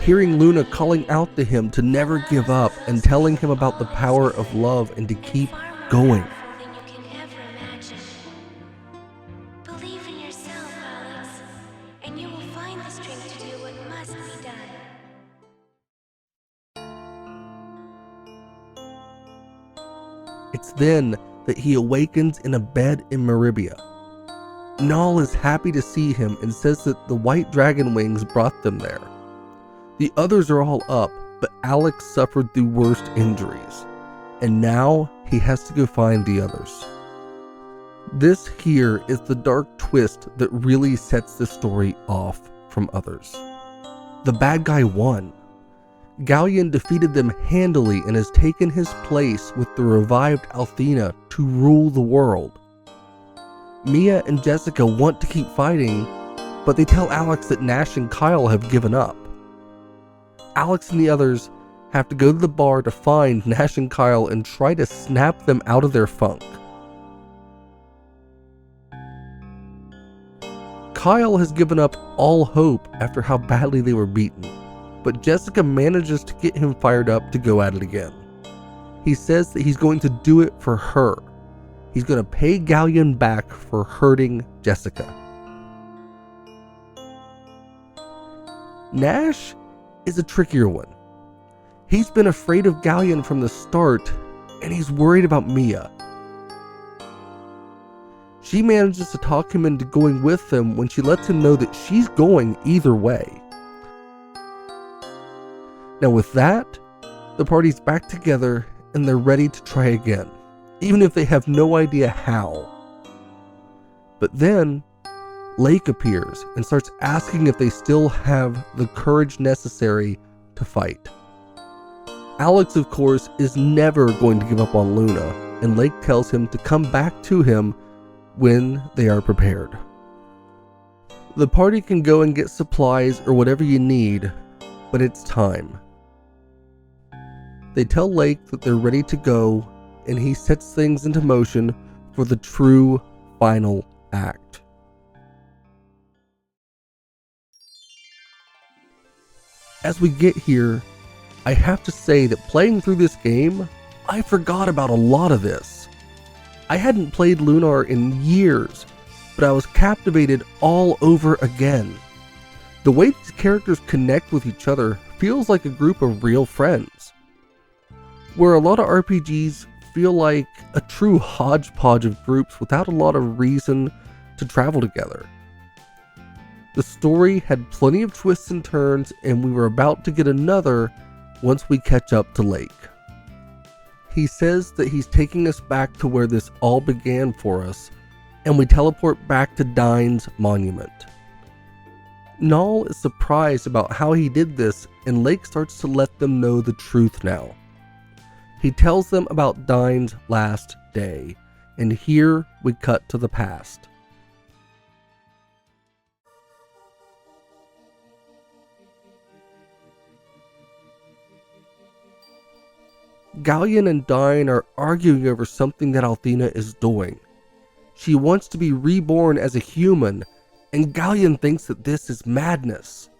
hearing Luna calling out to him to never give up and telling him about the power of love and to keep going. than you can ever imagine. Believe in yourself, Alex, and you will find the strength to do what must be done. It's then that he awakens in a bed in Meribia. Null is happy to see him and says that the white dragon wings brought them there. The others are all up, but Alex suffered the worst injuries, and now he has to go find the others. This here is the dark twist that really sets the story off from others. The bad guy won. Ghaleon defeated them handily and has taken his place with the revived Althena to rule the world. Mia and Jessica want to keep fighting, but they tell Alex that Nash and Kyle have given up. Alex and the others have to go to the bar to find Nash and Kyle and try to snap them out of their funk. Kyle has given up all hope after how badly they were beaten, but Jessica manages to get him fired up to go at it again. He says that he's going to do it for her. He's going to pay Ghaleon back for hurting Jessica. Nash is a trickier one. He's been afraid of Ghaleon from the start, and he's worried about Mia. She manages to talk him into going with them when she lets him know that she's going either way. Now with that, the party's back together and they're ready to try again, even if they have no idea how. But then, Laike appears and starts asking if they still have the courage necessary to fight. Alex, of course, is never going to give up on Luna, and Laike tells him to come back to him when they are prepared. The party can go and get supplies or whatever you need, but it's time. They tell Laike that they're ready to go, and he sets things into motion for the true final act. As we get here, I have to say that playing through this game, I forgot about a lot of this. I hadn't played Lunar in years, but I was captivated all over again. The way these characters connect with each other feels like a group of real friends. Where a lot of RPGs feel like a true hodgepodge of groups without a lot of reason to travel together. The story had plenty of twists and turns, and we were about to get another once we catch up to Laike. He says that he's taking us back to where this all began for us, and we teleport back to Dine's monument. Null is surprised about how he did this, and Laike starts to let them know the truth now. He tells them about Dine's last day, and here we cut to the past. Ghaleon and Dine are arguing over something that Althena is doing. She wants to be reborn as a human, and Ghaleon thinks that this is madness.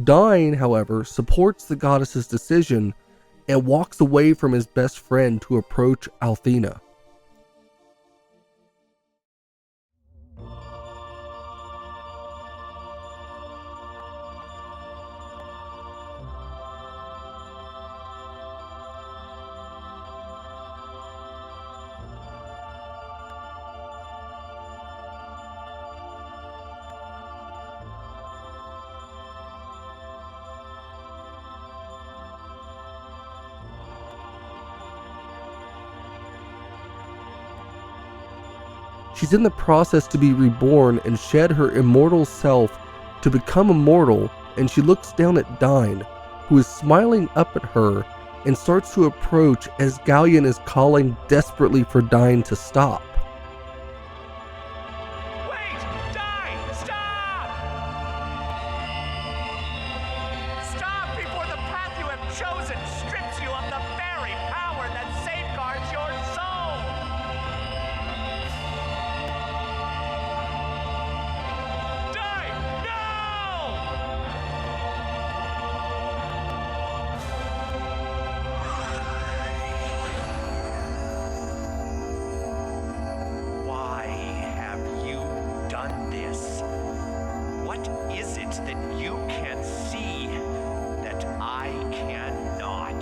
Dine, however, supports the goddess's decision and walks away from his best friend to approach Althena. She's in the process to be reborn and shed her immortal self to become immortal, and she looks down at Dine, who is smiling up at her, and starts to approach as Ghaleon is calling desperately for Dine to stop. Wait! Dine! Stop! Stop before the path you have chosen strips you of the very power that safeguards your soul! Dine! No! Why have you done this? What is it that you can see that I cannot?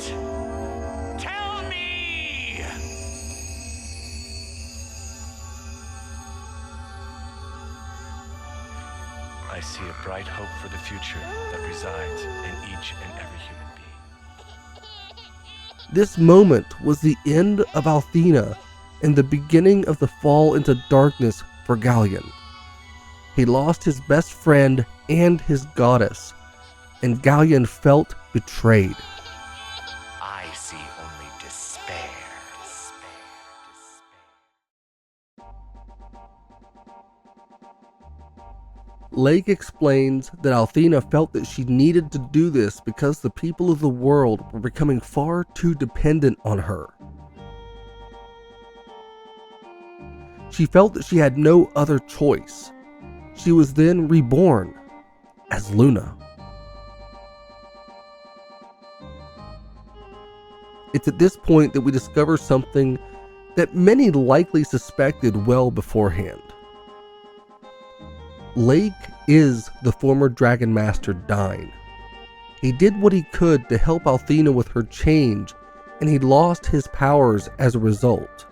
Tell me! I see a bright hope for the future that resides in each and every human being. This moment was the end of Althena and the beginning of the fall into darkness for Ghaleon. He lost his best friend and his goddess, and Ghaleon felt betrayed. I see only despair. Laike explains that Althena felt that she needed to do this because the people of the world were becoming far too dependent on her. She felt that she had no other choice. She was then reborn as Luna. It's at this point that we discover something that many likely suspected well beforehand. Laike is the former Dragon Master Dine. He did what he could to help Althena with her change, and he lost his powers as a result.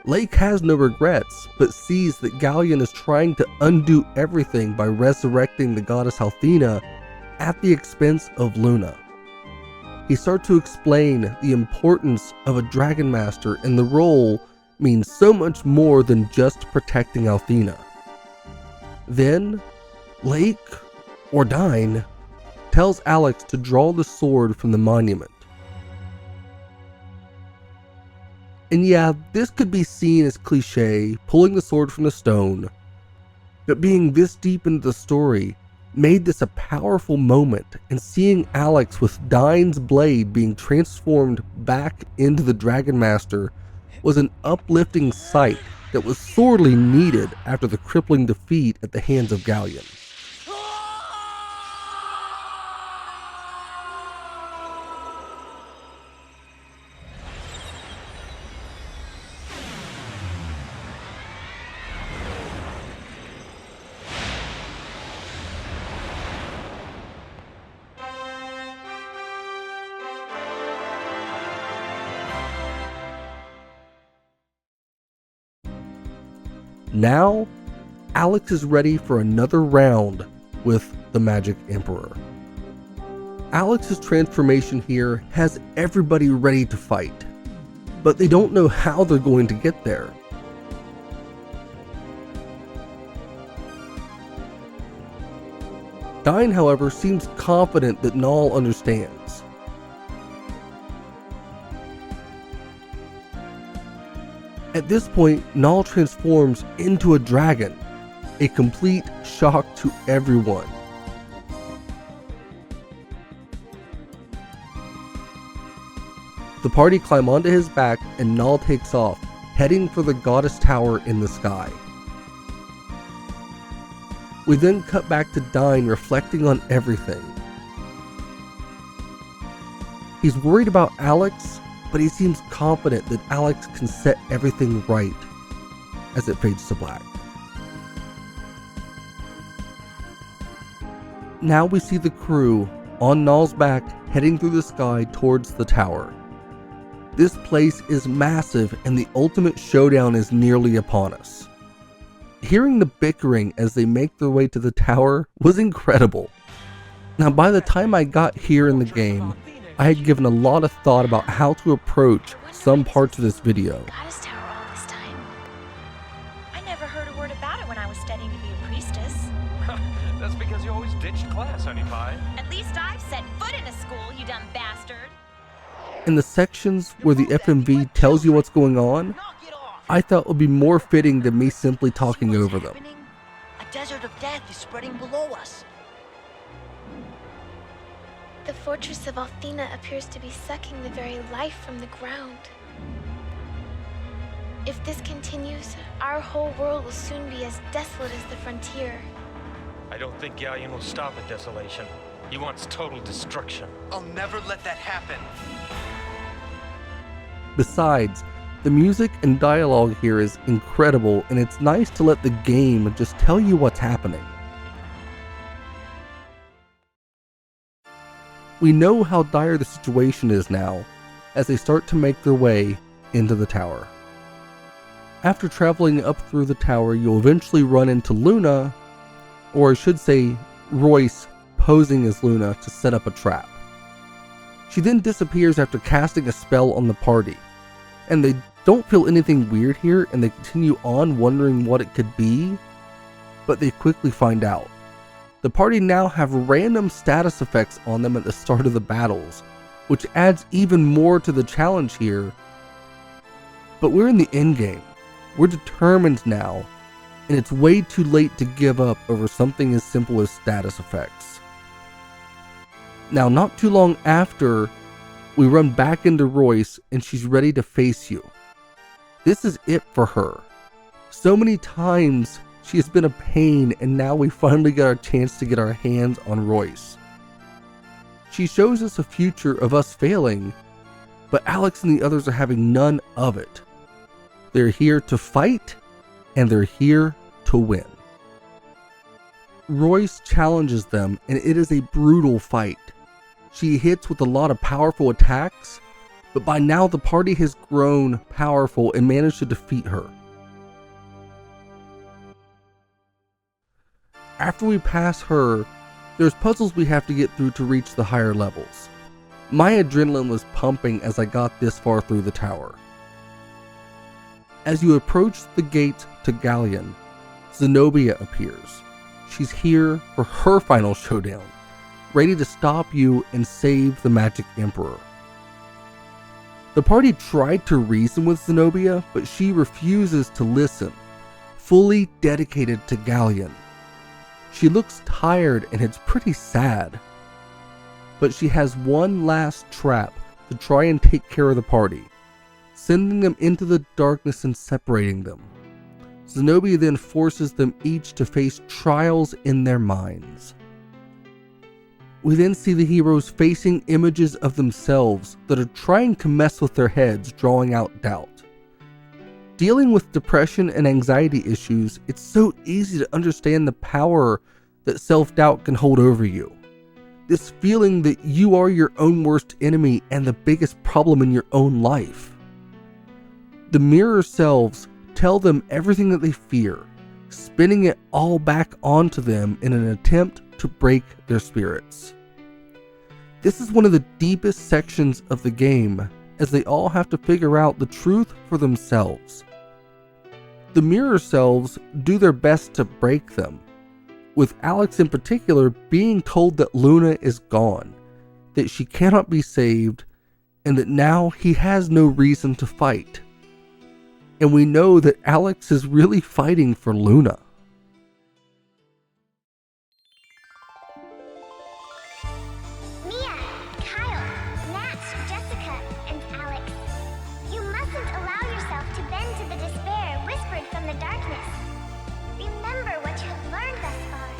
Laike has no regrets, but sees that Ghaleon is trying to undo everything by resurrecting the goddess Althena at the expense of Luna. He starts to explain the importance of a Dragon Master, and the role means so much more than just protecting Althena. Then, Laike, or Dine, tells Alex to draw the sword from the monument. And yeah, this could be seen as cliche, pulling the sword from the stone, but being this deep into the story made this a powerful moment, and seeing Alex with Dine's blade being transformed back into the Dragon Master was an uplifting sight that was sorely needed after the crippling defeat at the hands of Ghaleon. Now, Alex is ready for another round with the Magic Emperor. Alex's transformation here has everybody ready to fight, but they don't know how they're going to get there. Dine, however, seems confident that Null understands. At this point, Null transforms into a dragon, a complete shock to everyone. The party climb onto his back and Null takes off, heading for the goddess tower in the sky. We then cut back to Dine reflecting on everything. He's worried about Alex, but he seems confident that Alex can set everything right as it fades to black. Now we see the crew on Null's back heading through the sky towards the tower. This place is massive and the ultimate showdown is nearly upon us. Hearing the bickering as they make their way to the tower was incredible. Now by the time I got here in the game, I had given a lot of thought about how to approach some parts of this video. Goddess Tower all this time. I never heard a word about it when I was studying to be a priestess. That's because you always ditched class, honey pie. At least I've set foot in a school, you dumb bastard. In the sections where the FMV tells you what's going on, I thought it would be more fitting than me simply talking over them. A desert of death is spreading below us. The fortress of Althena appears to be sucking the very life from the ground. If this continues, our whole world will soon be as desolate as the frontier. I don't think Ghaleon will stop at desolation. He wants total destruction. I'll never let that happen. Besides, the music and dialogue here is incredible, and it's nice to let the game just tell you what's happening. We know how dire the situation is now, as they start to make their way into the tower. After traveling up through the tower, you'll eventually run into Luna, or I should say Royce posing as Luna to set up a trap. She then disappears after casting a spell on the party, and they don't feel anything weird here and they continue on wondering what it could be, but they quickly find out. The party now have random status effects on them at the start of the battles, which adds even more to the challenge here. But we're in the endgame. We're determined now, and it's way too late to give up over something as simple as status effects. Now, not too long after, we run back into Royce and she's ready to face you. This is it for her. So many times she has been a pain, and now we finally got our chance to get our hands on Royce. She shows us a future of us failing, but Alex and the others are having none of it. They're here to fight, and they're here to win. Royce challenges them, and it is a brutal fight. She hits with a lot of powerful attacks, but by now the party has grown powerful and managed to defeat her. After we pass her, there's puzzles we have to get through to reach the higher levels. My adrenaline was pumping as I got this far through the tower. As you approach the gate to Ghaleon, Zenobia appears. She's here for her final showdown, ready to stop you and save the Magic Emperor. The party tried to reason with Zenobia, but she refuses to listen, fully dedicated to Ghaleon. She looks tired and it's pretty sad. But she has one last trap to try and take care of the party, sending them into the darkness and separating them. Zenobia then forces them each to face trials in their minds. We then see the heroes facing images of themselves that are trying to mess with their heads, drawing out doubt. Dealing with depression and anxiety issues, it's so easy to understand the power that self-doubt can hold over you. This feeling that you are your own worst enemy and the biggest problem in your own life. The mirror selves tell them everything that they fear, spinning it all back onto them in an attempt to break their spirits. This is one of the deepest sections of the game, as they all have to figure out the truth for themselves. The mirror selves do their best to break them, with Alex in particular being told that Luna is gone, that she cannot be saved, and that now he has no reason to fight. And we know that Alex is really fighting for Luna. Mia, Kyle, Nash, Jessica, and Alex. the darkness. Remember what you have learned thus far.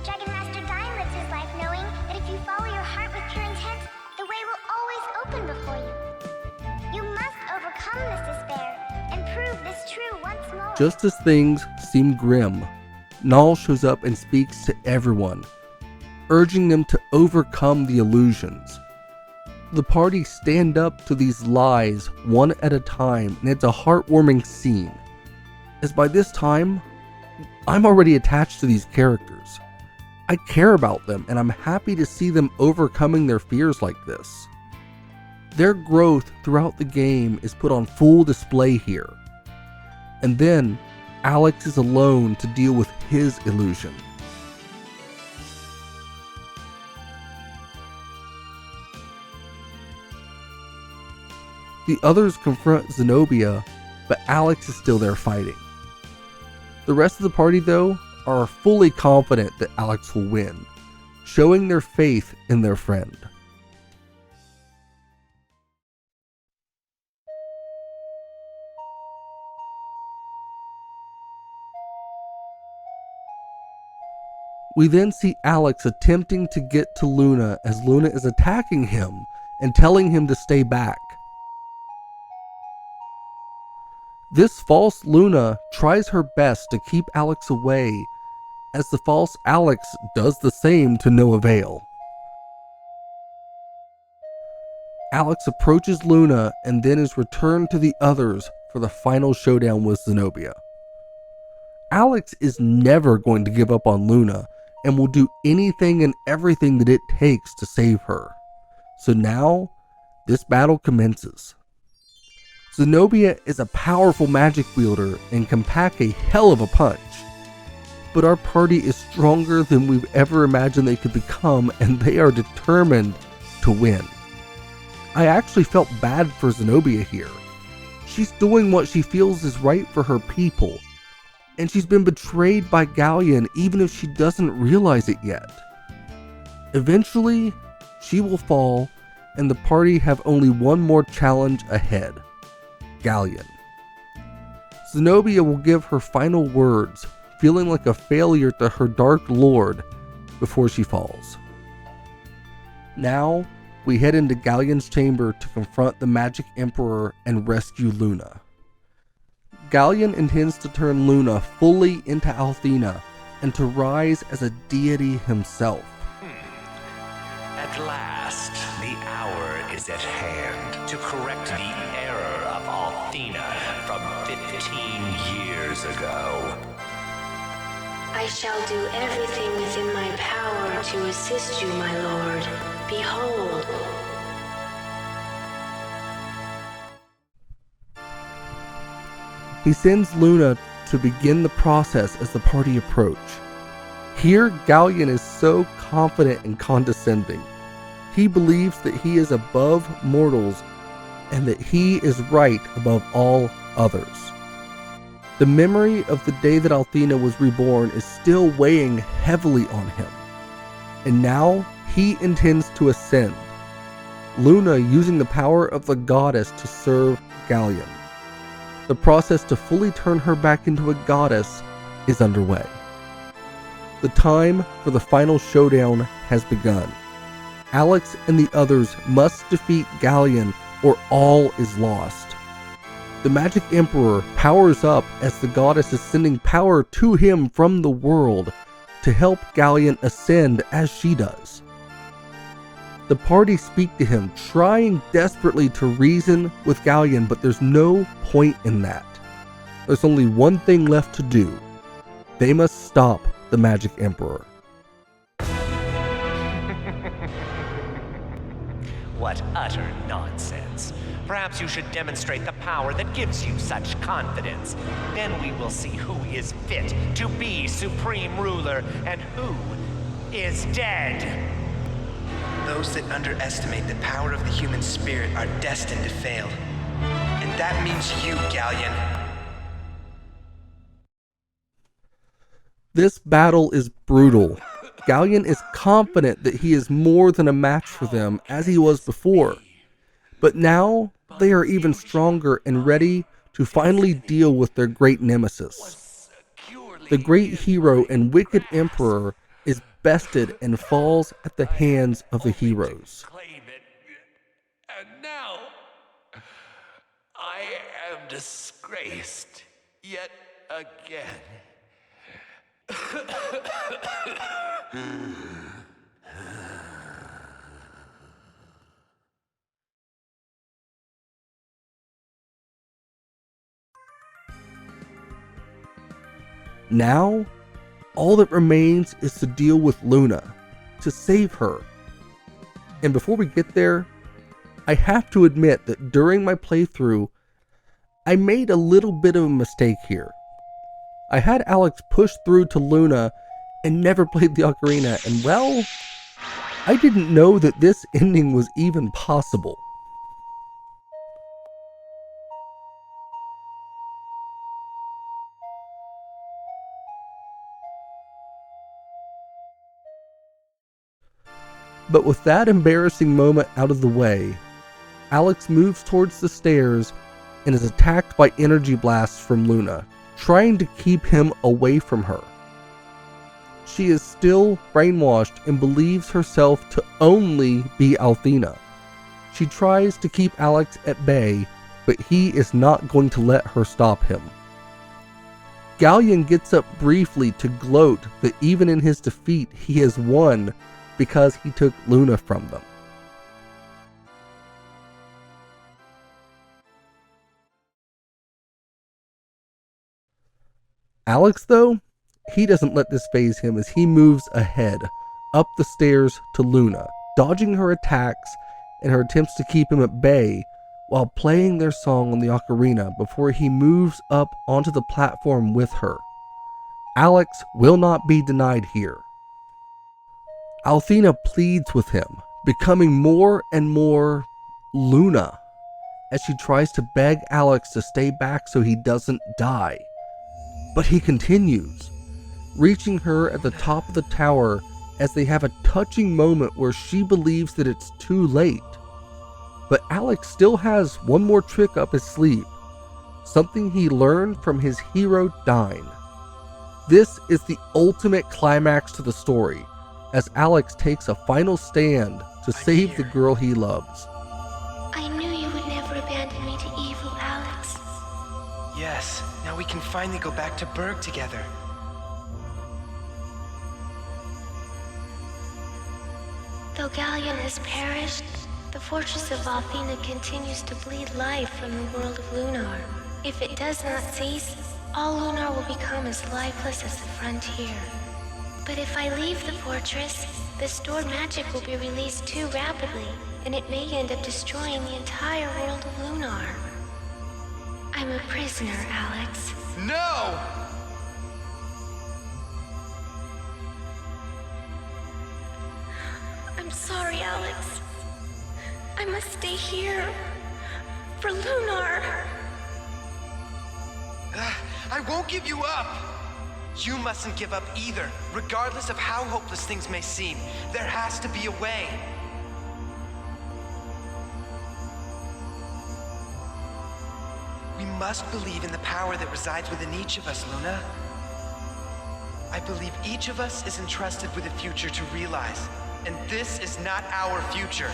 Dragon Master Dine lives his life knowing that if you follow your heart with pure intent, the way will always open before you. You must overcome this despair and prove this true once more. Just as things seem grim, Null shows up and speaks to everyone, urging them to overcome the illusions. The party stand up to these lies one at a time, and it's a heartwarming scene, as by this time, I'm already attached to these characters. I care about them, and I'm happy to see them overcoming their fears like this. Their growth throughout the game is put on full display here. And then, Alex is alone to deal with his illusion. The others confront Zenobia, but Alex is still there fighting. The rest of the party, though, are fully confident that Alex will win, showing their faith in their friend. We then see Alex attempting to get to Luna as Luna is attacking him and telling him to stay back. This false Luna tries her best to keep Alex away, as the false Alex does the same to no avail. Alex approaches Luna and then is returned to the others for the final showdown with Zenobia. Alex is never going to give up on Luna and will do anything and everything that it takes to save her. So now, this battle commences. Zenobia is a powerful magic wielder and can pack a hell of a punch. But our party is stronger than we've ever imagined they could become, and they are determined to win. I actually felt bad for Zenobia here. She's doing what she feels is right for her people, and she's been betrayed by Ghaleon even if she doesn't realize it yet. Eventually, she will fall, and the party have only one more challenge ahead: Ghaleon. Zenobia will give her final words, feeling like a failure to her Dark Lord, before she falls. Now, we head into Ghaleon's chamber to confront the Magic Emperor and rescue Luna. Ghaleon intends to turn Luna fully into Althena and to rise as a deity himself. At last, the hour is at hand to correct the error of Althena from 15 years ago. I shall do everything within my power to assist you, my lord. Behold. He sends Luna to begin the process as the party approach. Here, Ghaleon is so confident and condescending. He believes that he is above mortals and that he is right above all others. The memory of the day that Althena was reborn is still weighing heavily on him, and now he intends to ascend, Luna using the power of the goddess to serve Ghaleon. The process to fully turn her back into a goddess is underway. The time for the final showdown has begun. Alex and the others must defeat Ghaleon or all is lost. The Magic Emperor powers up as the goddess is sending power to him from the world to help Ghaleon ascend as she does. The party speak to him, trying desperately to reason with Ghaleon, but there's no point in that. There's only one thing left to do. They must stop the Magic Emperor. What utter nonsense. Perhaps you should demonstrate the power that gives you such confidence. Then we will see who is fit to be supreme ruler and who is dead. Those that underestimate the power of the human spirit are destined to fail. And that means you, Ghaleon. This battle is brutal. Ghaleon is confident that he is more than a match for them as he was before. But now they are even stronger and ready to finally deal with their great nemesis. The great hero and wicked emperor is bested and falls at the hands of the heroes. And now, I am disgraced yet again. Now, all that remains is to deal with Luna, to save her. And before we get there, I have to admit that during my playthrough, I made a little bit of a mistake here. I had Alex push through to Luna and never played the ocarina, and well, I didn't know that this ending was even possible. But with that embarrassing moment out of the way, Alex moves towards the stairs and is attacked by energy blasts from Luna, trying to keep him away from her. She is still brainwashed and believes herself to only be Althena. She tries to keep Alex at bay, but he is not going to let her stop him. Ghaleon gets up briefly to gloat that even in his defeat he has won because he took Luna from them. Alex, though, he doesn't let this faze him as he moves ahead, up the stairs to Luna, dodging her attacks and her attempts to keep him at bay while playing their song on the ocarina before he moves up onto the platform with her. Alex will not be denied here. Althena pleads with him, becoming more and more Luna as she tries to beg Alex to stay back so he doesn't die. But he continues, reaching her at the top of the tower as they have a touching moment where she believes that it's too late. But Alex still has one more trick up his sleeve, something he learned from his hero Dine. This is the ultimate climax to the story, as Alex takes a final stand to save the girl he loves. I knew you would never abandon me to evil, Alex. Yes, now we can finally go back to Berg together. Though Ghaleon has perished, the fortress of Althena continues to bleed life from the world of Lunar. If it does not cease, all Lunar will become as lifeless as the frontier. But if I leave the fortress, the stored magic will be released too rapidly, and it may end up destroying the entire world of Lunar. I'm a prisoner, Alex. No! I'm sorry, Alex. I must stay here. For Lunar. I won't give you up! You mustn't give up either, regardless of how hopeless things may seem. There has to be a way. We must believe in the power that resides within each of us, Luna. I believe each of us is entrusted with a future to realize, and this is not our future.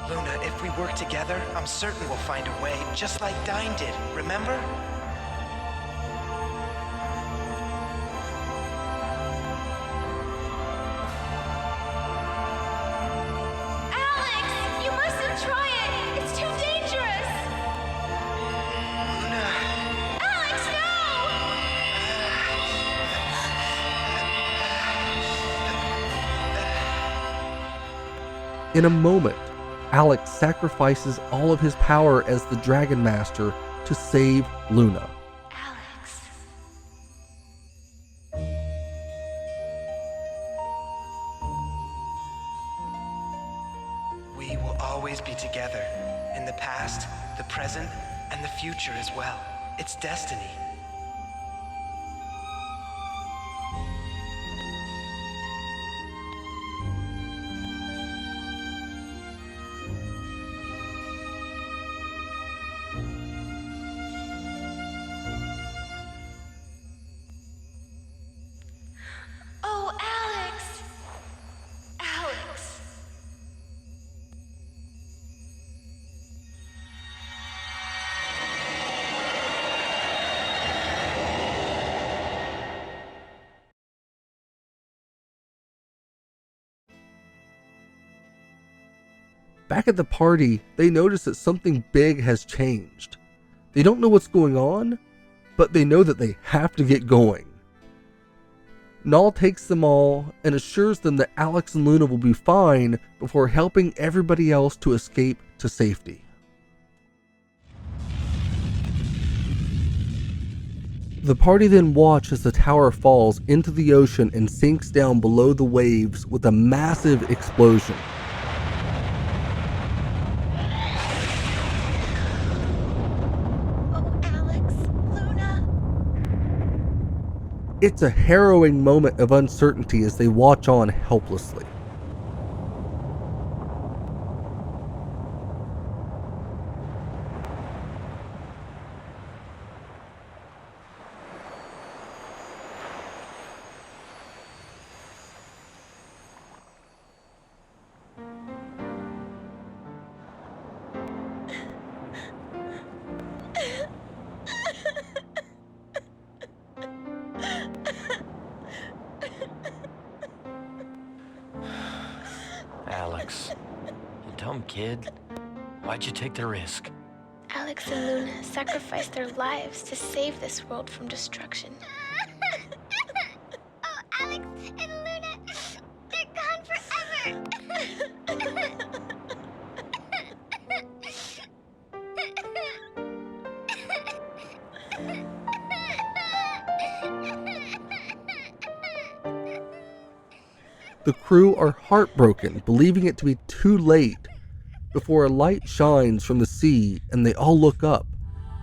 Luna, if we work together, I'm certain we'll find a way, just like Dine did, remember? Alex! You mustn't try it! It's too dangerous! Luna... Alex, In a moment, Alex sacrifices all of his power as the Dragon Master to save Luna. We will always be together, in the past, the present, and the future as well. It's destiny. Back at the party, they notice that something big has changed. They don't know what's going on, but they know that they have to get going. Null takes them all and assures them that Alex and Luna will be fine before helping everybody else to escape to safety. The party then watch as the tower falls into the ocean and sinks down below the waves with a massive explosion. It's a harrowing moment of uncertainty as they watch on helplessly. Alex, you dumb kid. Why'd you take the risk? Alex and Luna sacrificed their lives to save this world from destruction. Oh, Alex and Luna, they're gone forever. The crew are heartbroken, believing it to be too late, before a light shines from the sea and they all look up,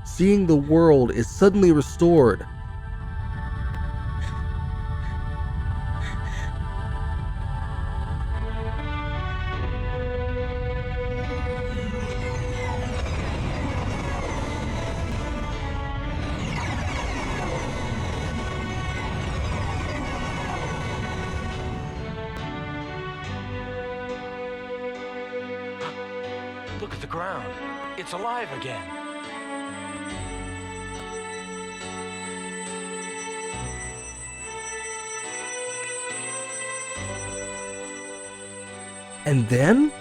seeing the world is suddenly restored. Look at the ground. It's alive again. And then?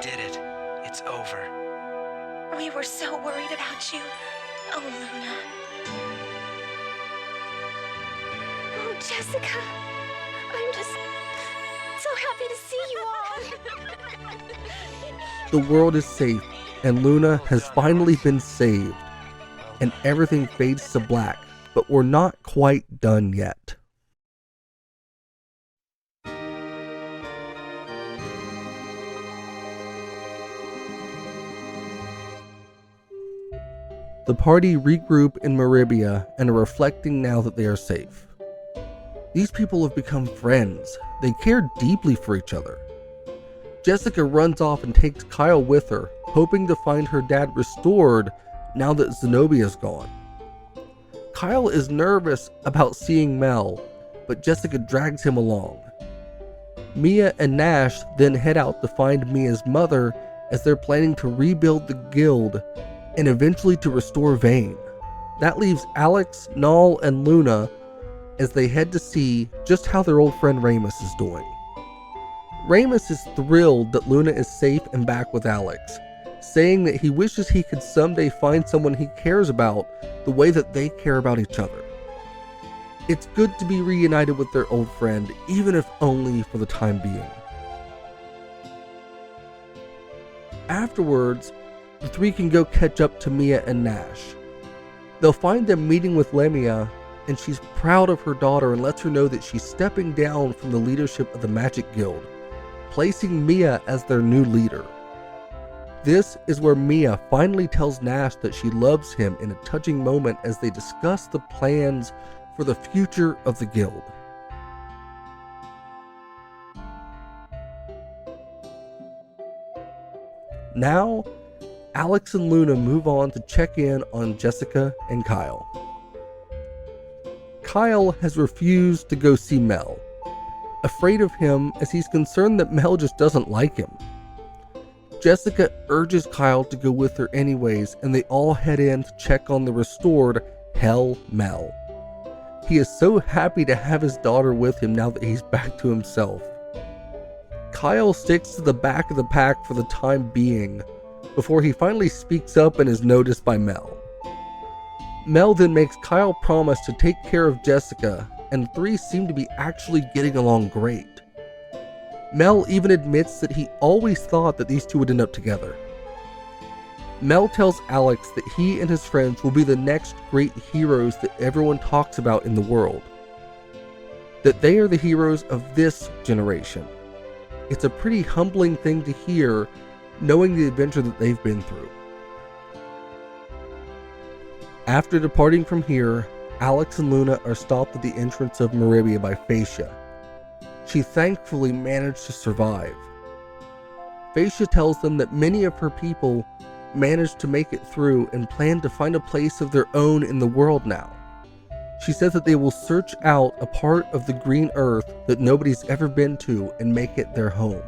Did it. It's over. We were so worried about you. Oh, Luna. Oh, Jessica. I'm just so happy to see you all. The world is safe, and Luna has finally been saved, and everything fades to black, but we're not quite done yet. The party regroup in Meribia and are reflecting now that they are safe. These people have become friends. They care deeply for each other. Jessica runs off and takes Kyle with her, hoping to find her dad restored now that Zenobia is gone. Kyle is nervous about seeing Mel, but Jessica drags him along. Mia and Nash then head out to find Mia's mother as they're planning to rebuild the guild and eventually to restore Vane. That leaves Alex, Null, and Luna as they head to see just how their old friend Ramus is doing. Ramus is thrilled that Luna is safe and back with Alex, saying that he wishes he could someday find someone he cares about the way that they care about each other. It's good to be reunited with their old friend, even if only for the time being. Afterwards, the three can go catch up to Mia and Nash. They'll find them meeting with Lemia, and she's proud of her daughter and lets her know that she's stepping down from the leadership of the Magic Guild, placing Mia as their new leader. This is where Mia finally tells Nash that she loves him in a touching moment as they discuss the plans for the future of the guild. Now, Alex and Luna move on to check in on Jessica and Kyle. Kyle has refused to go see Mel, afraid of him as he's concerned that Mel just doesn't like him. Jessica urges Kyle to go with her anyways, and they all head in to check on the restored Hell Mel. He is so happy to have his daughter with him now that he's back to himself. Kyle sticks to the back of the pack for the time being, before he finally speaks up and is noticed by Mel. Mel then makes Kyle promise to take care of Jessica, and the three seem to be actually getting along great. Mel even admits that he always thought that these two would end up together. Mel tells Alex that he and his friends will be the next great heroes that everyone talks about in the world. That they are the heroes of this generation. It's a pretty humbling thing to hear, knowing the adventure that they've been through. After departing from here, Alex and Luna are stopped at the entrance of Meribia by Phaecia. She thankfully managed to survive. Phaecia tells them that many of her people managed to make it through and plan to find a place of their own in the world now. She says that they will search out a part of the green earth that nobody's ever been to and make it their home,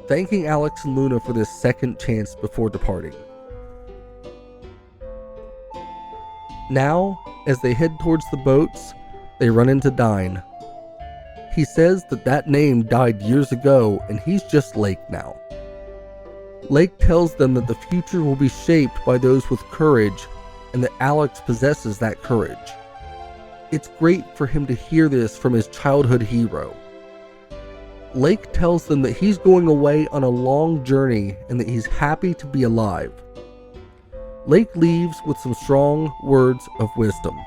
thanking Alex and Luna for this second chance before departing. Now, as they head towards the boats, they run into Dine. He says that that name died years ago and he's just Laike now. Laike tells them that the future will be shaped by those with courage and that Alex possesses that courage. It's great for him to hear this from his childhood hero. Laike tells them that he's going away on a long journey and that he's happy to be alive. Laike leaves with some strong words of wisdom.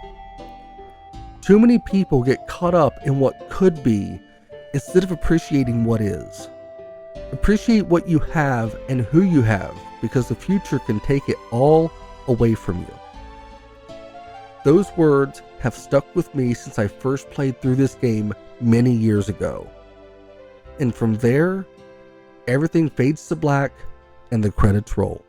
Too many people get caught up in what could be instead of appreciating what is. Appreciate what you have and who you have, because the future can take it all away from you. Those words have stuck with me since I first played through this game many years ago. And from there, everything fades to black and the credits roll.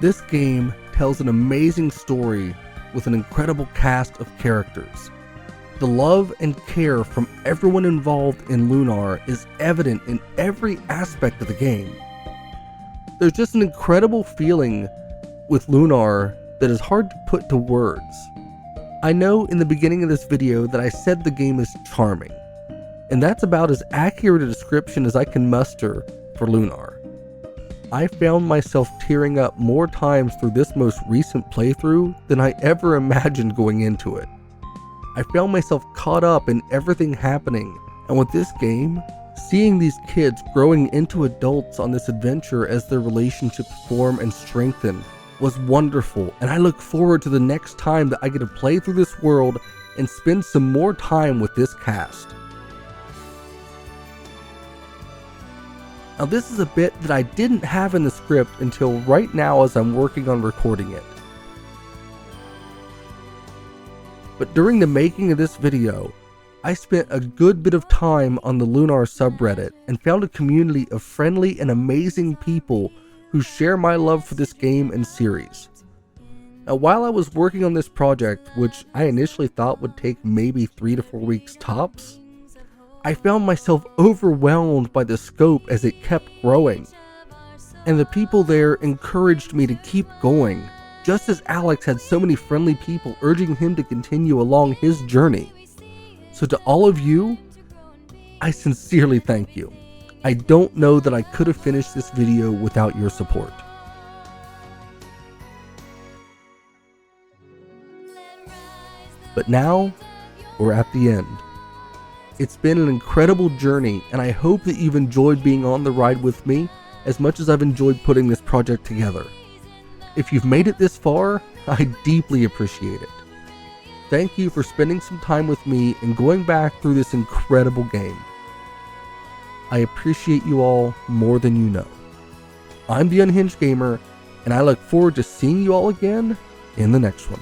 This game tells an amazing story with an incredible cast of characters. The love and care from everyone involved in Lunar is evident in every aspect of the game. There's just an incredible feeling with Lunar that is hard to put to words. I know in the beginning of this video that I said the game is charming, and that's about as accurate a description as I can muster for Lunar. I found myself tearing up more times through this most recent playthrough than I ever imagined going into it. I found myself caught up in everything happening, and with this game, seeing these kids growing into adults on this adventure as their relationships form and strengthen was wonderful, and I look forward to the next time that I get to play through this world and spend some more time with this cast. Now this is a bit that I didn't have in the script until right now as I'm working on recording it. But during the making of this video, I spent a good bit of time on the Lunar subreddit and found a community of friendly and amazing people who share my love for this game and series. Now while I was working on this project, which I initially thought would take maybe 3 to 4 weeks tops, I found myself overwhelmed by the scope as it kept growing. And the people there encouraged me to keep going, just as Alex had so many friendly people urging him to continue along his journey. So to all of you, I sincerely thank you. I don't know that I could have finished this video without your support. But now, we're at the end. It's been an incredible journey, and I hope that you've enjoyed being on the ride with me as much as I've enjoyed putting this project together. If you've made it this far, I deeply appreciate it. Thank you for spending some time with me and going back through this incredible game. I appreciate you all more than you know. I'm the Unhinged Gamer, and I look forward to seeing you all again in the next one.